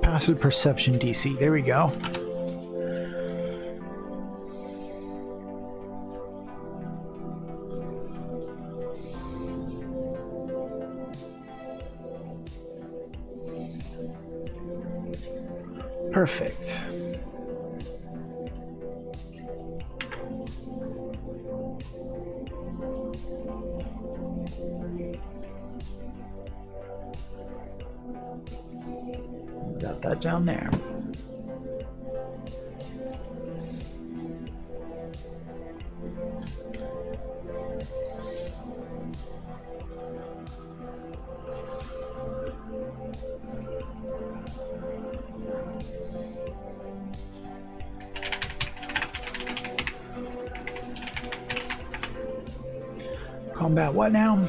Passive perception DC. There we go. Perfect. Got that down there. Combat what now?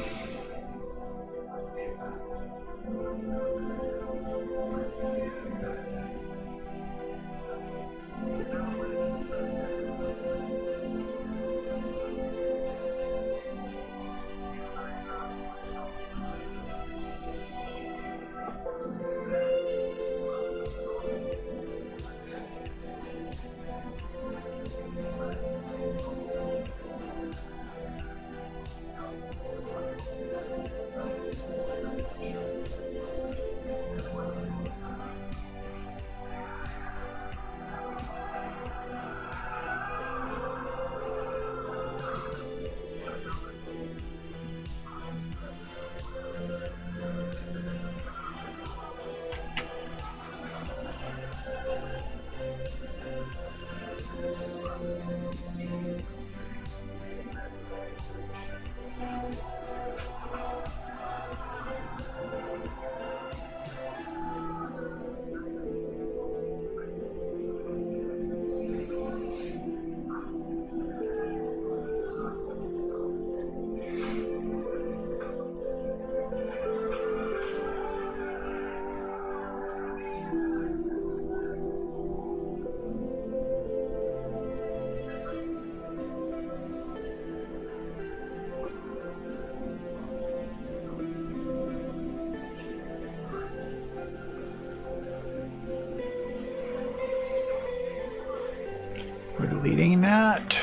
We're deleting that.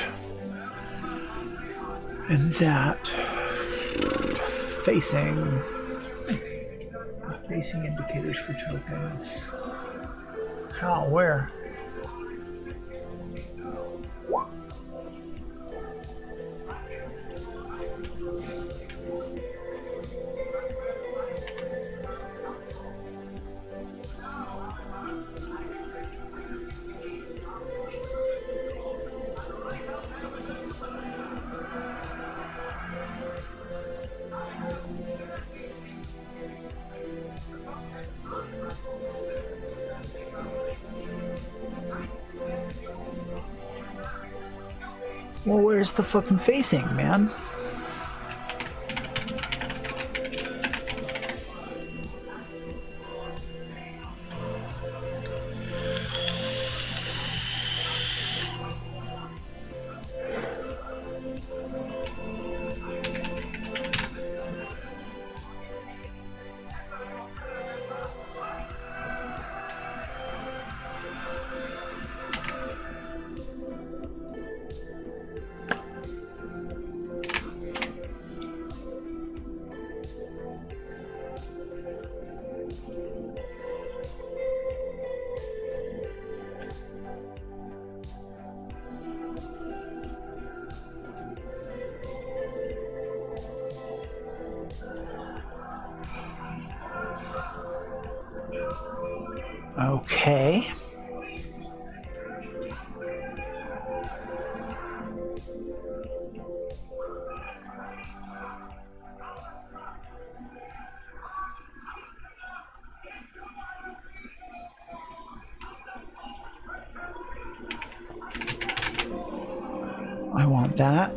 And that. Facing. Facing indicators for tokens. How? Where? Well, where's the fucking facing, man? Okay. I want that.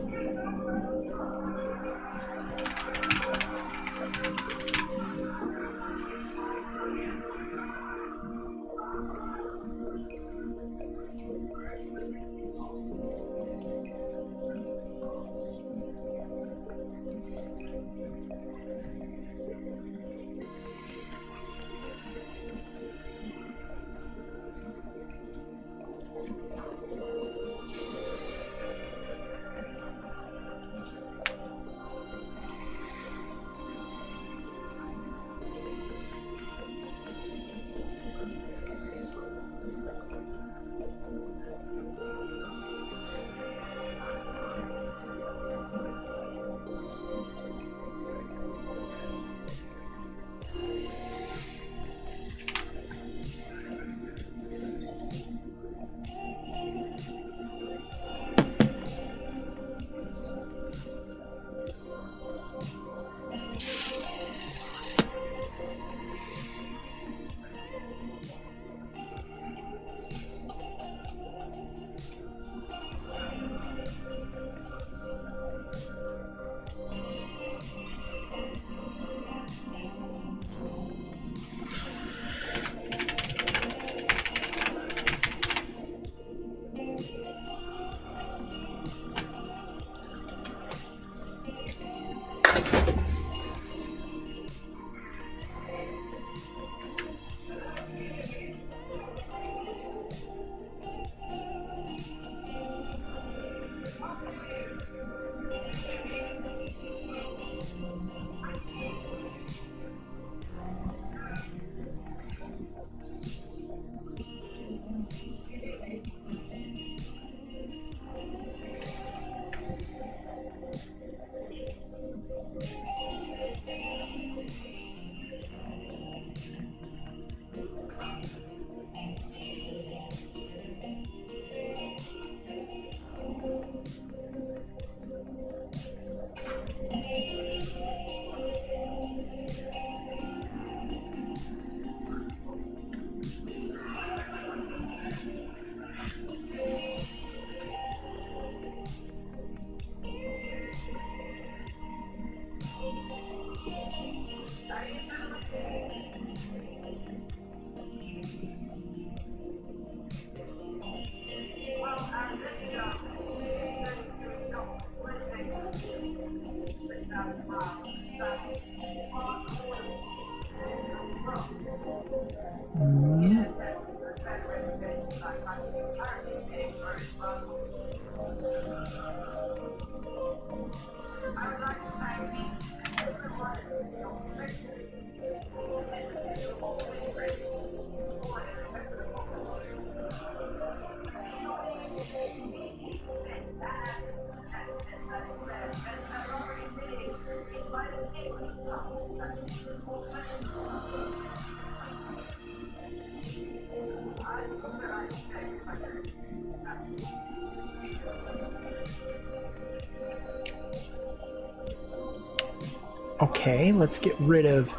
Okay, let's get rid of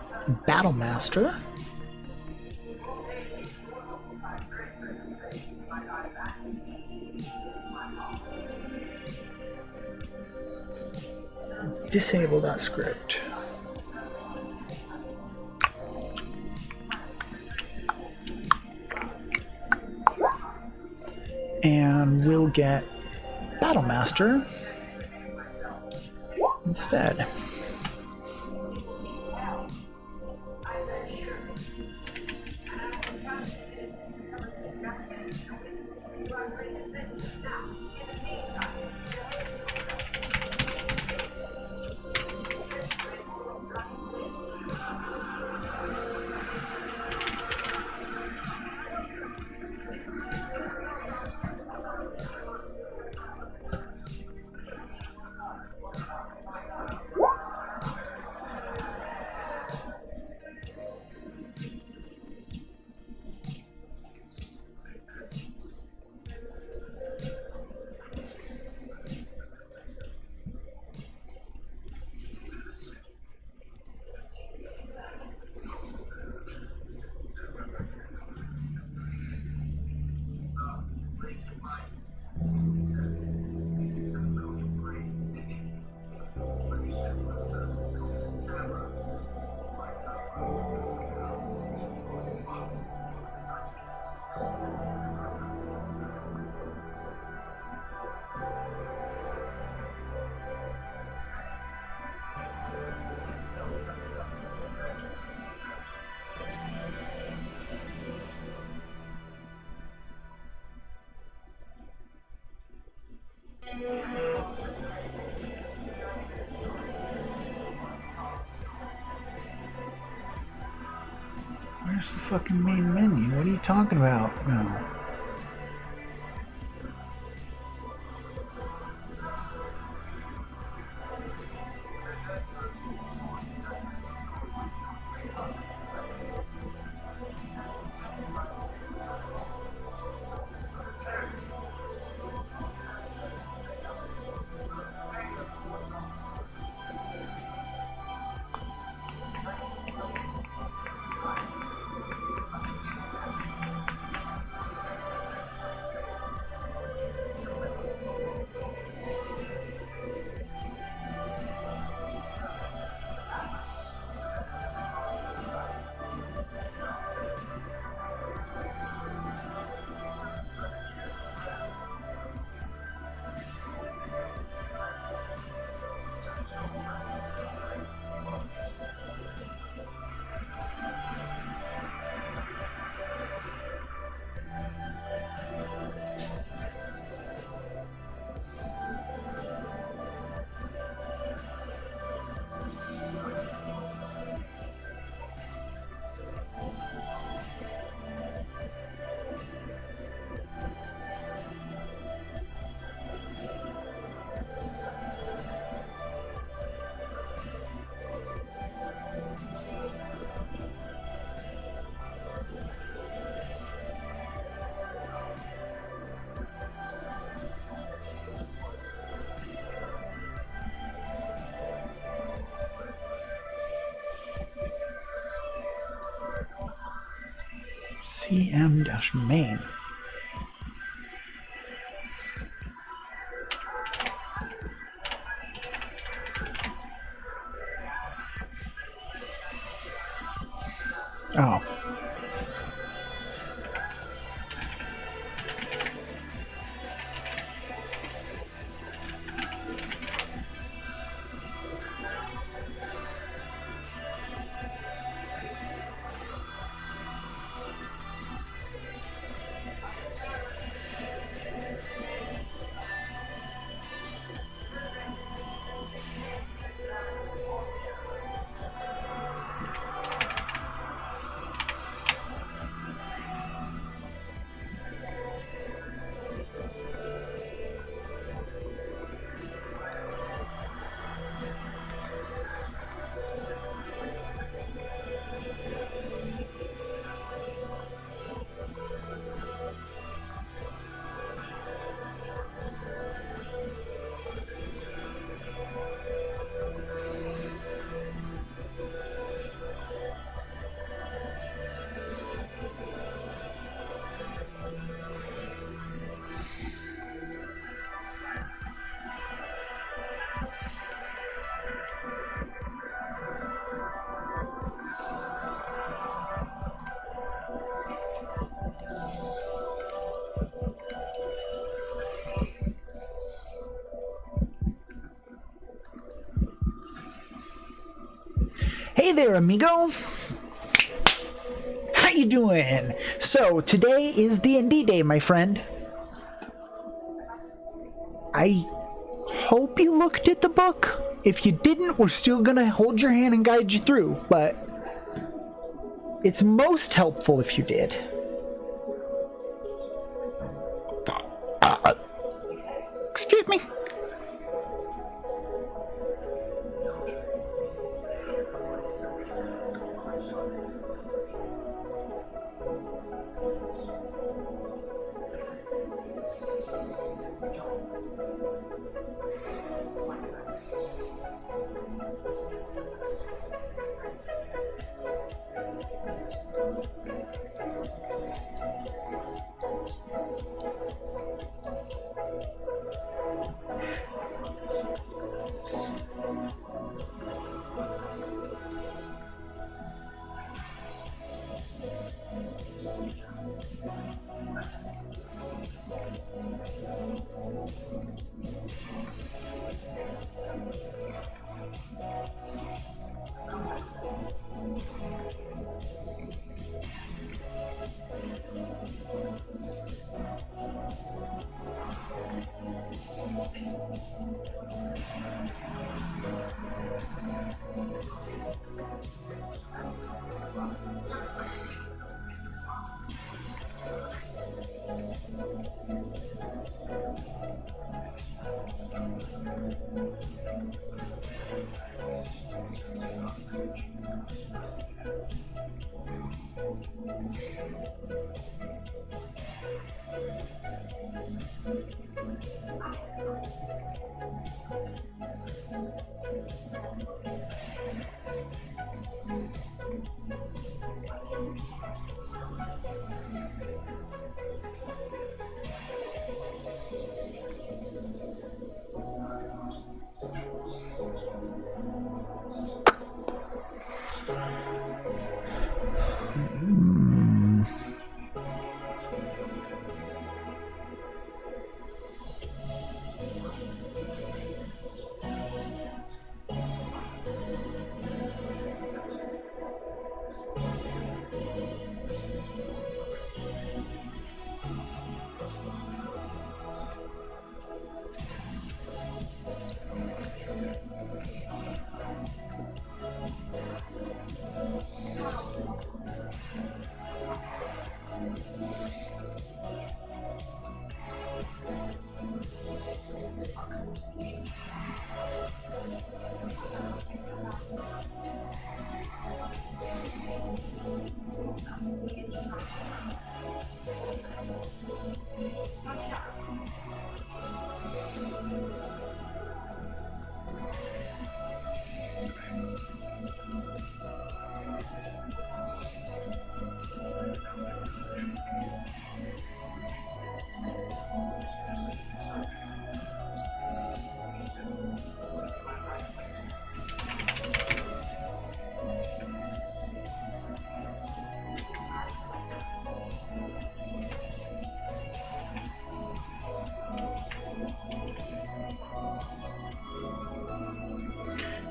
Battlemaster. Disable that script. And we'll get Battlemaster instead. Where's the fucking main menu? What are you talking about? No. CM-main. Oh. there, amigo. How you doing? So today is D&D day, my friend. I hope you looked at the book. If you didn't, we're still gonna hold your hand and guide you through, but it's most helpful if you did. Excuse me.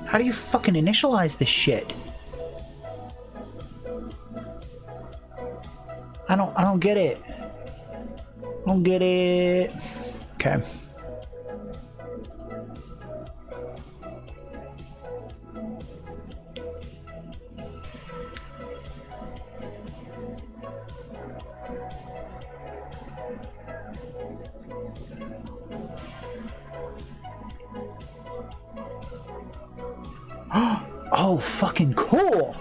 How do you fucking initialize this shit? I don't get it. I don't get it. Okay. Oh, fucking cool.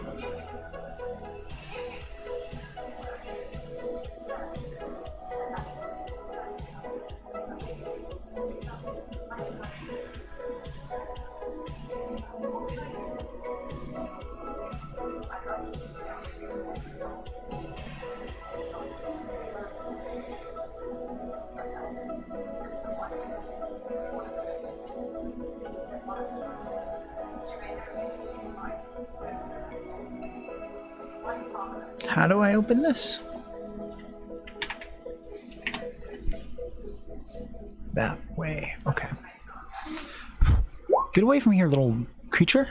How do I open this? That way. Okay. Get away from here, little creature.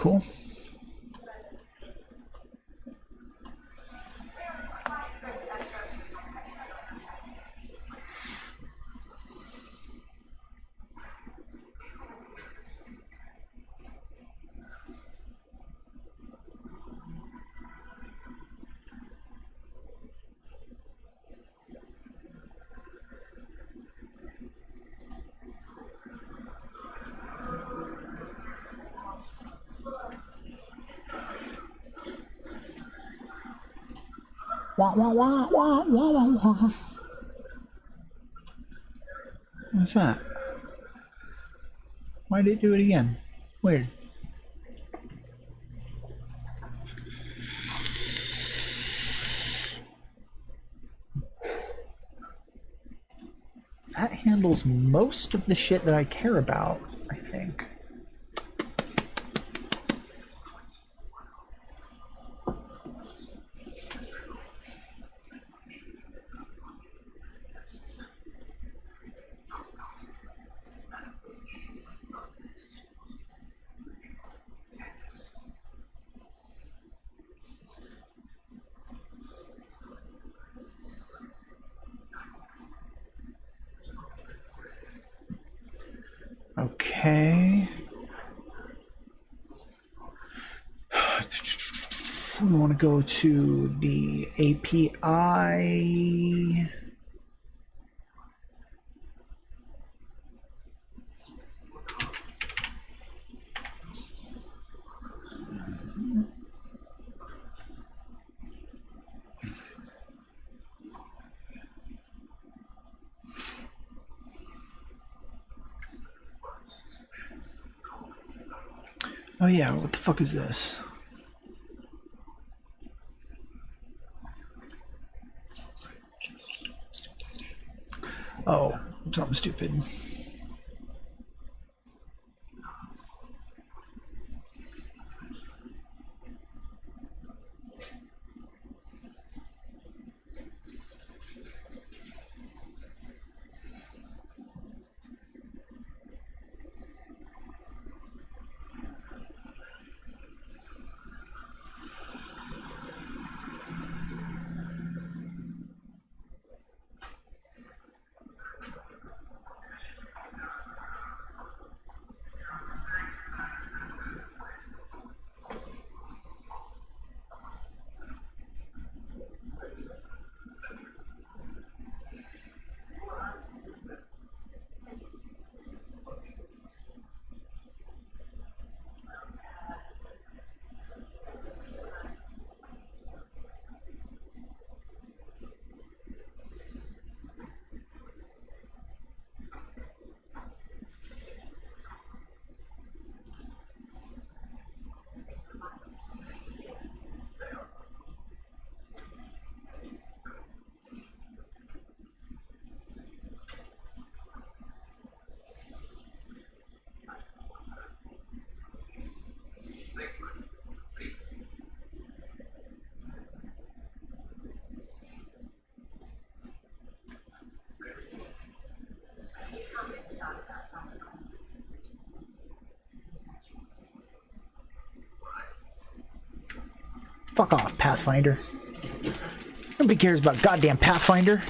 cool. Wah, wah, wah, wah, wah, wah, wah. What's that? Why did it do it again? Weird. That handles most of the shit that I care about, I think. Okay. We want to go to the API. Oh yeah, what the fuck is this? Oh, something stupid. Fuck off, Pathfinder. Nobody cares about goddamn Pathfinder.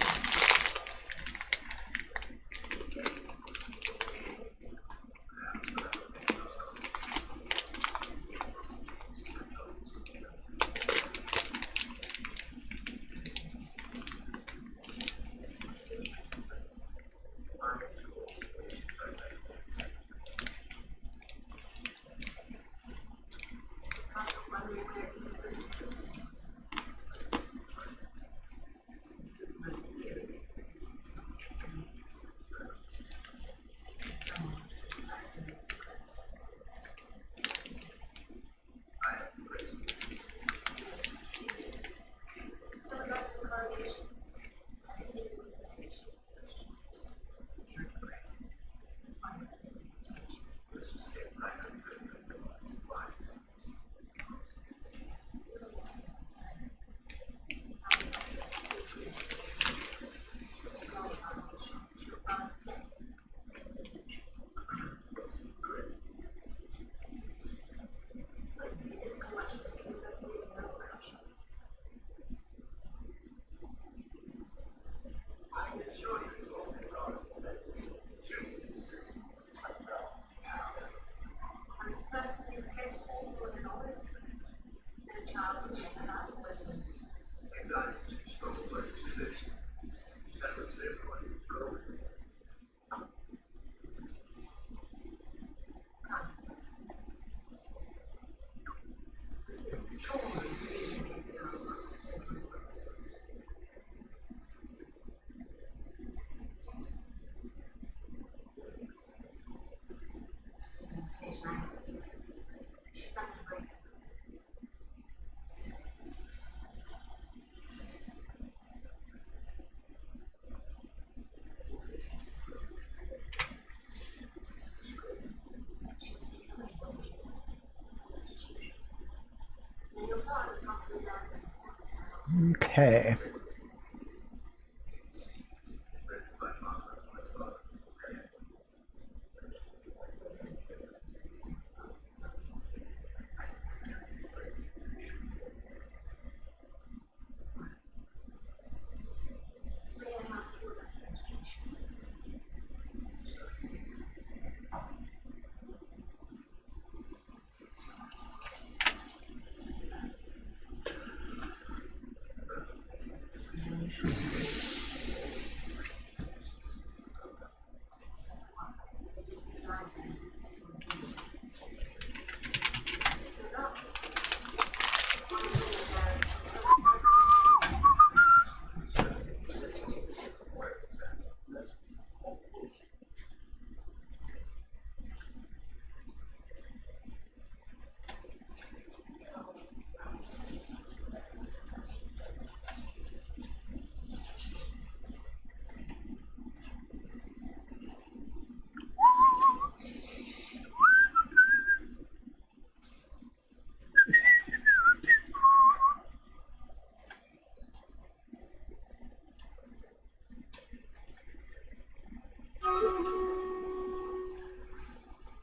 Okay.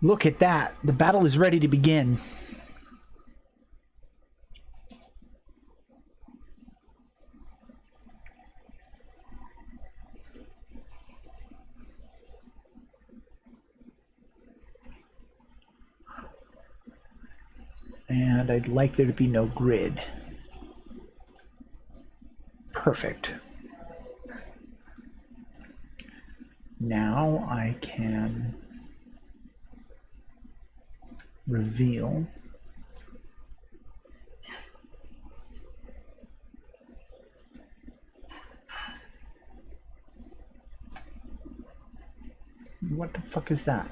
Look at that. The battle is ready to begin. And I'd like there to be no grid. Perfect. Now I can reveal what the fuck is that?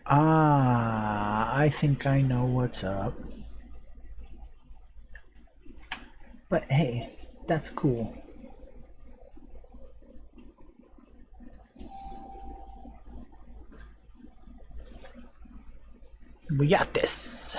Ah, I think I know what's up. But hey, that's cool. We got this.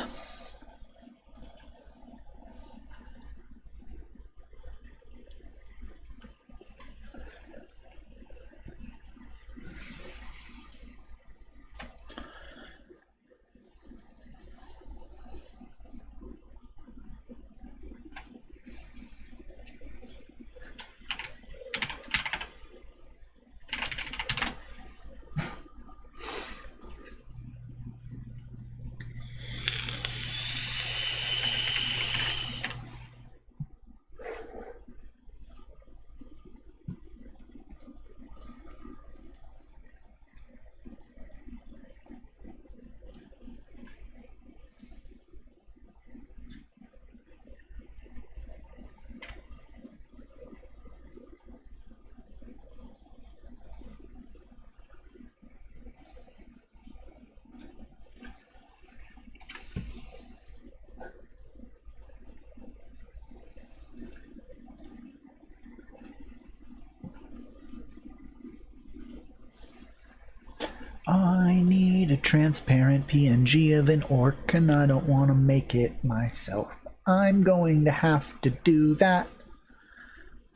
I need a transparent PNG of an orc, and I don't want to make it myself. I'm going to have to do that,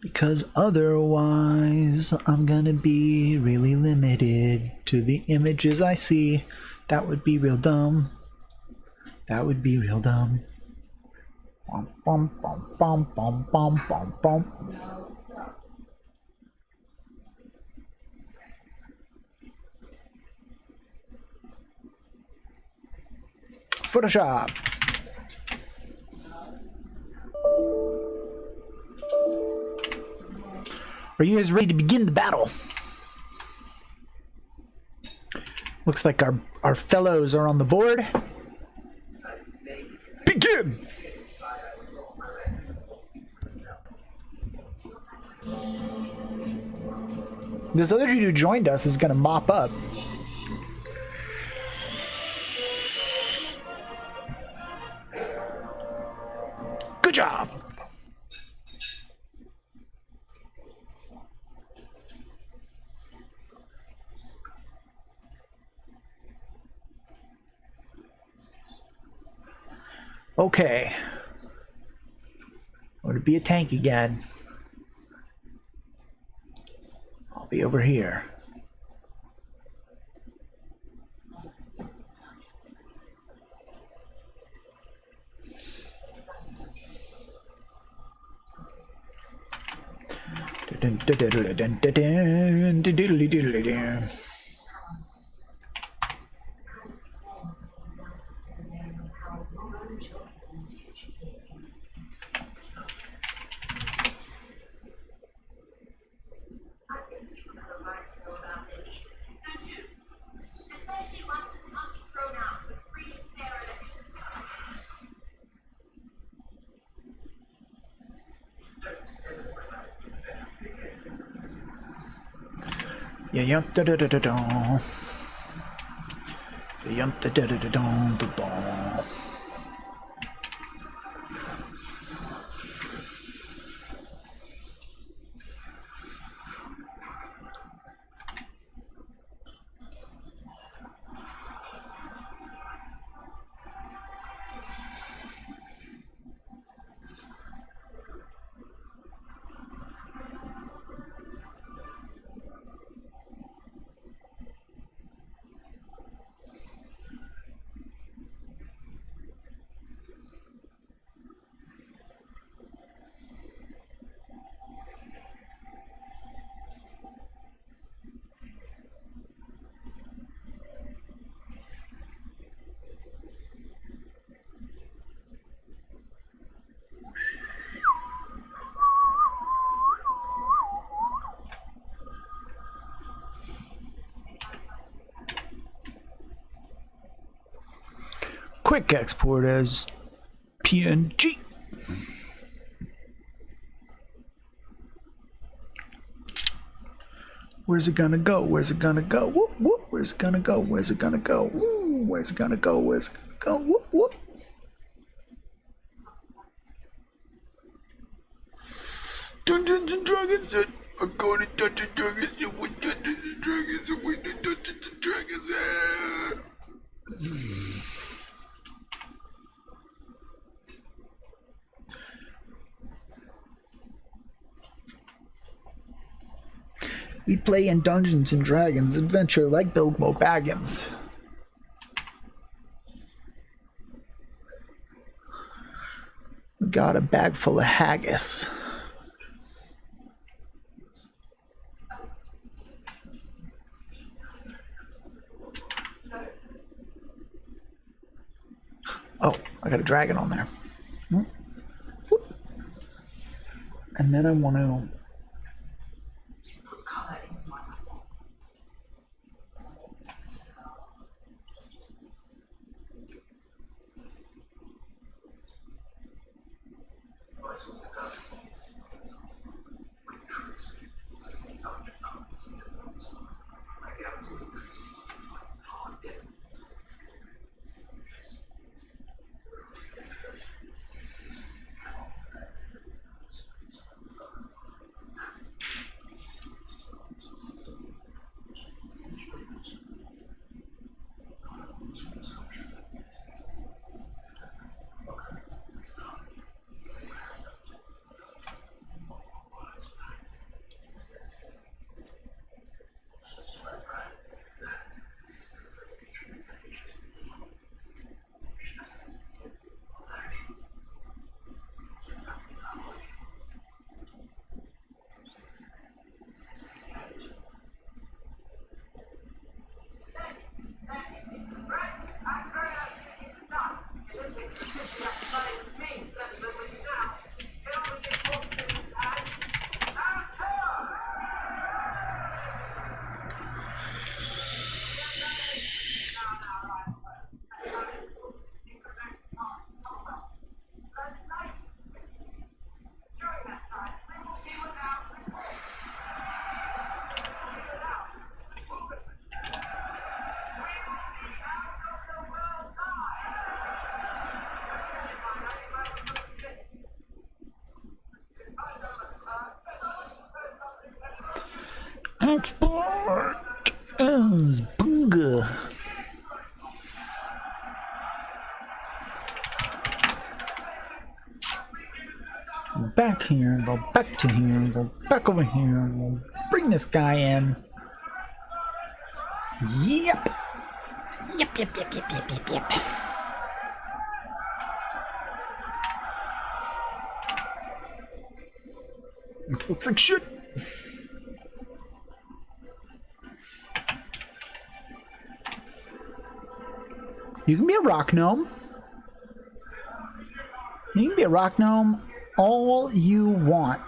because otherwise I'm gonna be really limited to the images I see. That would be real dumb. That would be real dumb. Bum, bum, bum, bum, bum, bum, bum, bum. Photoshop. Are you guys ready to begin the battle? Looks like our fellows are on the board. Begin! This other dude who joined us is gonna mop up. Good job! Okay. I'm gonna be a tank again. I'll be over here. Yeah, yum da da da da da. Yum da da da da da da. Quick export as PNG. Where's it gonna go? Where's it gonna go? Whoop, whoop. Where's it gonna go? Where's it gonna go? Woo. Where's it gonna go? Where's it gonna go? Whoop, whoop. Dungeons and Dragons. I'm going to Dungeons and Dragons. With Dungeons and Dragons. With the Dungeons and Dragons. We play in Dungeons and Dragons adventure like Bilbo Baggins. Got a bag full of haggis. Oh, I got a dragon on there. Whoop. And then I want to... Export as Bunga. Back here, go back to here, go back over here, we'll bring this guy in. Yep. Yep. This looks like shit. You can be a rock gnome. You can be a rock gnome all you want.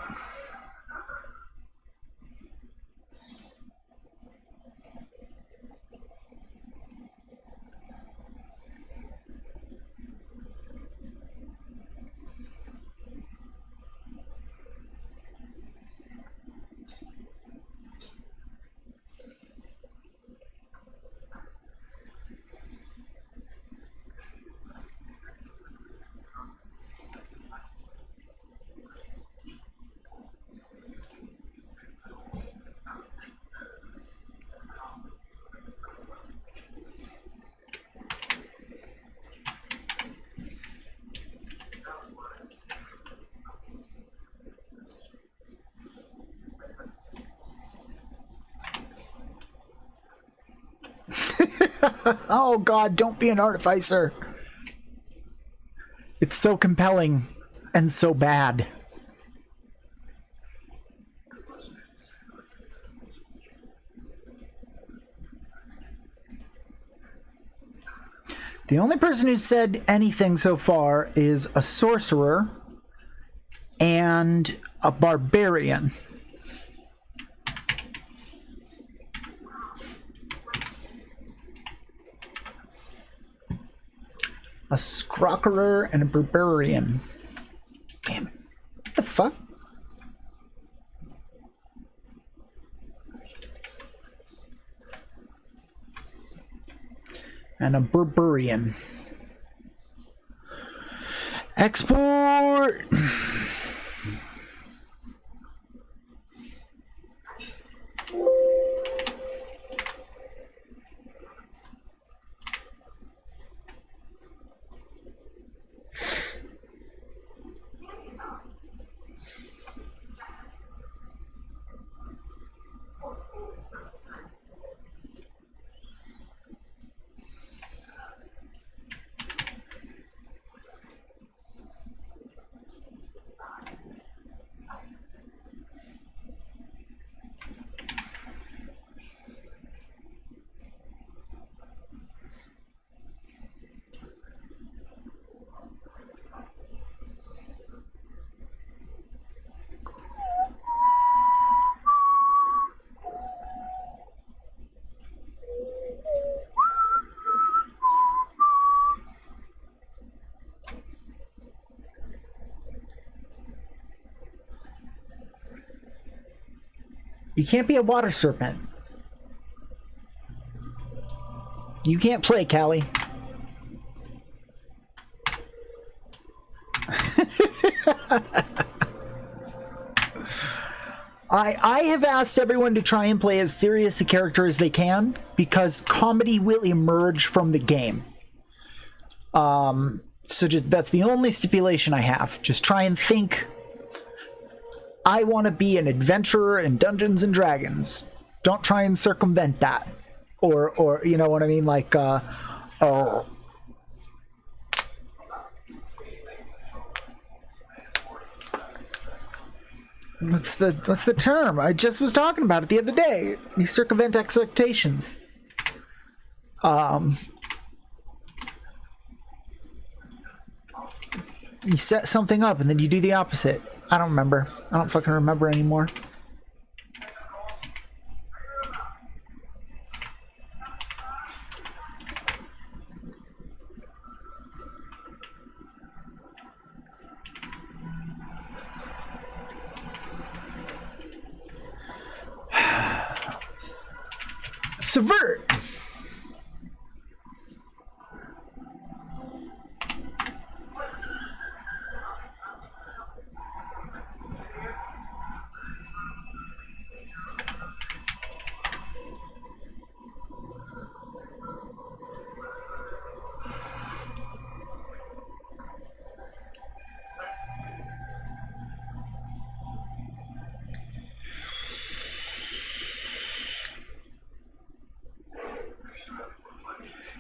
Oh God, don't be an artificer. It's so compelling and so bad. The only person who said anything so far is a sorcerer and a barbarian. A scrockerer and a barbarian. Damn it. What the fuck? and a Berberian. Export. You can't be a water serpent. You can't play, Callie. I have asked everyone to try and play as serious a character as they can because comedy will emerge from the game. So just that's the only stipulation I have. Just try and think, I want to be an adventurer in Dungeons and Dragons. Don't try and circumvent that. Or you know what I mean? Like, oh. What's the term? I just was talking about it the other day. You circumvent expectations. You set something up and then you do the opposite. I don't remember. I don't fucking remember anymore. Subvert.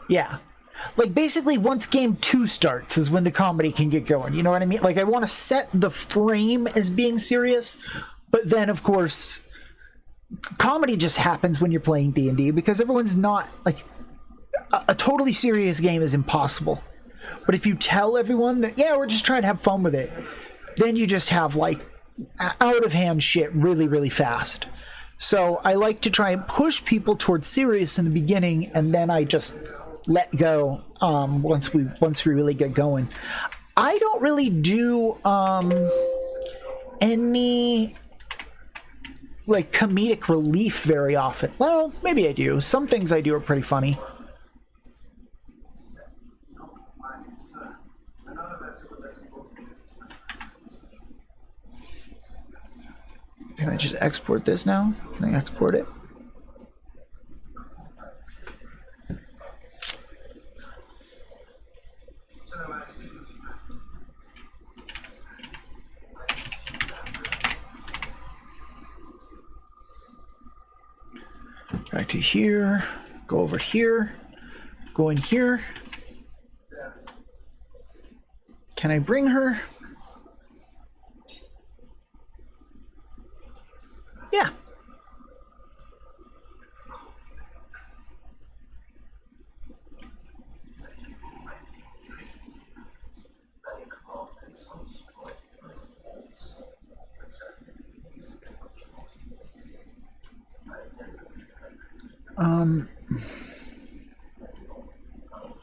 Yeah. Like, basically, once game 2 starts is when the comedy can get going. You know what I mean? Like, I want to set the frame as being serious, but then, of course, comedy just happens when you're playing D&D because everyone's not, like, a totally serious game is impossible. But if you tell everyone that, yeah, we're just trying to have fun with it, then you just have, like, out-of-hand shit really, really fast. So I like to try and push people towards serious in the beginning, and then I just let go once we really get going. I don't really do any like comedic relief very often. Well, maybe I do. Some things I do are pretty funny. Can I just export this now? Can I export it? Back to here, go over here, go in here. Can I bring her? Yeah.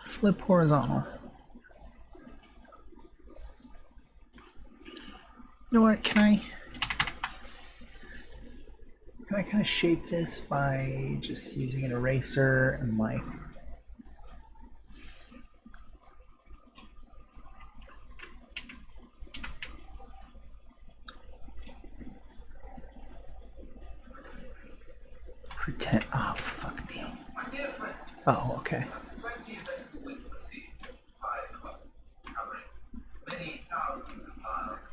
Flip horizontal. You know what, can I kind of shape this by just using an eraser and like Oh, okay. 20 eventful weeks at sea, 5 continents, covering many thousands of miles.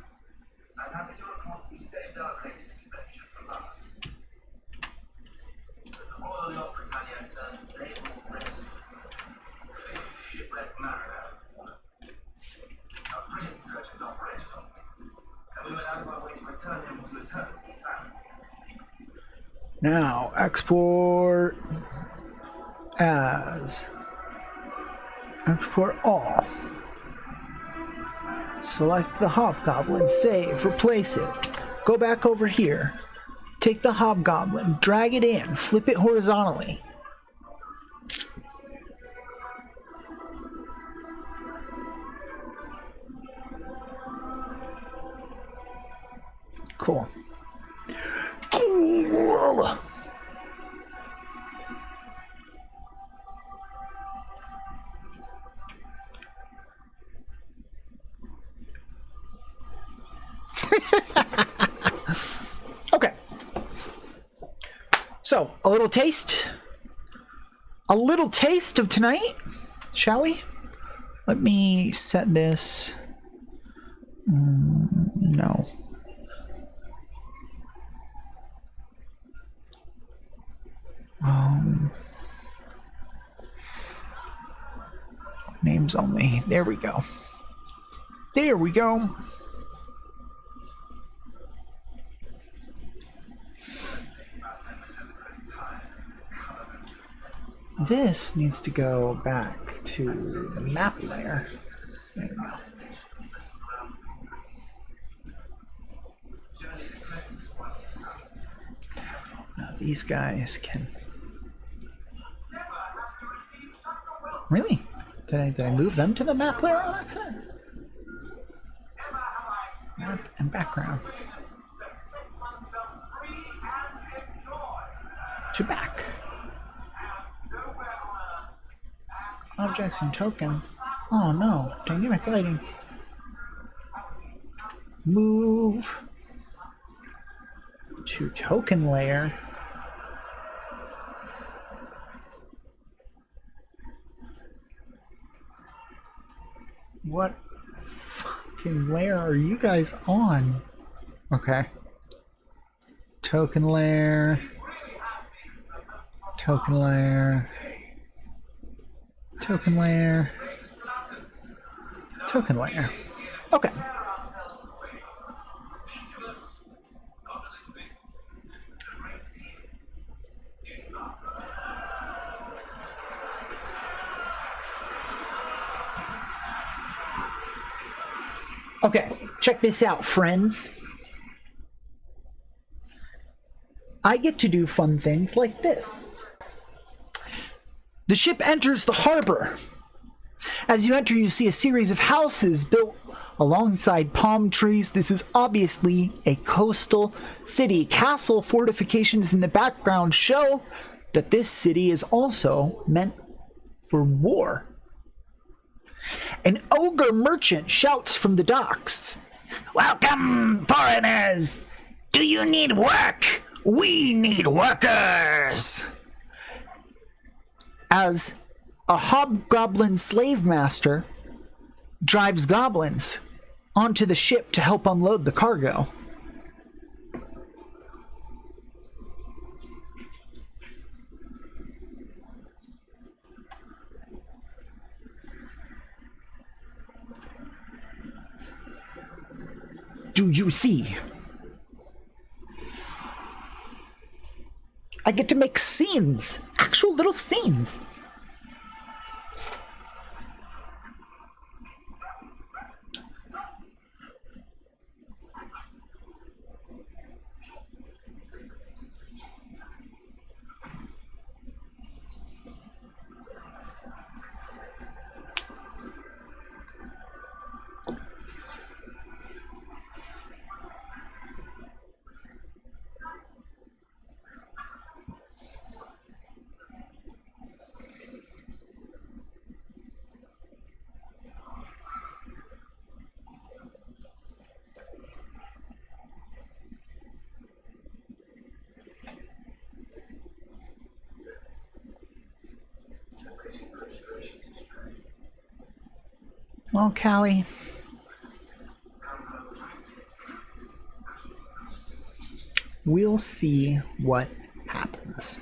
I'm happy to report that we saved our greatest adventure from us. As the Royal Yacht Britannia turned naval risk, fifth shipwrecked mariner. Our brilliant surgeons operated on him, and we went out of our way to return him to his home, his family. Now, export as. Export all. Select the Hobgoblin, save, replace it. Go back over here. Take the Hobgoblin, drag it in, flip it horizontally. Cool. Cool. Okay. So, a little taste of tonight, shall we? Let me set this. No. Names only. There we go. There we go. This needs to go back to the map layer. There we go. Now these guys can. Really? Did I move them to the map layer on accident? Map and background. To back. Objects and tokens. Oh no, dynamic lighting. Move to token layer. What fucking layer are you guys on? Okay. Token layer. Token layer. Token layer. Token layer. Okay. Okay, check this out, friends. I get to do fun things like this. The ship enters the harbor. As you enter, you see a series of houses built alongside palm trees. This is obviously a coastal city. Castle fortifications in the background show that this city is also meant for war. An ogre merchant shouts from the docks, "Welcome, foreigners! Do you need work? We need workers!" As a hobgoblin slave master drives goblins onto the ship to help unload the cargo. Do you see? I get to make scenes, actual little scenes. Well, Callie. We'll see what happens.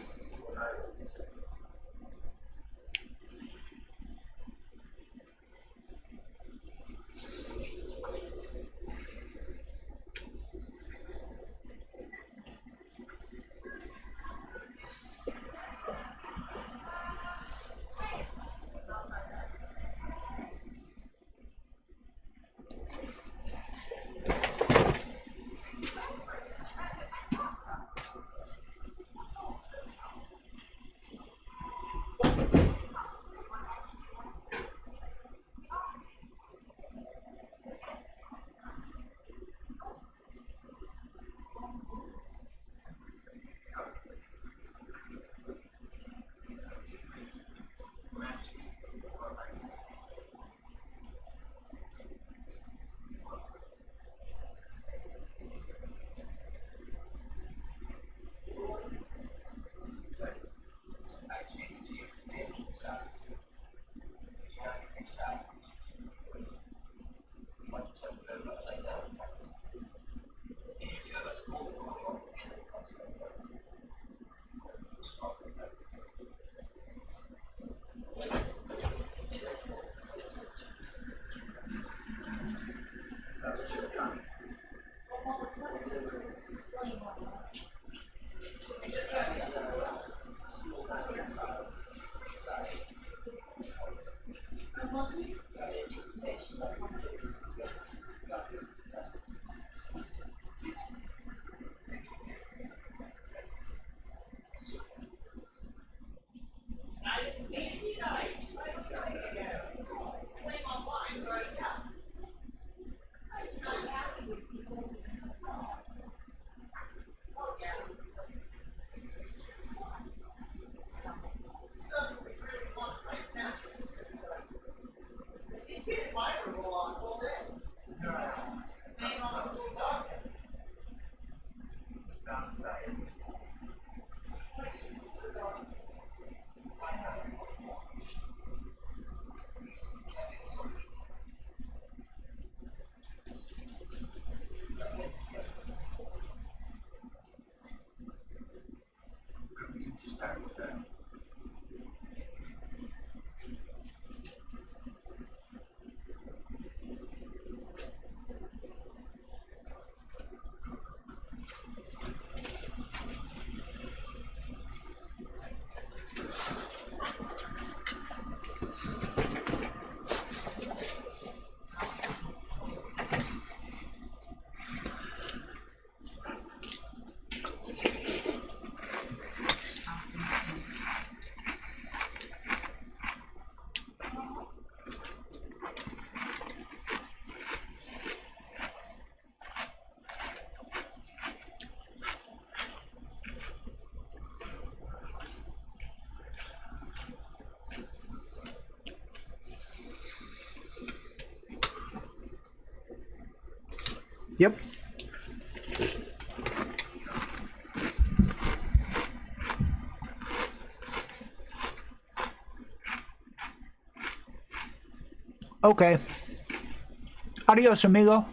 Yep. Okay. Adios, amigo.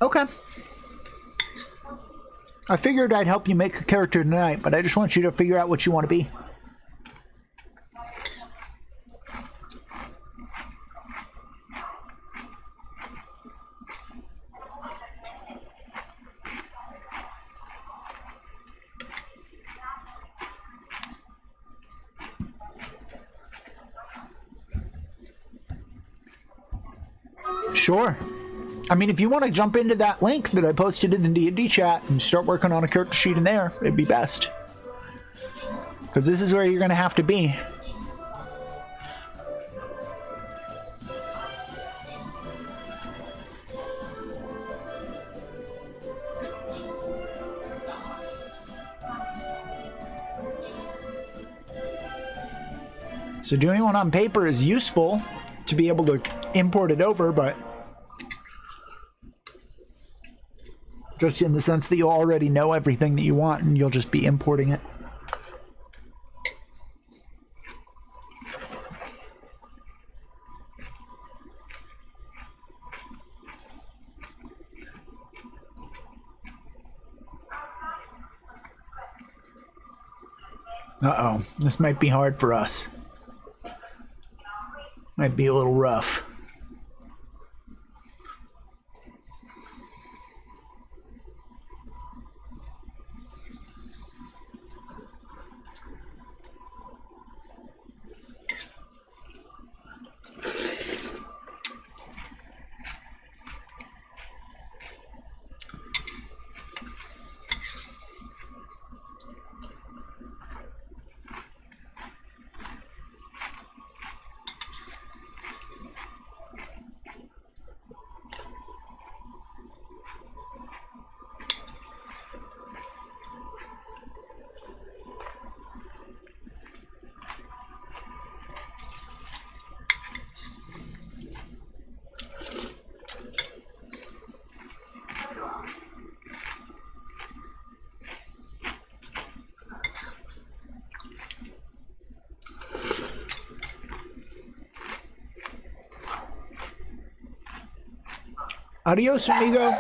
Okay. I figured I'd help you make a character tonight, but I just want you to figure out what you want to be. Sure. I mean, if you want to jump into that link that I posted in the D&D chat and start working on a character sheet in there, it'd be best. Because this is where you're going to have to be. So doing one on paper is useful to be able to import it over, but just in the sense that you'll already know everything that you want and you'll just be importing it. Uh-oh, this might be hard for us. Might be a little rough. Adios, amigo.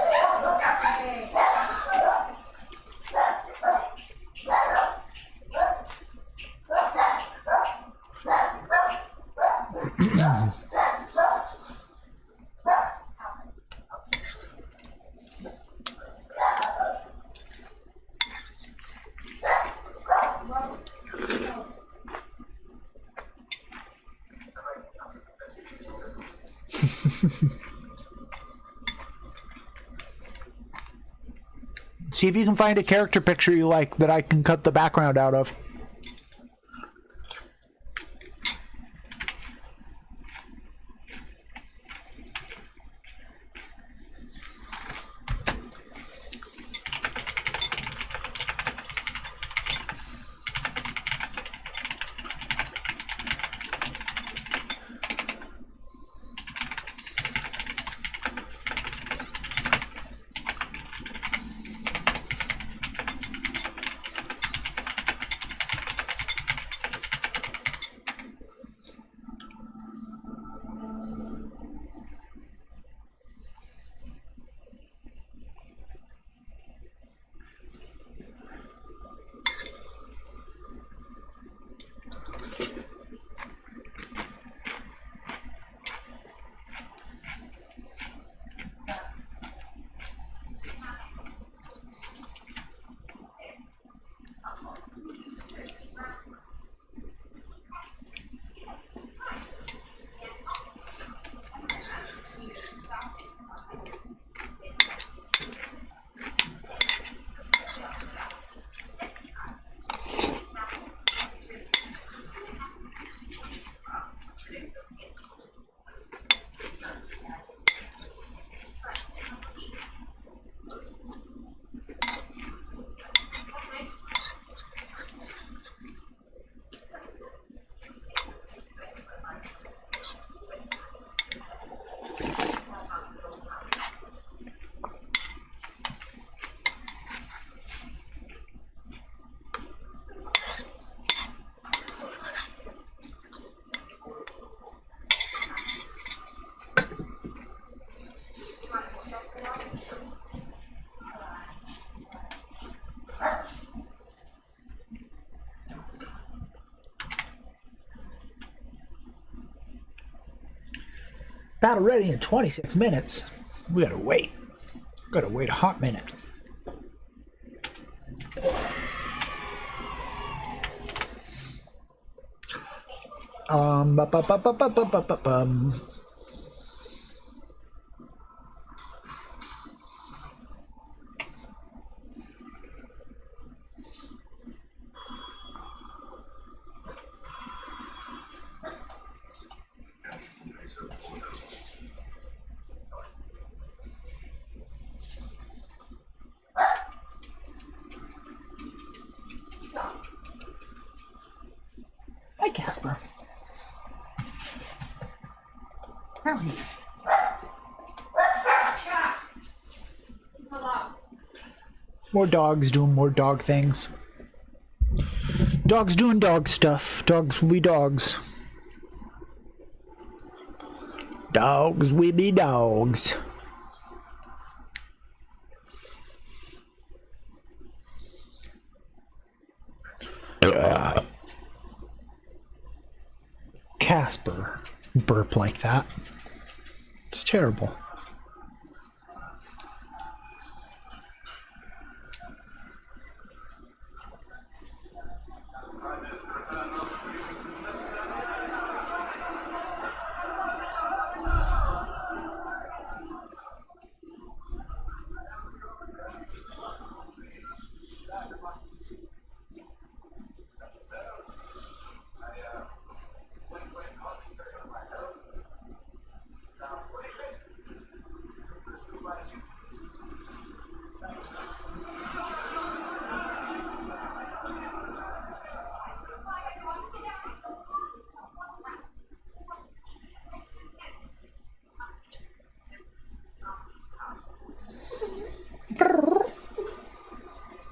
See if you can find a character picture you like that I can cut the background out of. Battle ready in 26 minutes. We gotta wait. Gotta wait a hot minute. Ba-ba-ba-ba-ba-ba-ba-ba-bum. Hi, Casper. More dogs doing more dog things. Dogs doing dog stuff. Dogs will be dogs. Dogs will be dogs. Casper burp like that. It's terrible.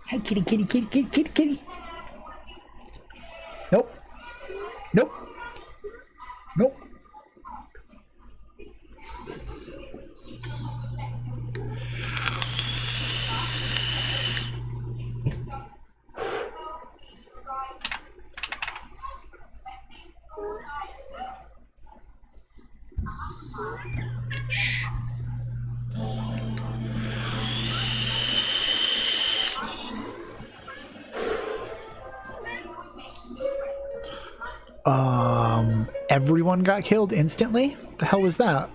Hey, kitty, kitty, kitty, kitty, kitty, kitty. Nope. Nope. Nope. Everyone got killed instantly? The hell was that?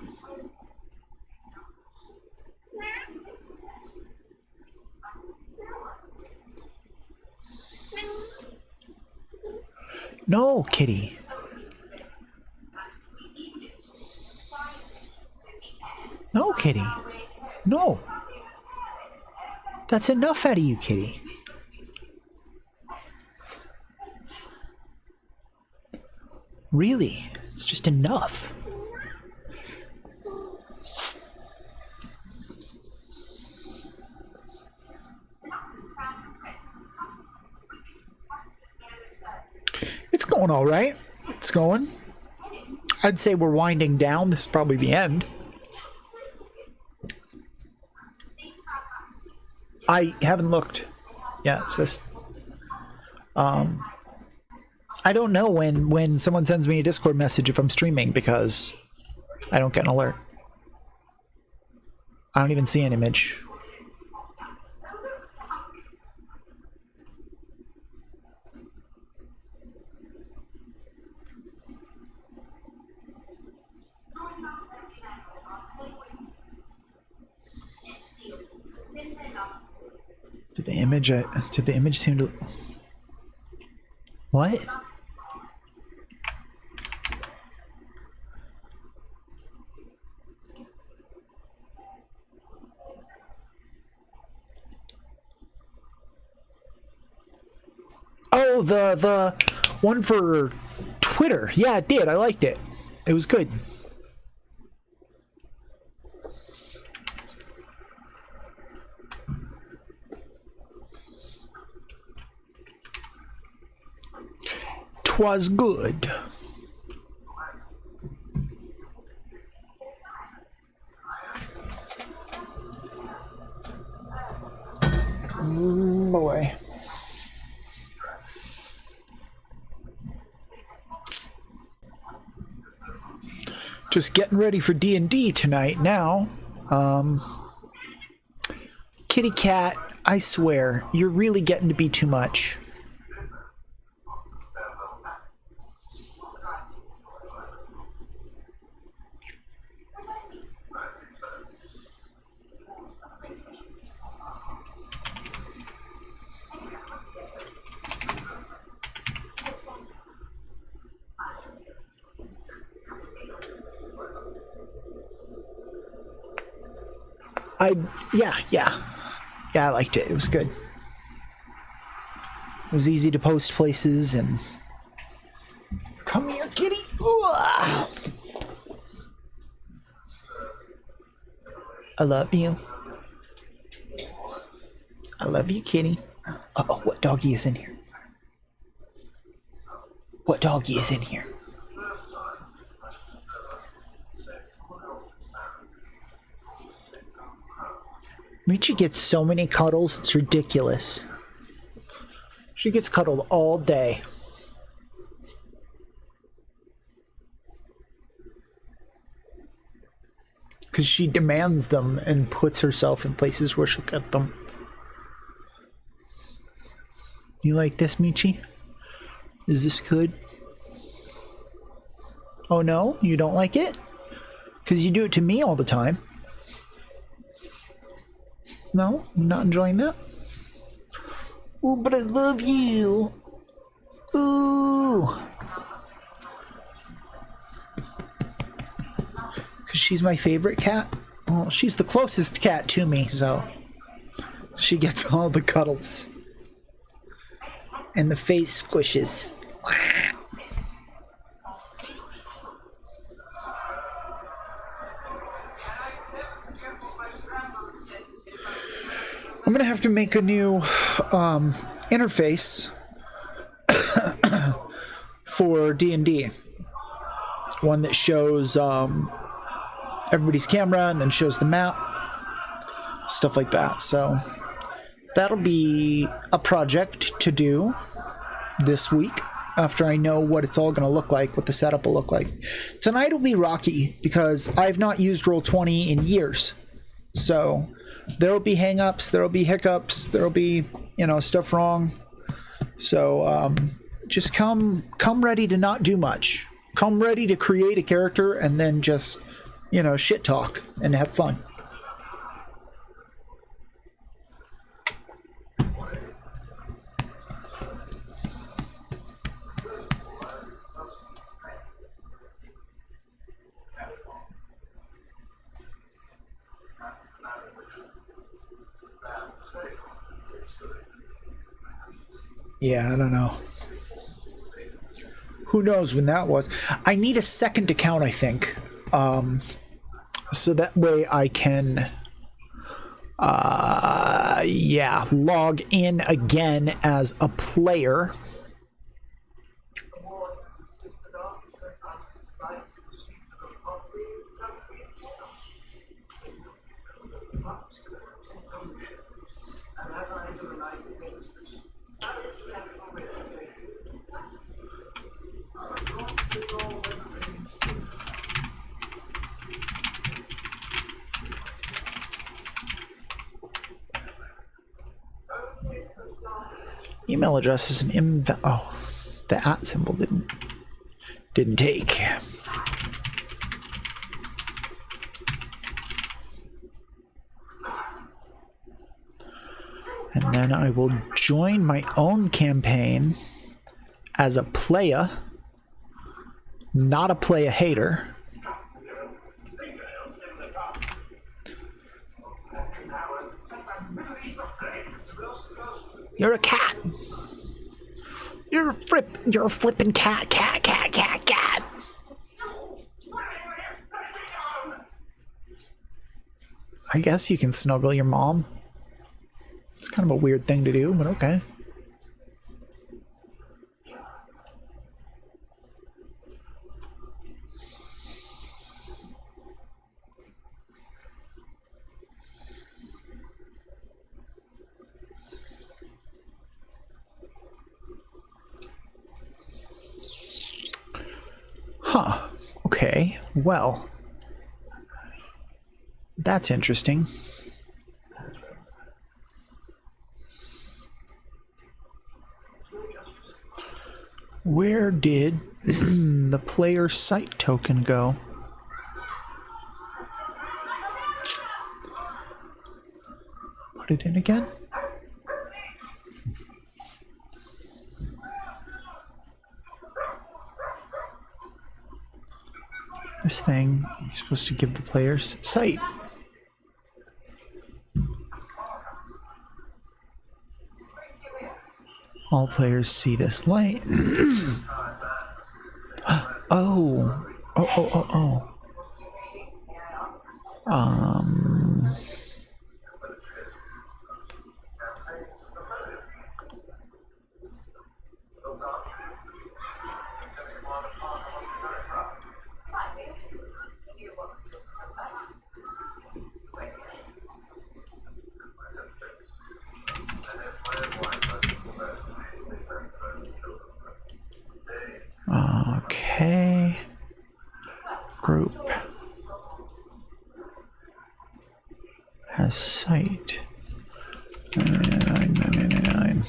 No, kitty. No, kitty. No. That's enough out of you, kitty. Really? It's just enough. It's going all right. It's going. I'd say we're winding down. This is probably the end. I haven't looked. Yeah, it's this. I don't know when someone sends me a Discord message if I'm streaming because I don't get an alert. I don't even see an image. Did the image seem to... What? Oh, the one for Twitter. Yeah, it did. I liked it. It was good. Twas good. Boy. Just getting ready for D&D tonight now. Kitty cat, I swear, you're really getting to be too much. Yeah, I liked it. It was good. It was easy to post places and... Come here, kitty! Ooh, ah. I love you. I love you, kitty. Uh-oh, what doggy is in here? What doggy is in here? Michi gets so many cuddles, it's ridiculous. She gets cuddled all day. Because she demands them and puts herself in places where she'll get them. You like this, Michi? Is this good? Oh no? You don't like it? Because you do it to me all the time. No? You're not enjoying that? Ooh, but I love you. Ooh. Because she's my favorite cat. Well, she's the closest cat to me, so she gets all the cuddles. And the face squishes. I'm gonna have to make a new interface for D&D. One that shows everybody's camera and then shows the map, stuff like that. So that'll be a project to do this week after I know what it's all going to look like, what the setup will look like. Tonight will be rocky because I've not used Roll20 in years. So there will be hang-ups, there will be hiccups, there will be, stuff wrong. So just come ready to not do much. Come ready to create a character and then just, shit talk and have fun. Yeah, I don't know. Who knows when that was? I need a second account, I think. So that way I can, log in again as a player. Email address is an the @ symbol didn't take. And then I will join my own campaign as a playa, not a playa hater. You're a cat. You're a flippin' cat. I guess you can snuggle your mom. It's kind of a weird thing to do, but okay. Huh. Okay. Well, that's interesting. Where did the player site token go? Put it in again. This thing is supposed to give the players sight. All players see this light. Oh. group has sight. 999.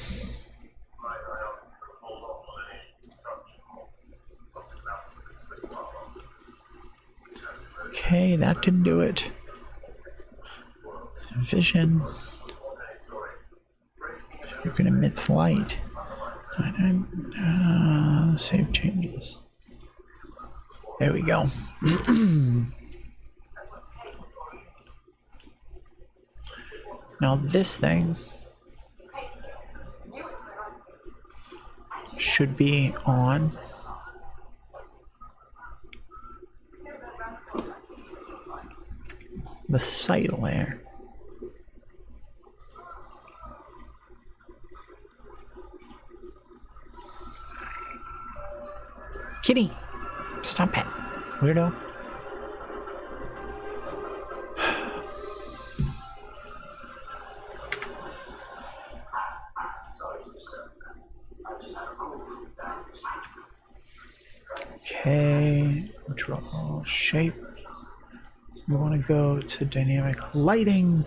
Okay, that didn't do it. Vision. You can emit light. Save changes. There we go. Now this thing should be on. The sight layer. Kitty, stop it, weirdo. Okay, draw shape. We want to go to dynamic lighting.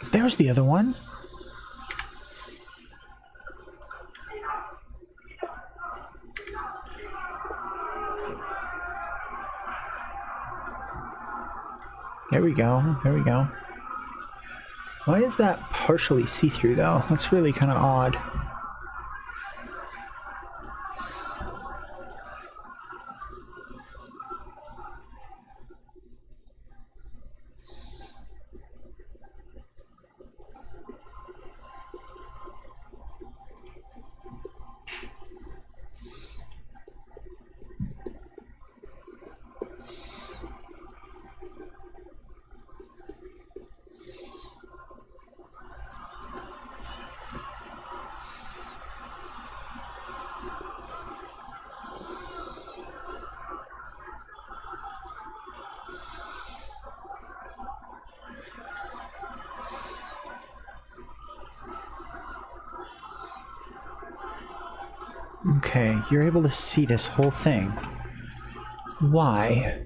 There's the other one. There we go. There we go. Why is that partially see-through though? That's really kind of odd. Okay, you're able to see this whole thing. Why?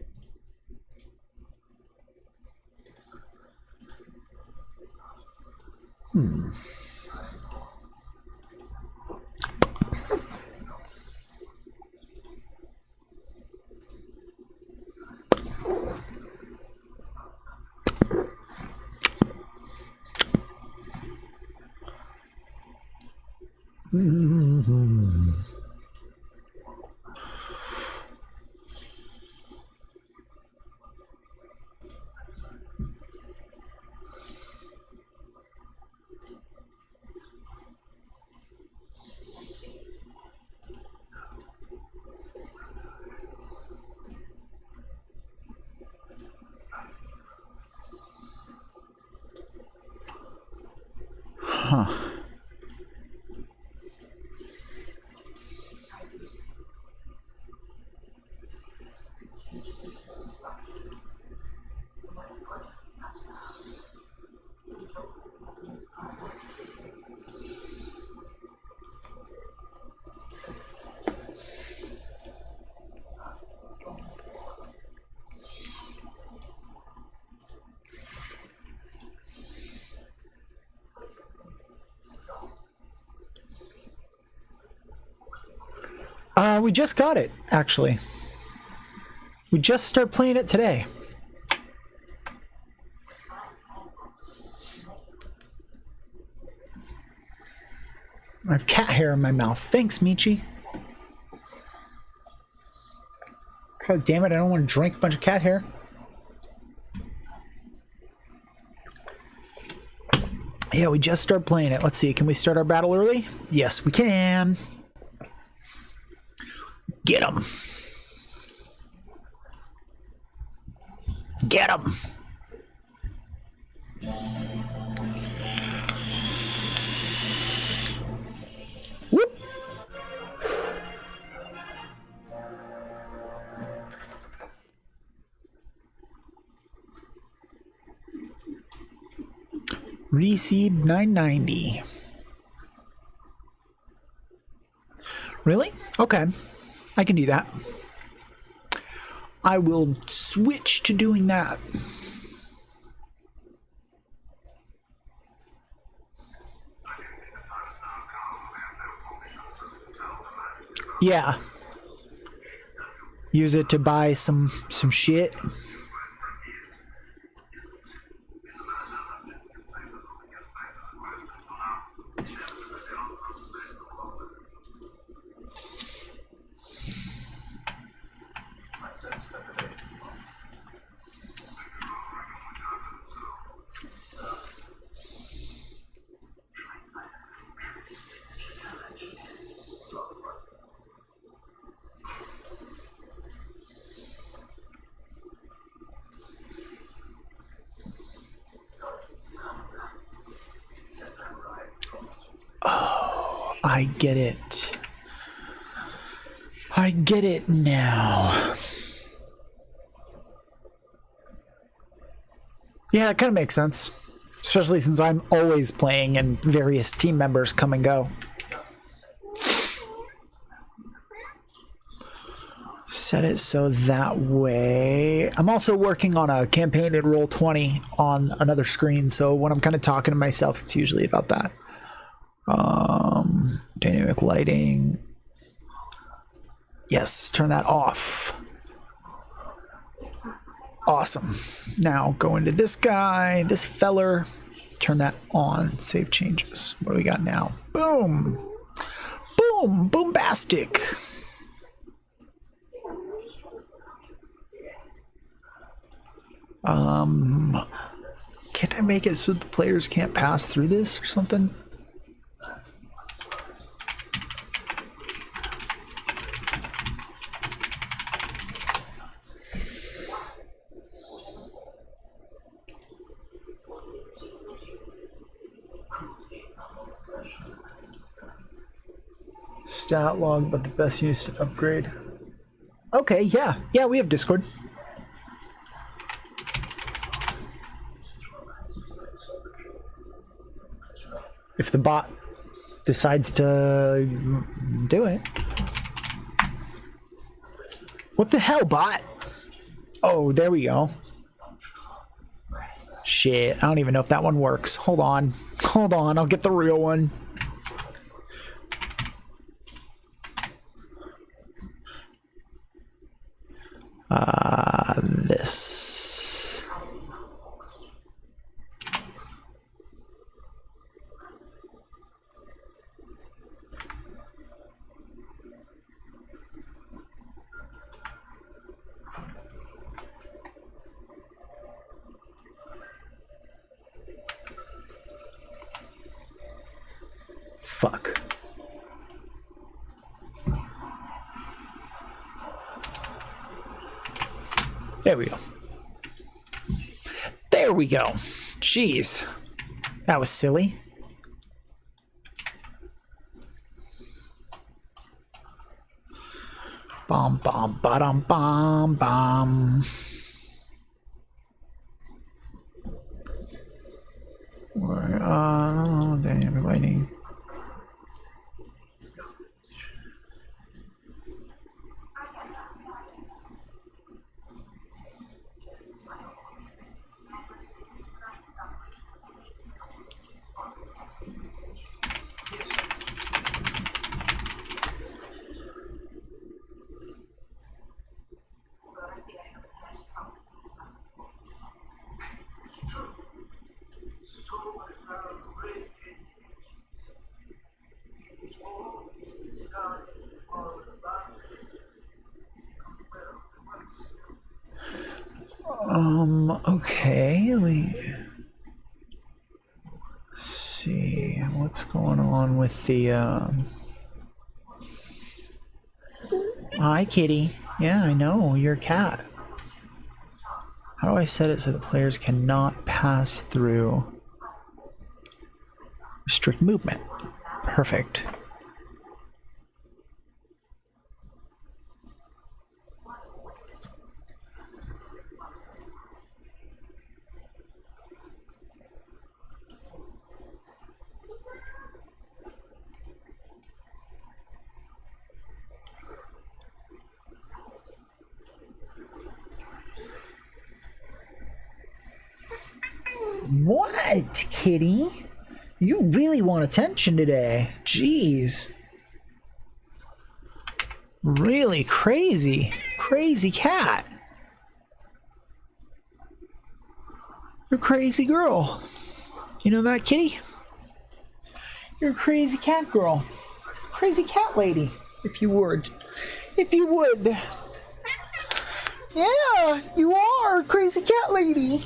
Huh. We just got it, actually. We just started playing it today. I have cat hair in my mouth. Thanks, Michi. God damn it, I don't want to drink a bunch of cat hair. Yeah, we just started playing it. Let's see, can we start our battle early? Yes, we can. Get him. Get him. Received 990. Really? Okay. I can do that. I will switch to doing that. Yeah. Use it to buy some shit. Oh, I get it. I get it now. Yeah, it kind of makes sense. Especially since I'm always playing and various team members come and go. Set it so that way. I'm also working on a campaign in Roll20 on another screen, so when I'm kind of talking to myself, it's usually about that. Dynamic lighting. Yes, turn that off. Awesome. Now go into this guy, this feller, turn that on, save changes. What do we got now? Boom. Boom. Boombastic. Can't I make it so the players can't pass through this or something? Stat log, but the best use to upgrade. Okay, yeah, we have Discord. If the bot decides to do it. What the hell, bot? Oh, there we go. Shit, I don't even know if that one works. Hold on, I'll get the real one. This. Fuck. There we go. There we go. Jeez. That was silly. Bom, bom, ba-dum, bom, bom. Dynamic lighting. Okay, let me see what's going on with the, Hi, kitty. Yeah, I know, you're a cat. How do I set it so the players cannot pass through? Restrict movement. Perfect. What, kitty? You really want attention today. Jeez. Really crazy. Crazy cat. You're a crazy girl. You know that, kitty? You're a crazy cat girl. Crazy cat lady, if you would. If you would. Yeah, you are a crazy cat lady.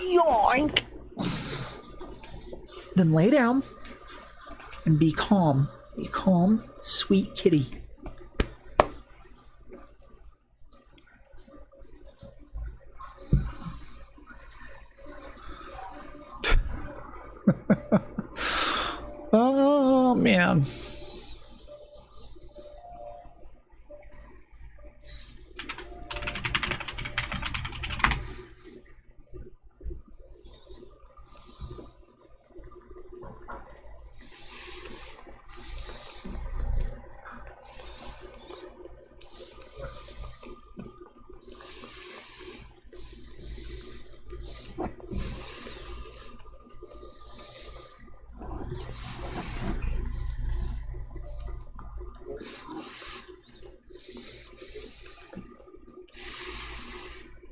Yoink. Then lay down and be calm. Be calm, sweet kitty. Oh, man.